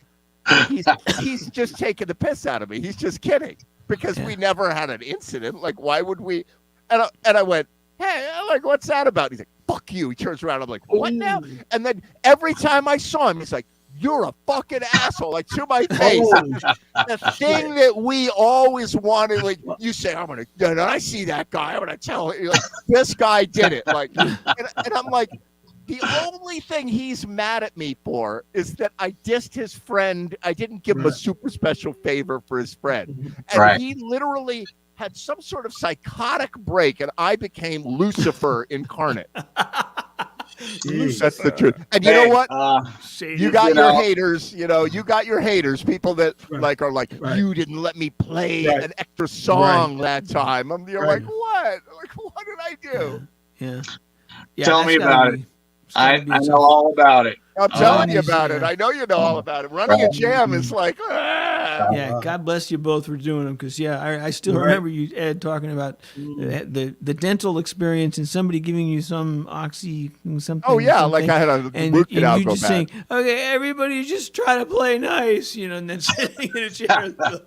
he's just taking the piss out of me. He's just kidding, because we never had an incident. Why would we? And I went, "Hey, what's that about?" He's like, "Fuck you." He turns around. I'm like, "What now?" And then every time I saw him, he's like, "You're a fucking asshole," to my face. The thing that we always wanted, you say, and I see that guy, I'm gonna tell him, this guy did it. And I'm like, the only thing he's mad at me for is that I dissed his friend. I didn't give him a super special favor for his friend. And he literally had some sort of psychotic break, and I became Lucifer incarnate. That's the truth. And you know what? You got your haters. You got your haters. People that are like, you didn't let me play an extra song that time. You're like, what? Like, what did I do? Yeah. Tell me about it. I know all about it. I'm telling you about it. I know you know all about it. Running a jam is like, yeah. God bless you both for doing them, because I still remember you, Ed, talking about the dental experience and somebody giving you some oxy something. Oh yeah, something, like I had a root canal you go just bad. saying, okay, everybody just try to play nice, and then sitting in a chair. Oh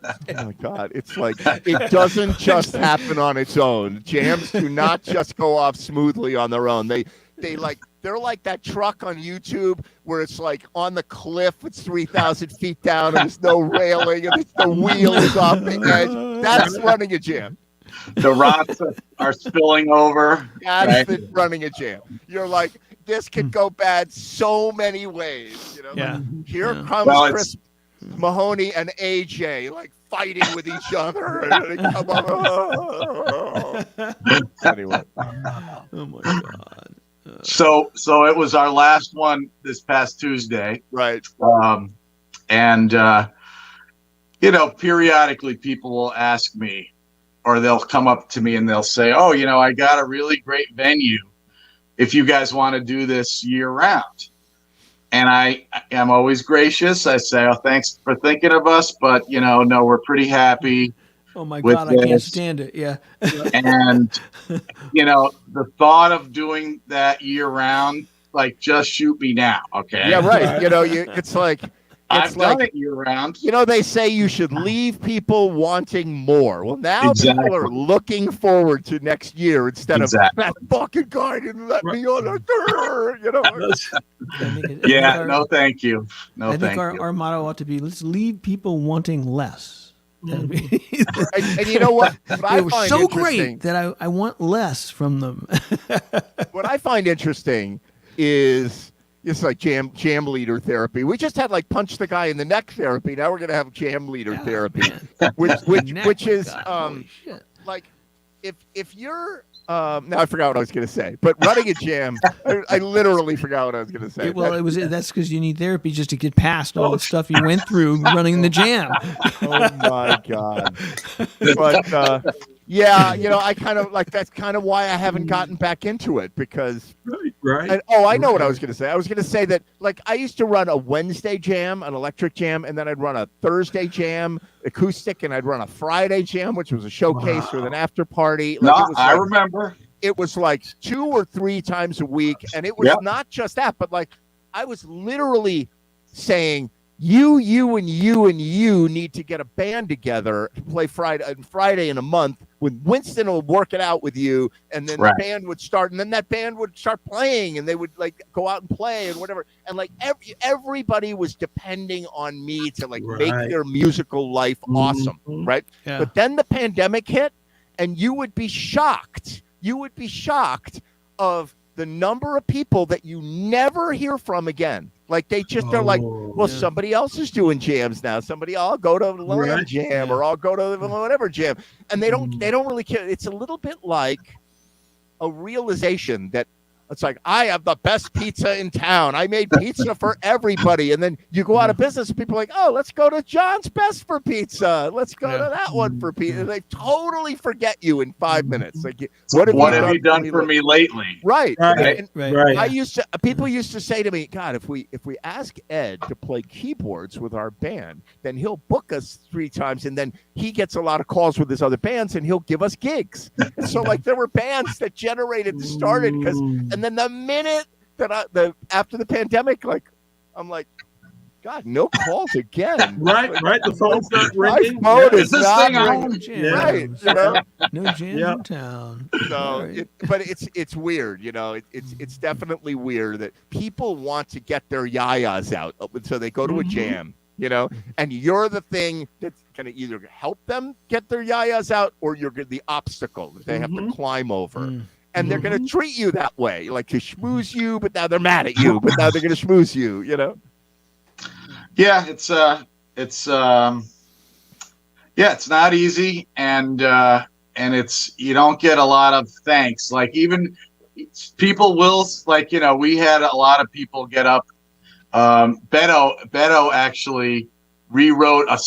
my God, it's like it doesn't just happen on its own. Jams do not just go off smoothly on their own. They're like that truck on YouTube where it's like on the cliff, it's 3,000 feet down, and there's no railing, and the wheel is off the edge. That's running a jam. The rocks are spilling over. That's running a jam. You're like, this could go bad so many ways. Yeah. Here comes Chris Mahoney and AJ like fighting with each other. And anyway. Oh my God. So it was our last one this past Tuesday. Right. Periodically people will ask me, or they'll come up to me and they'll say, oh, I got a really great venue if you guys want to do this year round. And I am always gracious. I say, oh, thanks for thinking of us, but no, we're pretty happy. Oh my God, I can't stand it. Yeah. And, the thought of doing that year round, like, just shoot me now. Okay. Yeah, right. It's like, I've done it year round. They say you should leave people wanting more. Well, now people are looking forward to next year instead of that fucking guy didn't let me on a no, thank you. No, I think our motto ought to be, let's leave people wanting less. And you know what? They were so great that I want less from them. What I find interesting is it's like jam leader therapy. We just had like punch the guy in the neck therapy. Now we're gonna have jam leader therapy, which is like if you're now I forgot what I was gonna say, but running a jam, I literally forgot what I was gonna say. That's because you need therapy just to get past all the stuff you went through running the jam. Oh my God! But I kind of like that's kind of why I haven't gotten back into it, because right. I know what I was going to say. I was going to say that like I used to run a Wednesday jam, an electric jam, and then I'd run a Thursday jam, acoustic, and I'd run a Friday jam, which was a showcase with an after party. I remember. It was like 2 or 3 times a week, and it was not just that, but like I was literally saying, you and you need to get a band together to play Friday in a month. When Winston will work it out with you, and then the band would start, and then that band would start playing, and they would like go out and play and whatever. And like everybody was depending on me to like make their musical life awesome, right? Yeah. But then the pandemic hit, and you would be shocked. You would be shocked of the number of people that you never hear from again. Like they just are like, well, somebody else is doing jams now. I'll go to the Land Jam or I'll go to whatever jam. And they don't really care. It's a little bit like a realization that it's like, I have the best pizza in town. I made pizza for everybody. And then you go out of business and people are like, oh, let's go to John's Best for pizza. Let's go to that one for pizza. And they totally forget you in 5 minutes. Like, what have you done for me lately? Right. Right. People used to say to me, God, if we ask Ed to play keyboards with our band, then he'll book us 3 times. And then he gets a lot of calls with his other bands and he'll give us gigs. And so like there were bands that started because, and then the minute that after the pandemic, like I'm like, God, no calls again. Right. The phone's not ringing. My phone is this not thing on? ringing. Right. You know? No jam in town. So, but it's weird. It's definitely weird that people want to get their yayas out, so they go to a jam. And you're the thing that's going to either help them get their yayas out, or you're the obstacle that they have to climb over. And they're going to treat you that way, like to schmooze you, but now they're mad at you, but now they're going to schmooze you, Yeah, it's not easy. And, it's you don't get a lot of thanks. Like even people will like we had a lot of people get up. Beto actually rewrote a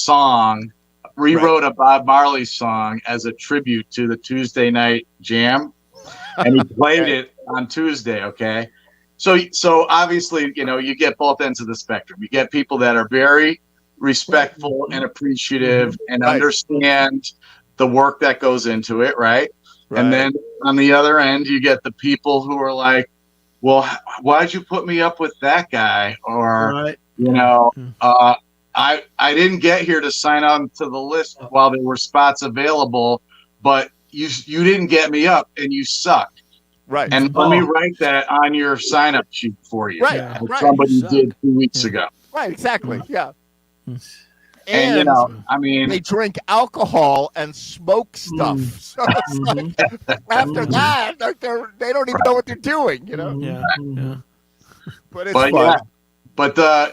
Bob Marley song as a tribute to the Tuesday night jam, and he played it on Tuesday. Okay, so obviously you get both ends of the spectrum. You get people that are very respectful and appreciative and understand the work that goes into it, right? And then on the other end, you get the people who are like, well, why'd you put me up with that guy? Or, I didn't get here to sign on to the list while there were spots available, but you didn't get me up and you suck. Right. And let me write that on your sign-up sheet for you. Right. Like somebody did 2 weeks ago. Right, exactly. Yeah. And I mean, they drink alcohol and smoke stuff. So it's like, after that, they don't even know what they're doing, Yeah. But it's fun. Yeah.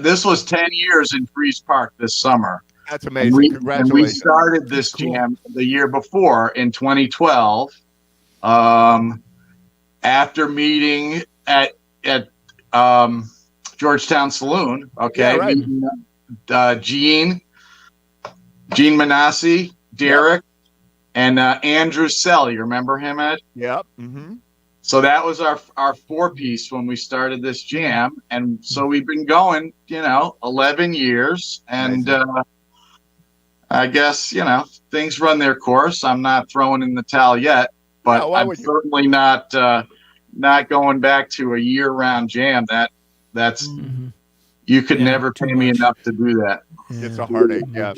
This was 10 years in Freeze Park this summer. That's amazing. Congratulations. And we started this jam the year before in 2012. After meeting at Georgetown Saloon, okay, meeting, Gene Manassi, Derek, and Andrew Sell. You remember him, Ed? Yep. Mm-hmm. So that was our 4-piece when we started this jam, and so we've been going, 11 years, and I guess things run their course. I'm not throwing in the towel yet, but I'm certainly not going back to a year-round jam. That's you could never pay me enough to do that. It's a heartache. Yeah.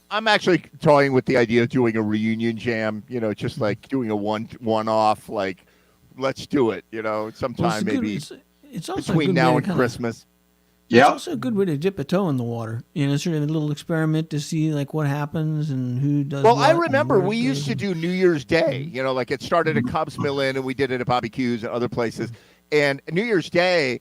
I'm actually toying with the idea of doing a reunion jam, just like doing a one-off, like, let's do it, sometime maybe it's also between now and Christmas. It's also a good way to dip a toe in the water, sort of a little experiment to see like what happens and who does. Well, I remember we used to do New Year's Day, like it started at Cobb's Mill Inn and we did it at Bobby Q's and other places. And New Year's Day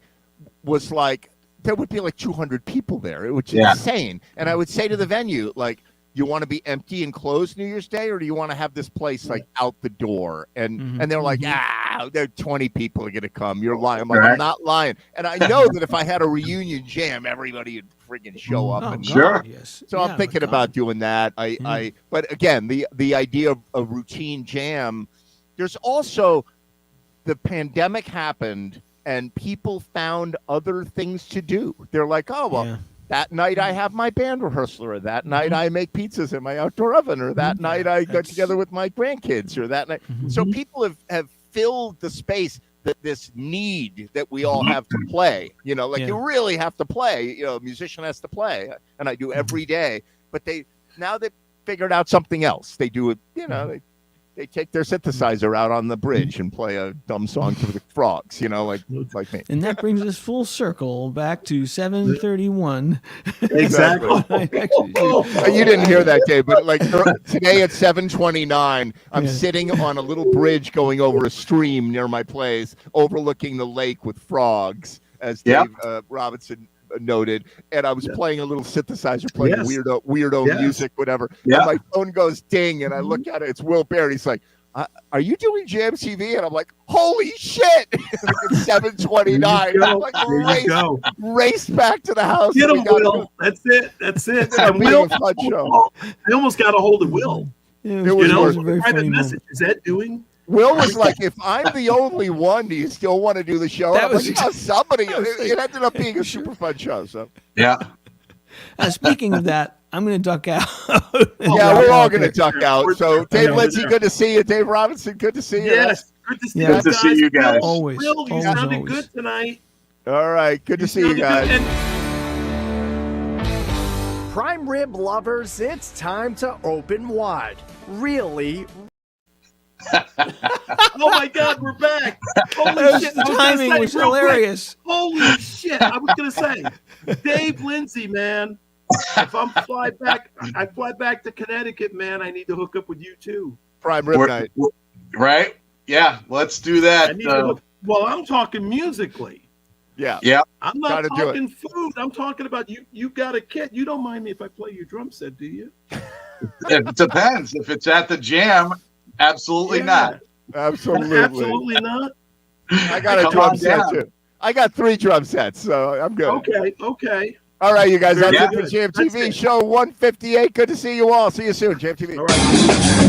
was like, there would be like 200 people there, which is insane. And I would say to the venue, like, you want to be empty and closed New Year's Day, or do you want to have this place like out the door? And they're like, there are 20 people are going to come. You're lying. I'm like, I'm not lying. And I know that if I had a reunion jam, everybody would friggin' show up. So I'm thinking about doing that. But again, the idea of a routine jam, there's also the pandemic happened and people found other things to do. They're like, oh, well, that night I have my band rehearsal, or that night I make pizzas in my outdoor oven, or that night I got together with my grandkids, or that night. So people have filled the space that this need that we all have to play, you really have to play, a musician has to play, and I do every day, but they figured out something else. They do it, they take their synthesizer out on the bridge and play a dumb song for the frogs, like me. And that brings us full circle back to 7:31. Exactly. You didn't hear that, Dave, but like today at 7:29, I'm sitting on a little bridge going over a stream near my place, overlooking the lake with frogs, as Dave Robinson noted, and I was playing a little synthesizer, playing weirdo music, whatever. And my phone goes ding, and I look at it. It's Will Baird. He's like, "Are you doing Jam TV?" And I'm like, "Holy shit!" It's 7:29. I'm like, race back to the house. Get him, Will. That's it. And Will, I almost got a hold of Will. It was a very private funny message. Is that doing? Will was like, if I'm the only one, do you still want to do the show? That was like, somebody. It ended up being a super fun show. So speaking of that, I'm going to duck out. We're all going to duck out. So Dave Lindsay, good to see you. Dave Robinson, good to see you. Yes, good to see you. Good to see you guys. Always. Will, you sounded good tonight. All right, good to see you guys. Prime rib lovers, it's time to open wide. Really. Oh my God, we're back! Holy shit! The timing was hilarious. Holy shit! I was gonna say, Dave Lindsay, man. If I fly back to Connecticut, man. I need to hook up with you too. Prime rib night, right? Yeah, let's do that. I'm talking musically. Yeah. I'm not talking food. I'm talking about you. You got a kit. You don't mind me if I play your drum set, do you? It depends. If it's at the jam, absolutely Yeah. not. Absolutely. Absolutely not. I got a Come drum on set down. too. I got 3 drum sets, so I'm good. Okay. All right, you guys. That's Very it for good. Jam That's TV it. show 158. Good to see you all. See you soon, Jam TV. All right.